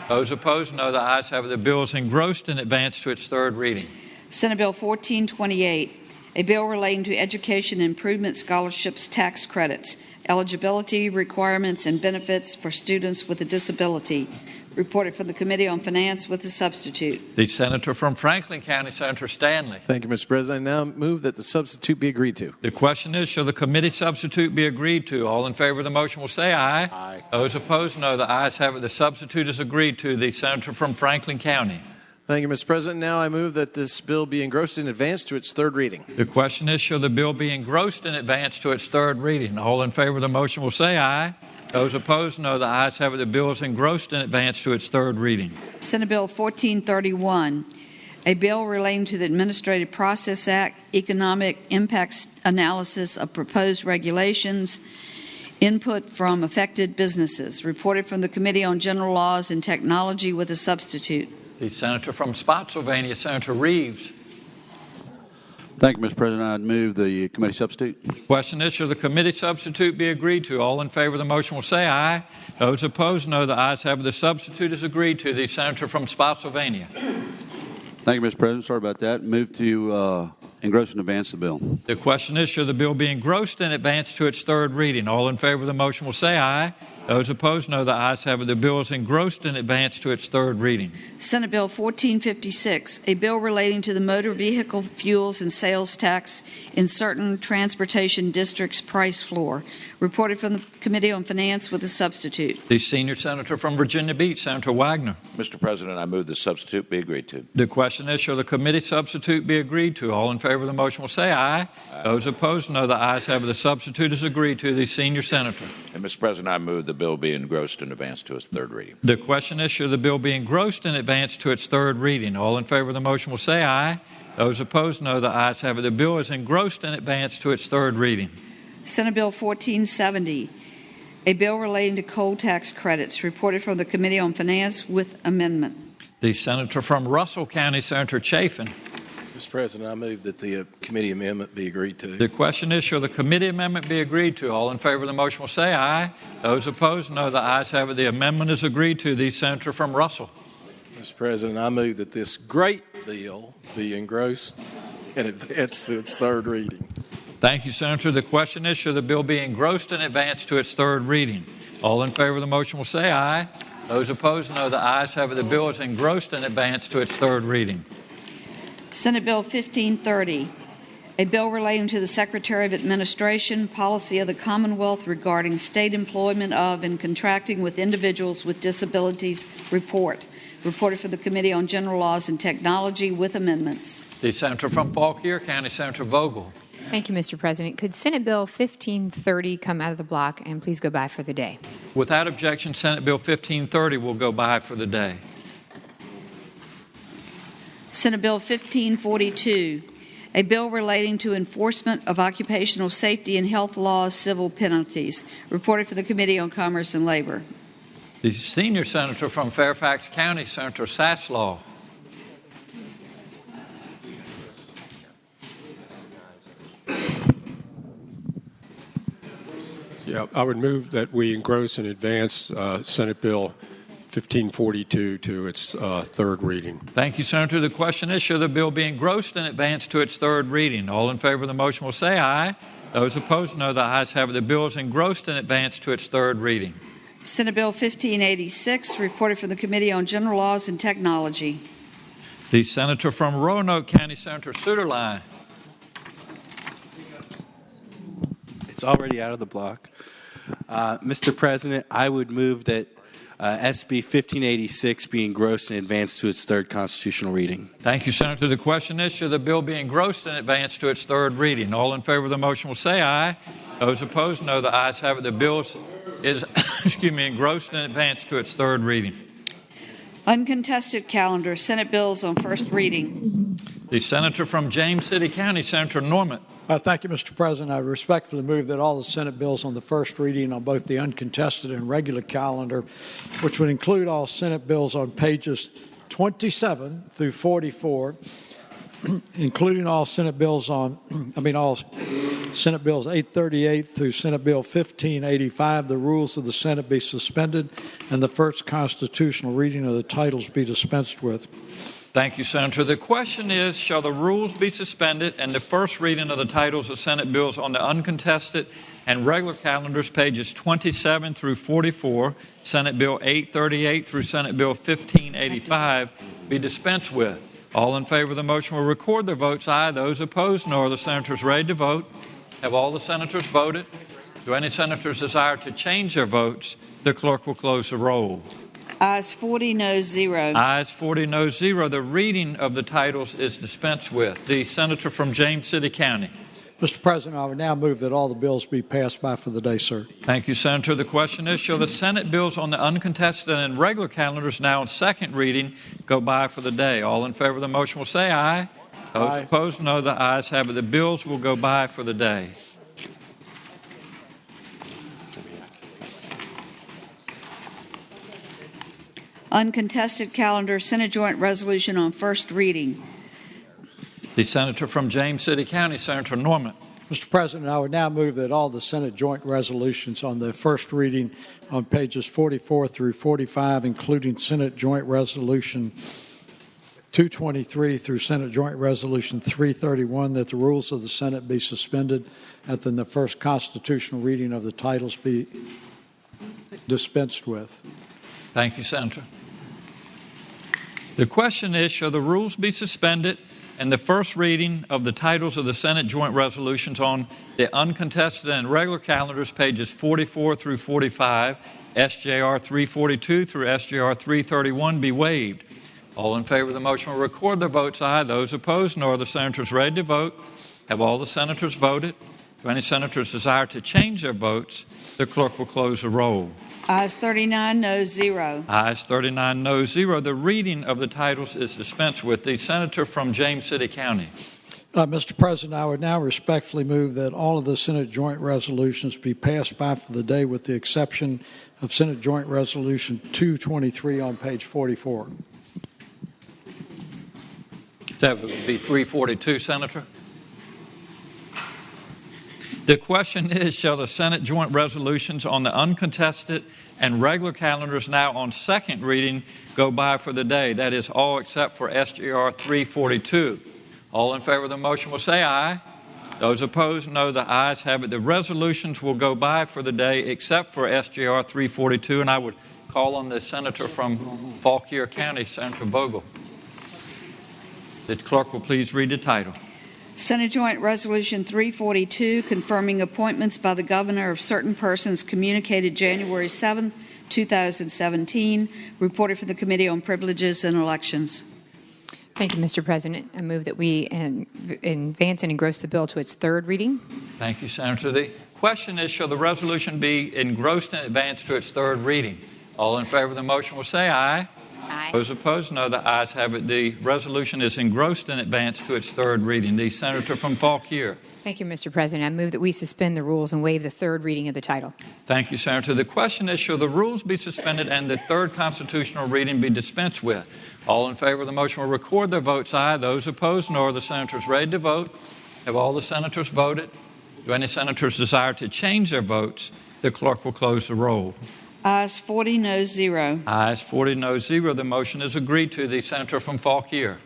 Those opposed, no. The ayes have it. The bill is engrossed and advanced to its third reading. Senate Bill 1428, a bill relating to education improvement scholarships tax credits, eligibility requirements and benefits for students with a disability, reported from the Committee on Finance with a substitute. The senator from Franklin County, Senator Stanley. Thank you, Mr. President. I now move that the substitute be agreed to. The question is, shall the committee substitute be agreed to? All in favor of the motion will say aye. Aye. Those opposed, no. The ayes have it. The substitute is agreed to. The senator from Franklin County. Thank you, Mr. President. Now I move that this bill be engrossed and advanced to its third reading. The question is, shall the bill be engrossed and advanced to its third reading? All in favor of the motion will say aye. Those opposed, no. The ayes have it. The bill is engrossed and advanced to its third reading. Senate Bill 1431, a bill relating to the Administrative Process Act, economic impacts analysis of proposed regulations, input from affected businesses, reported from the Committee on General Laws and Technology with a substitute. The senator from Spotsylvania, Senator Reeves. Thank you, Mr. President. I'd move the committee substitute. Question is, shall the committee substitute be agreed to? All in favor of the motion will say aye. Those opposed, no. The ayes have it. The substitute is agreed to. The senator from Spotsylvania. Thank you, Mr. President. Sorry about that. Move to engross and advance the bill. The question is, shall the bill be engrossed and advanced to its third reading? All in favor of the motion will say aye. Those opposed, no. The ayes have it. The bill is engrossed and advanced to its third reading. Senate Bill 1456, a bill relating to the motor vehicle fuels and sales tax in certain transportation districts price floor, reported from the Committee on Finance with a substitute. The senior senator from Virginia Beach, Senator Wagner. Mr. President, I move the substitute be agreed to. The question is, shall the committee substitute be agreed to? All in favor of the motion will say aye. Those opposed, no. The ayes have it. The substitute is agreed to. The senior senator. And Mr. President, I move the bill be engrossed and advanced to its third reading. The question is, shall the bill be engrossed and advanced to its third reading? All in favor of the motion will say aye. Those opposed, no. The ayes have it. The bill is engrossed and advanced to its third reading. Senate Bill 1470, a bill relating to coal tax credits, reported from the Committee on Finance with amendment. The senator from Russell County, Senator Chafin. Mr. President, I move that the committee amendment be agreed to. The question is, shall the committee amendment be agreed to? All in favor of the motion will say aye. Those opposed, no. The ayes have it. The amendment is agreed to. The senator from Russell. Mr. President, I move that this great bill be engrossed and advanced to its third reading. Thank you, Senator. The question is, shall the bill be engrossed and advanced to its third reading? All in favor of the motion will say aye. Those opposed, no. The ayes have it. The bill is engrossed and advanced to its third reading. Senate Bill 1530, a bill relating to the Secretary of Administration, policy of the Commonwealth regarding state employment of and contracting with individuals with disabilities report, reported for the Committee on General Laws and Technology with amendments. The Senator from Fauquier County, Senator Vogel. Thank you, Mr. President. Could Senate Bill 1530 come out of the block and please go by for the day? Without objection, Senate Bill 1530 will go by for the day. Senate Bill 1542, a bill relating to enforcement of occupational safety and health laws, civil penalties, reported for the Committee on Commerce and Labor. The senior senator from Fairfax County, Senator Saslaw. Yeah, I would move that we engross and advance Senate Bill 1542 to its third reading. Thank you, Senator. The question is, should the bill be engrossed and advanced to its third reading? All in favor of the motion will say aye. Those opposed, no. The ayes have it. The bill is engrossed and advanced to its third reading. Senate Bill 1586, reported from the Committee on General Laws and Technology. The senator from Roanoke County, Senator Suderline. It's already out of the block. Mr. President, I would move that SB 1586 be engrossed and advanced to its third constitutional reading. Thank you, Senator. The question is, should the bill be engrossed and advanced to its third reading? All in favor of the motion will say aye. Those opposed, no. The ayes have it. The bill is engrossed and advanced to its third reading. Uncontested calendar, Senate bills on first reading. The senator from James City County, Senator Norman. Thank you, Mr. President. I respectfully move that all the Senate bills on the first reading on both the uncontested and regular calendar, which would include all Senate bills on pages 27 through 44, including all Senate bills all Senate bills 838 through Senate Bill 1585, the rules of the Senate be suspended and the first constitutional reading of the titles be dispensed with. Thank you, Senator. The question is, shall the rules be suspended and the first reading of the titles of Senate bills on the uncontested and regular calendars, pages 27 through 44, Senate Bill 838 through Senate Bill 1585, be dispensed with? All in favor of the motion will record their votes aye. Those opposed, no. Are the senators ready to vote? Have all the senators voted? Do any senators desire to change their votes? The clerk will close the roll. Ayes 40, no 0. Ayes 40, no 0. The reading of the titles is dispensed with. The senator from James City County. Mr. President, I would now move that all the bills be passed by for the day, sir. Thank you, Senator. The question is, shall the Senate bills on the uncontested and regular calendars now on second reading go by for the day? All in favor of the motion will say aye. Those opposed, no. The ayes have it. The bills will go by for the day. Uncontested calendar, Senate Joint Resolution on first reading. The senator from James City County, Senator Norman. Mr. President, I would now move that all the Senate joint resolutions on the first reading on pages 44 through 45, including Senate Joint Resolution 223 through Senate Joint Resolution 331, that the rules of the Senate be suspended and then the first constitutional reading of the titles be dispensed with. Thank you, Senator. The question is, shall the rules be suspended and the first reading of the titles of the Senate joint resolutions on the uncontested and regular calendars, pages 44 through 45, SJR 342 through SJR 331, be waived? All in favor of the motion will record their votes aye. Those opposed, no. Are the senators ready to vote? Have all the senators voted? Do any senators desire to change their votes? The clerk will close the roll. Ayes 39, no 0. Ayes 39, no 0. The reading of the titles is dispensed with. The senator from James City County. Mr. President, I would now respectfully move that all of the Senate joint resolutions be passed by for the day with the exception of Senate Joint Resolution 223 on page 44. That would be 342, Senator. The question is, shall the Senate joint resolutions on the uncontested and regular calendars now on second reading go by for the day? That is all except for SGR 342. All in favor of the motion will say aye. Those opposed, no. The ayes have it. The resolutions will go by for the day except for SGR 342. And I would call on the senator from Fauquier County, Senator Vogel. The clerk will please read the title. Senate Joint Resolution 342, confirming appointments by the governor of certain persons communicated January 7, 2017, reported from the Committee on Privileges and Elections. Thank you, Mr. President. I move that we advance and engross the bill to its third reading. Thank you, Senator. The question is, shall the resolution be engrossed and advanced to its third reading? All in favor of the motion will say aye. Aye. Those opposed, no. The ayes have it. The resolution is engrossed and advanced to its third reading. The senator from Fauquier. Thank you, Mr. President. I move that we suspend the rules and waive the third reading of the title. Thank you, Senator. The question is, shall the rules be suspended and the third constitutional reading be dispensed with? All in favor of the motion will record their votes aye. Those opposed, no. Are the senators ready to vote? Have all the senators voted? Do any senators desire to change their votes? The clerk will close the roll. Ayes 40, noes 0. Ayes 40, noes 0. The motion is agreed to. The senator from Fauquier.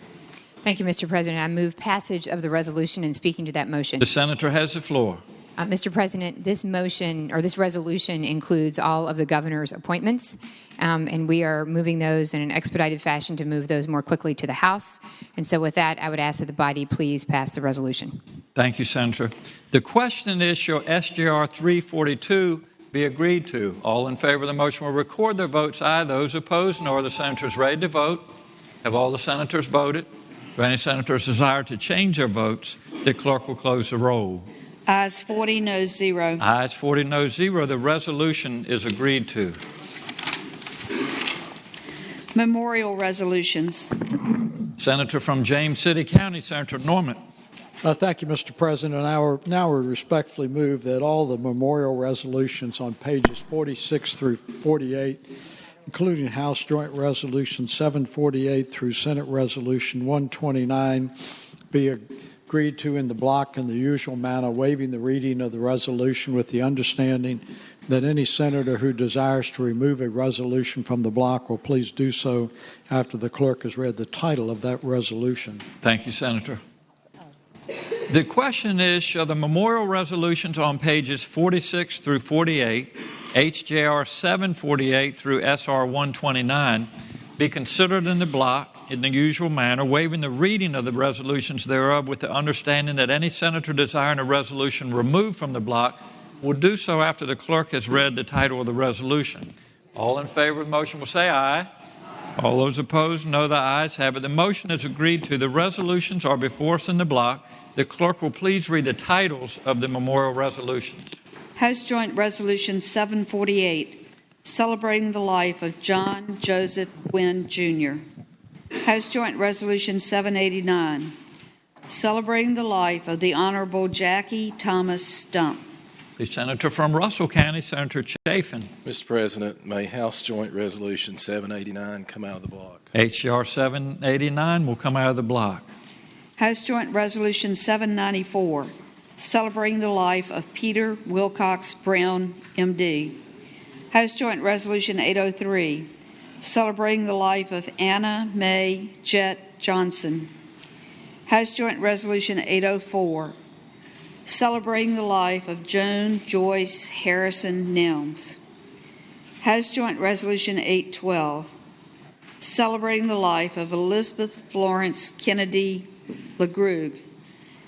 Thank you, Mr. President. I move passage of the resolution and speaking to that motion. The senator has the floor. Mr. President, this motion or this resolution includes all of the governor's appointments, and we are moving those in an expedited fashion to move those more quickly to the House. And so with that, I would ask that the body please pass the resolution. Thank you, Senator. The question is, shall SJR 342 be agreed to? All in favor of the motion will record their votes aye. Those opposed, no. Are the senators ready to vote? Have all the senators voted? Do any senators desire to change their votes? The clerk will close the roll. Ayes 40, noes 0. Ayes 40, noes 0. The resolution is agreed to. Memorial resolutions. Senator from James City County, Senator Norman. Thank you, Mr. President. Now we respectfully move that all the memorial resolutions on pages 46 through 48, including House Joint Resolution 748 through Senate Resolution 129, be agreed to in the block in the usual manner, waiving the reading of the resolution with the understanding that any senator who desires to remove a resolution from the block will please do so after the clerk has read the title of that resolution. Thank you, Senator. The question is, shall the memorial resolutions on pages 46 through 48, HJR 748 through SR 129, be considered in the block in the usual manner, waiving the reading of the resolutions thereof with the understanding that any senator desiring a resolution removed from the block will do so after the clerk has read the title of the resolution. All in favor of the motion will say aye. All those opposed, no. The ayes have it. The motion is agreed to. The resolutions are before us in the block. The clerk will please read the titles of the memorial resolutions. House Joint Resolution 748, celebrating the life of John Joseph Gwynn, Jr. House Joint Resolution 789, celebrating the life of the Honorable Jackie Thomas Stump. The senator from Russell County, Senator Chafin. Mr. President, may House Joint Resolution 789 come out of the block? HJR 789 will come out of the block. House Joint Resolution 794, celebrating the life of Peter Wilcox Brown, M.D. House Joint Resolution 803, celebrating the life of Anna Mae Jett Johnson. House Joint Resolution 804, celebrating the life of Joan Joyce Harrison Nelms. House Joint Resolution 812, celebrating the life of Elizabeth Florence Kennedy LeGrug.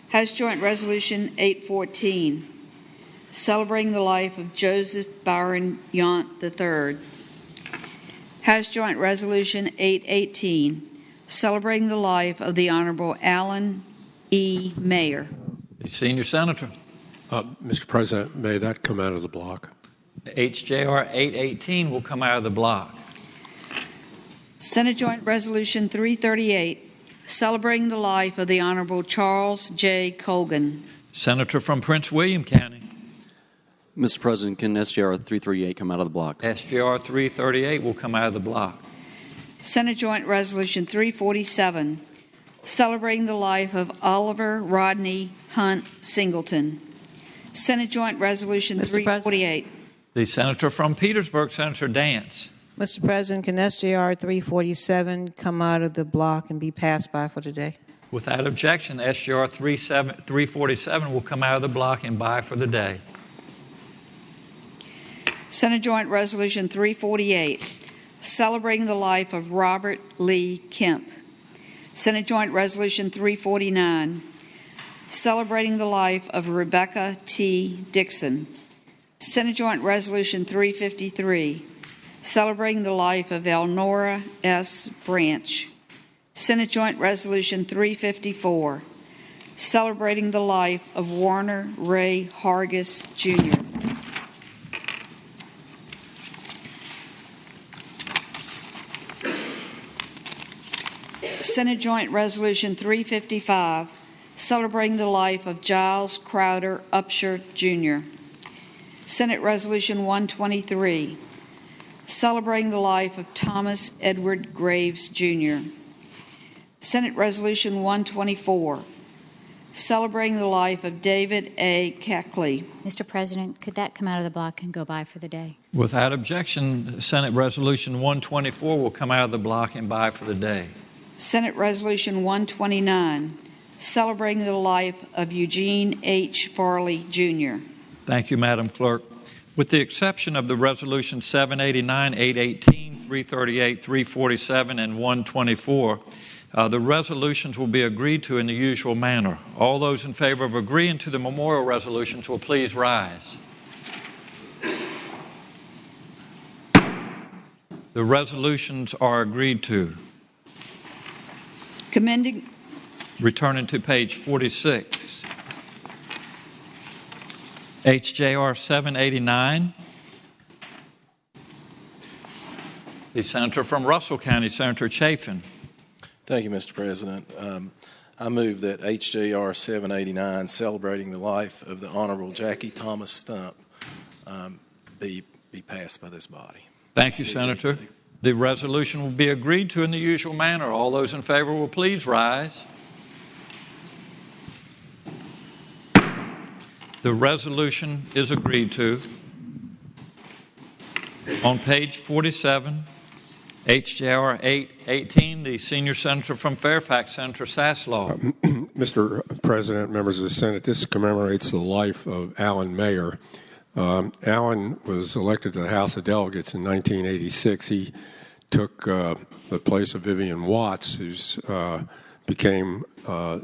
House Joint Resolution 814, celebrating the life of Joseph Byron Yount III. House Joint Resolution 818, celebrating the life of the Honorable Alan E. Mayer. The senior senator. Mr. President, may that come out of the block? HJR 818 will come out of the block. Senate Joint Resolution 338, celebrating the life of the Honorable Charles J. Colgan. Senator from Prince William County. Mr. President, can SJR 338 come out of the block? SJR 338 will come out of the block. Senate Joint Resolution 347, celebrating the life of Oliver Rodney Hunt Singleton. Senate Joint Resolution 348. The senator from Petersburg, Senator Dance. Mr. President, can SJR 347 come out of the block and be passed by for today? Without objection, SJR 347 will come out of the block and by for the day. Senate Joint Resolution 348, celebrating the life of Robert Lee Kemp. Senate Joint Resolution 349, celebrating the life of Rebecca T. Dixon. Senate Joint Resolution 353, celebrating the life of Elnora S. Branch. Senate Joint Resolution 354, celebrating the life of Warner Ray Hargis, Jr. Senate Joint Resolution 355, celebrating the life of Giles Crowder Upshur, Jr. Senate Resolution 123, celebrating the life of Thomas Edward Graves, Jr. Senate Resolution 124, celebrating the life of David A. Keckley. Mr. President, could that come out of the block and go by for the day? Without objection, Senate Resolution 124 will come out of the block and by for the day. Senate Resolution 129, celebrating the life of Eugene H. Farley, Jr. Thank you, Madam Clerk. With the exception of the Resolution 789, 818, 338, 347, and 124, the resolutions will be agreed to in the usual manner. All those in favor of agreeing to the memorial resolutions will please rise. The resolutions are agreed to. Commending. Returning to page 46. HJR 789. The Senator from Russell County, Senator Chafin. Thank you, Mr. President. I move that HJR 789, celebrating the life of the Honorable Jackie Thomas Stump, be passed by this body. Thank you, Senator. The resolution will be agreed to in the usual manner. All those in favor will please rise. The resolution is agreed to. On page 47, HJR 818, the senior senator from Fairfax, Senator Saslaw. Mr. President, members of the Senate, this commemorates the life of Alan Mayer. Alan was elected to the House of Delegates in 1986. He took the place of Vivian Watts, who became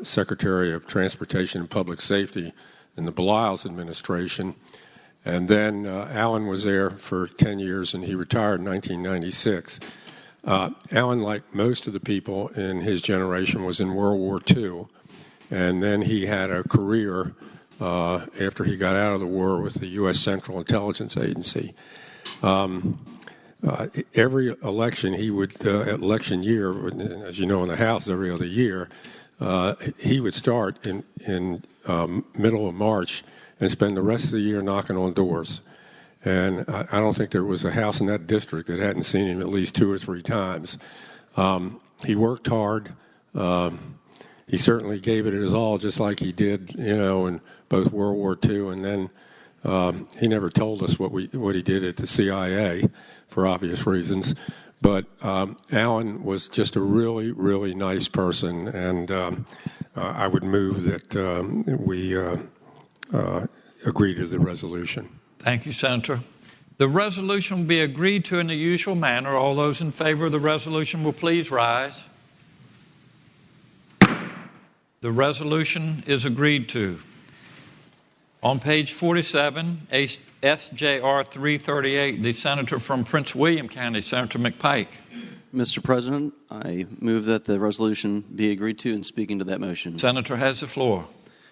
Secretary of Transportation and Public Safety in the Belials administration. And then Alan was there for 10 years, and he retired in 1996. Alan, like most of the people in his generation, was in World War II, and then he had a career after he got out of the war with the U.S. Central Intelligence Agency. Every election, he would election year, as you know, in the House, every other year, he would start in middle of March and spend the rest of the year knocking on doors. And I don't think there was a house in that district that hadn't seen him at least 2 or 3 times. He worked hard. He certainly gave it his all, just like he did, in both World War II. And then he never told us what he did at the CIA for obvious reasons. But Alan was just a really, really nice person, and I would move that we agree to the resolution. Thank you, Senator. The resolution will be agreed to in the usual manner. All those in favor of the resolution will please rise. The resolution is agreed to. On page 47, SJR 338, the Senator from Prince William County, Senator McPike. Mr. President, I move that the resolution be agreed to, and speaking to that motion. Senator has the floor.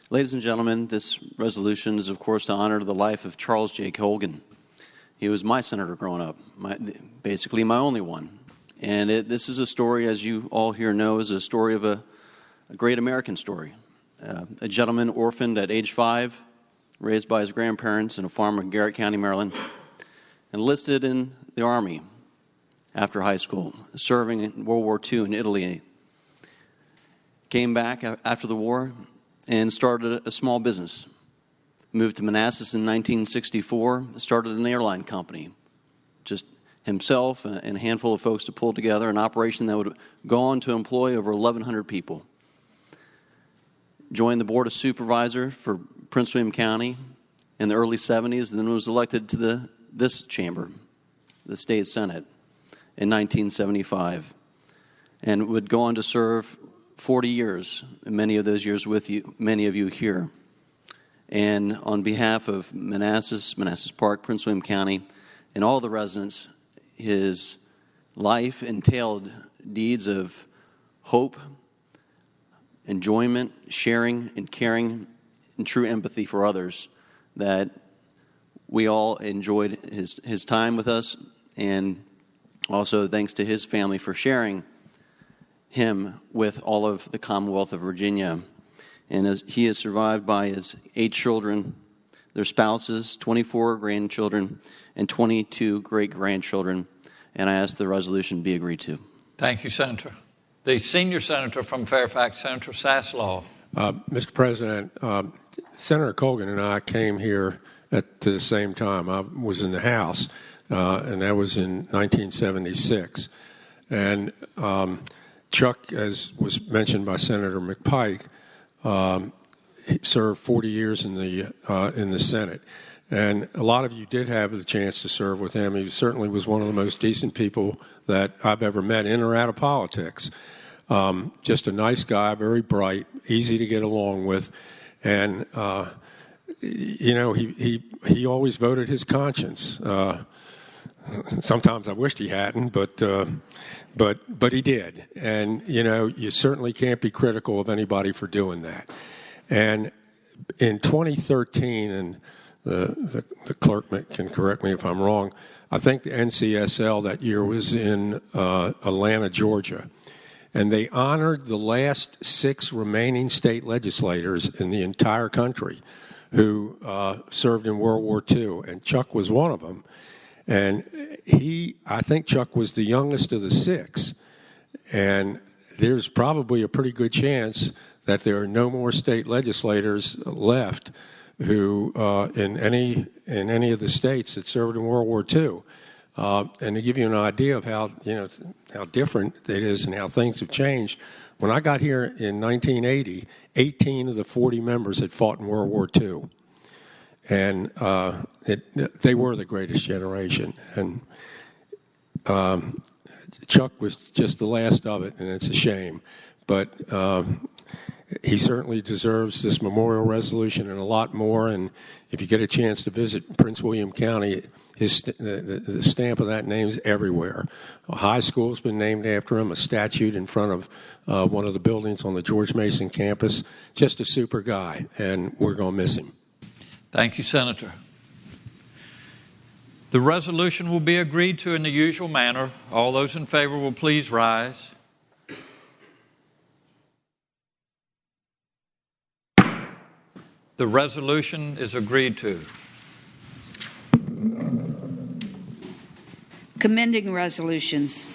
Ladies and gentlemen, this resolution is, of course, to honor the life of Charles J. Colgan. He was my senator growing up, basically my only one. And this is a story, as you all here know, is a story of a great American story. A gentleman orphaned at age 5, raised by his grandparents in a farm in Garrett County, Maryland, enlisted in the Army after high school, serving in World War II in Italy. Came back after the war and started a small business. Moved to Manassas in 1964, started an airline company. Just himself and a handful of folks to pull together an operation that would go on to employ over 1,100 people. Joined the Board of Supervisor for Prince William County in the early 70s, and then was elected to this chamber, the State Senate, in 1975, and would go on to serve 40 years, and many of those years with you, many of you here. And on behalf of Manassas Park, Prince William County, and all the residents, his life entailed deeds of hope, enjoyment, sharing, and caring, and true empathy for others, that we all enjoyed his time with us, and also thanks to his family for sharing him with all of the Commonwealth of Virginia. And as he is survived by his 8 children, their spouses, 24 grandchildren, and 22 great-grandchildren. And I ask the resolution be agreed to. Thank you, Senator. The senior senator from Fairfax, Senator Saslaw. Mr. President, Senator Colgan and I came here at the same time. I was in the House, and that was in 1976. And Chuck, as was mentioned by Senator McPike, he served 40 years in the Senate. And a lot of you did have the chance to serve with him. He certainly was one of the most decent people that I've ever met in or out of politics. Just a nice guy, very bright, easy to get along with. And, he always voted his conscience. Sometimes I wished he hadn't, but he did. And, you certainly can't be critical of anybody for doing that. And in 2013, and the clerk can correct me if I'm wrong, I think the NCSL that year was in Atlanta, Georgia. And they honored the last 6 remaining state legislators in the entire country who served in World War II. And Chuck was one of them. And I think Chuck was the youngest of the 6. And there's probably a pretty good chance that there are no more state legislators left who in any of the states that served in World War II. And to give you an idea of how different it is and how things have changed, when I got here in 1980, 18 of the 40 members had fought in World War II. And they were the greatest generation. And Chuck was just the last of it, and it's a shame. But he certainly deserves this memorial resolution and a lot more. And if you get a chance to visit Prince William County, the stamp of that name's everywhere. A high school's been named after him, a statue in front of one of the buildings on the George Mason campus. Just a super guy, and we're going to miss him. Thank you, Senator. The resolution will be agreed to in the usual manner. All those in favor will please rise. The resolution is agreed to. Commending resolutions.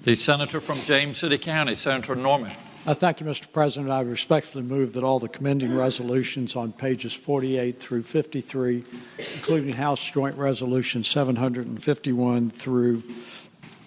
The senator from James City County, Senator Norman. Thank you, Mr. President. I respectfully move that all the commending resolutions on pages 48 through 53, including House Joint Resolution 751 through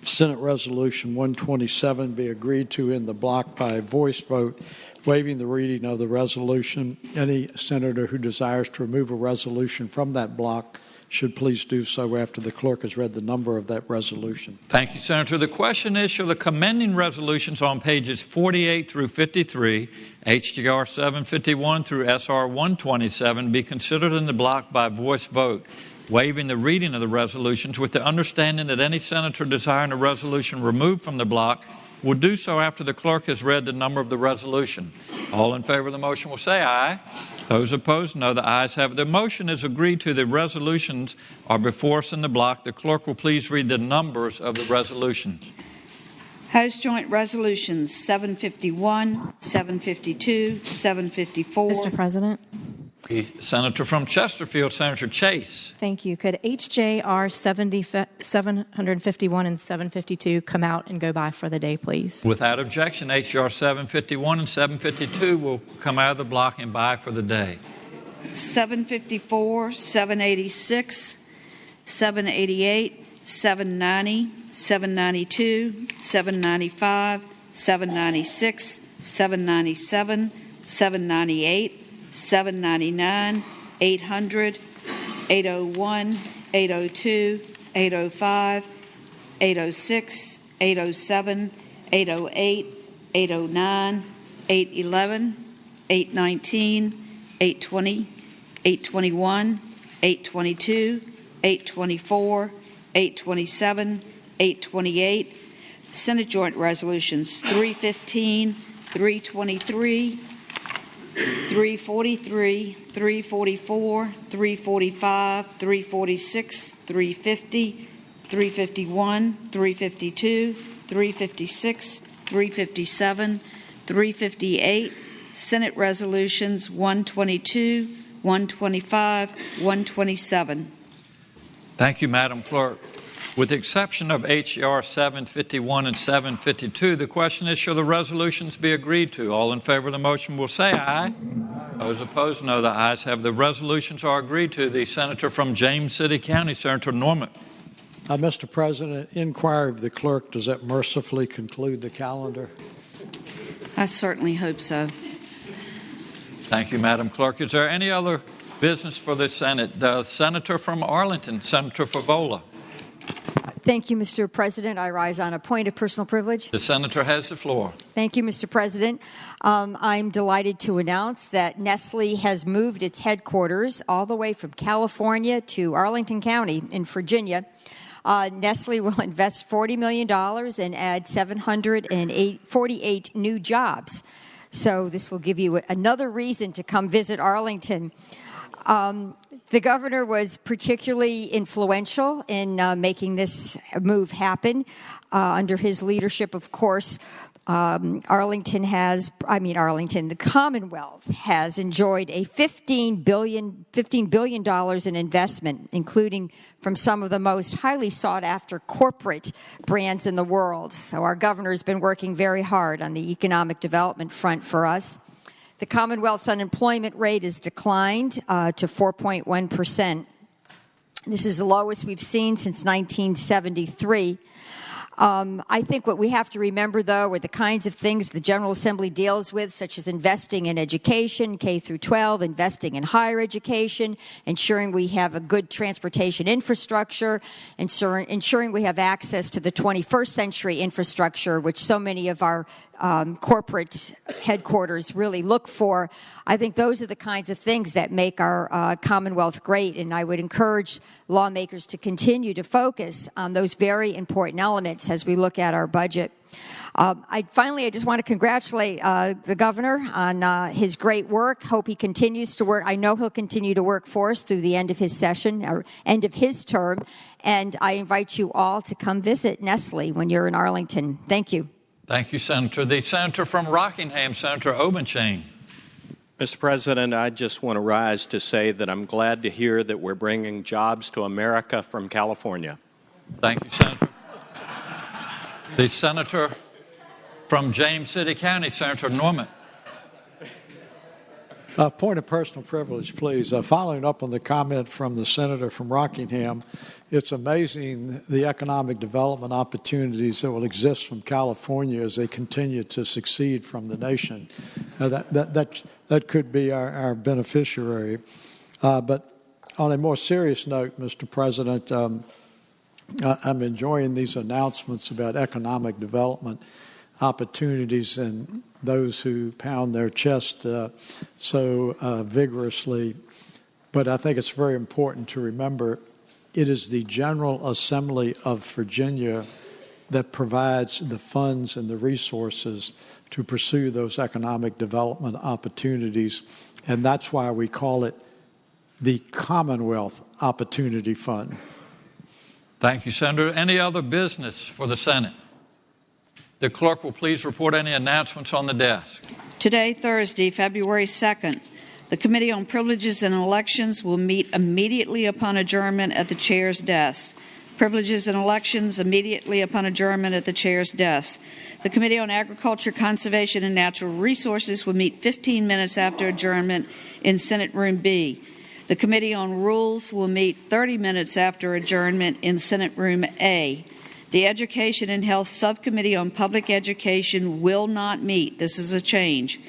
Senate Resolution 127, be agreed to in the block by voice vote, waiving the reading of the resolution. Any senator who desires to remove a resolution from that block should please do so after the clerk has read the number of that resolution. Thank you, Senator. The question is, shall the commending resolutions on pages 48 through 53, HJR 751 through SR 127, be considered in the block by voice vote, waiving the reading of the resolutions with the understanding that any senator desiring a resolution removed from the block will do so after the clerk has read the number of the resolution. All in favor of the motion will say aye. Those opposed, no. The ayes have it. The motion is agreed to. The resolutions are before us in the block. The clerk will please read the numbers of the resolutions. House Joint Resolutions 751, 752, 754. Mr. President. The senator from Chesterfield, Senator Chase. Thank you. Could HJR 751 and 752 come out and go by for the day, please? Without objection, HJR 751 and 752 will come out of the block and by for the day. 754, 786, 788, 790, 792, 795, 796, 797, 798, 799, 800, 801, 802, 805, 806, 807, 808, 809, 811, 819, 820, 821, 822, 824, 827, 828. Senate Joint Resolutions 315, 323, 343, 344, 345, 346, 350, 351, 352, 356, 357, 358, Senate Resolutions 122, 125, 127. Thank you, Madam Clerk. With the exception of H.R. 751 and 752, the question is, shall the resolutions be agreed to? All in favor of the motion will say aye. Those opposed, no. The ayes have. The resolutions are agreed to. The senator from James City County, Senator Norman. Mr. President, inquiry of the clerk, does that mercifully conclude the calendar? I certainly hope so. Thank you, Madam Clerk. Is there any other business for the Senate? The senator from Arlington, Senator Favola. Thank you, Mr. President. I rise on a point of personal privilege. The senator has the floor. Thank you, Mr. President. I'm delighted to announce that Nestle has moved its headquarters all the way from California to Arlington County in Virginia. Nestle will invest $40 million and add 748 new jobs. So this will give you another reason to come visit Arlington. The governor was particularly influential in making this move happen. Under his leadership, of course, the Commonwealth has enjoyed a $15 billion in investment, including from some of the most highly sought-after corporate brands in the world. So our governor has been working very hard on the economic development front for us. The Commonwealth's unemployment rate has declined to 4.1%. This is the lowest we've seen since 1973. I think what we have to remember, though, are the kinds of things the General Assembly deals with, such as investing in education, K through 12, investing in higher education, ensuring we have a good transportation infrastructure, ensuring we have access to the 21st century infrastructure, which so many of our corporate headquarters really look for. I think those are the kinds of things that make our Commonwealth great, and I would encourage lawmakers to continue to focus on those very important elements as we look at our budget. I just want to congratulate the governor on his great work. Hope he continues to work. I know he'll continue to work for us through the end of his session, or end of his term, and I invite you all to come visit Nestle when you're in Arlington. Thank you. Thank you, Senator. The senator from Rockingham, Senator Obenchain. Mr. President, I just want to rise to say that I'm glad to hear that we're bringing jobs to America from California. Thank you, Senator. The senator from James City County, Senator Norman. Point of personal privilege, please. Following up on the comment from the senator from Rockingham, it's amazing the economic development opportunities that will exist from California as they continue to succeed from the nation. That could be our beneficiary. But on a more serious note, Mr. President, I'm enjoying these announcements about economic development opportunities and those who pound their chest so vigorously. But I think it's very important to remember it is the General Assembly of Virginia that provides the funds and the resources to pursue those economic development opportunities. And that's why we call it the Commonwealth Opportunity Fund. Thank you, Senator. Any other business for the Senate? The clerk will please report any announcements on the desk. Today, Thursday, February 2nd, the Committee on Privileges and Elections will meet immediately upon adjournment at the chair's desk. Privileges and Elections immediately upon adjournment at the chair's desk. The Committee on Agriculture, Conservation, and Natural Resources will meet 15 minutes after adjournment in Senate Room B. The Committee on Rules will meet 30 minutes after adjournment in Senate Room A. The Education and Health Subcommittee on Public Education will not meet. This is a change.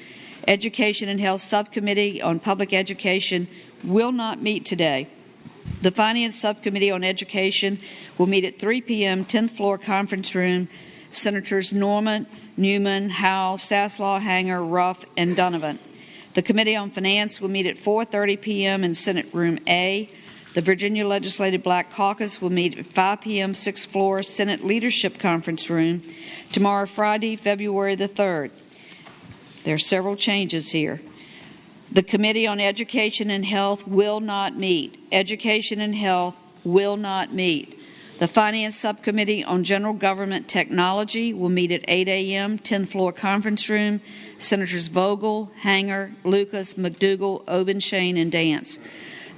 Education and Health Subcommittee on Public Education will not meet today. The Finance Subcommittee on Education will meet at 3 p.m., 10th floor conference room. Senators Norman, Newman, Howell, Stanislaw, Hanger, Ruff, and Donovan. The Committee on Finance will meet at 4:30 p.m. in Senate Room A. The Virginia Legislative Black Caucus will meet at 5 p.m. 6th floor Senate Leadership Conference Room tomorrow, Friday, February the 3rd. There are several changes here. The Committee on Education and Health will not meet. Education and Health will not meet. The Finance Subcommittee on General Government Technology will meet at 8 a.m., 10th floor conference room. Senators Vogel, Hanger, Lucas, McDougall, Obenshain, and Dance.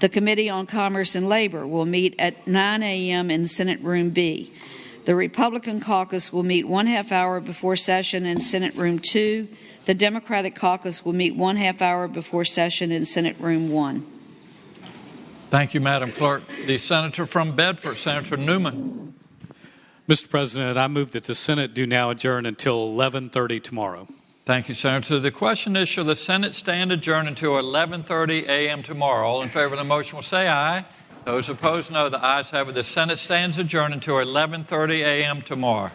The Committee on Commerce and Labor will meet at 9 a.m. in Senate Room B. The Republican Caucus will meet 1/2 hour before session in Senate Room 2. The Democratic Caucus will meet 1/2 hour before session in Senate Room 1. Thank you, Madam Clerk. The Senator from Bedford, Senator Newman. Mr. President, I move that the Senate do now adjourn until 11:30 tomorrow. Thank you, Senator. The question is, shall the Senate stand adjourned until 11:30 a.m. tomorrow? All in favor of the motion will say aye. Those opposed, no. The ayes have it. The Senate stands adjourned until 11:30 a.m. tomorrow.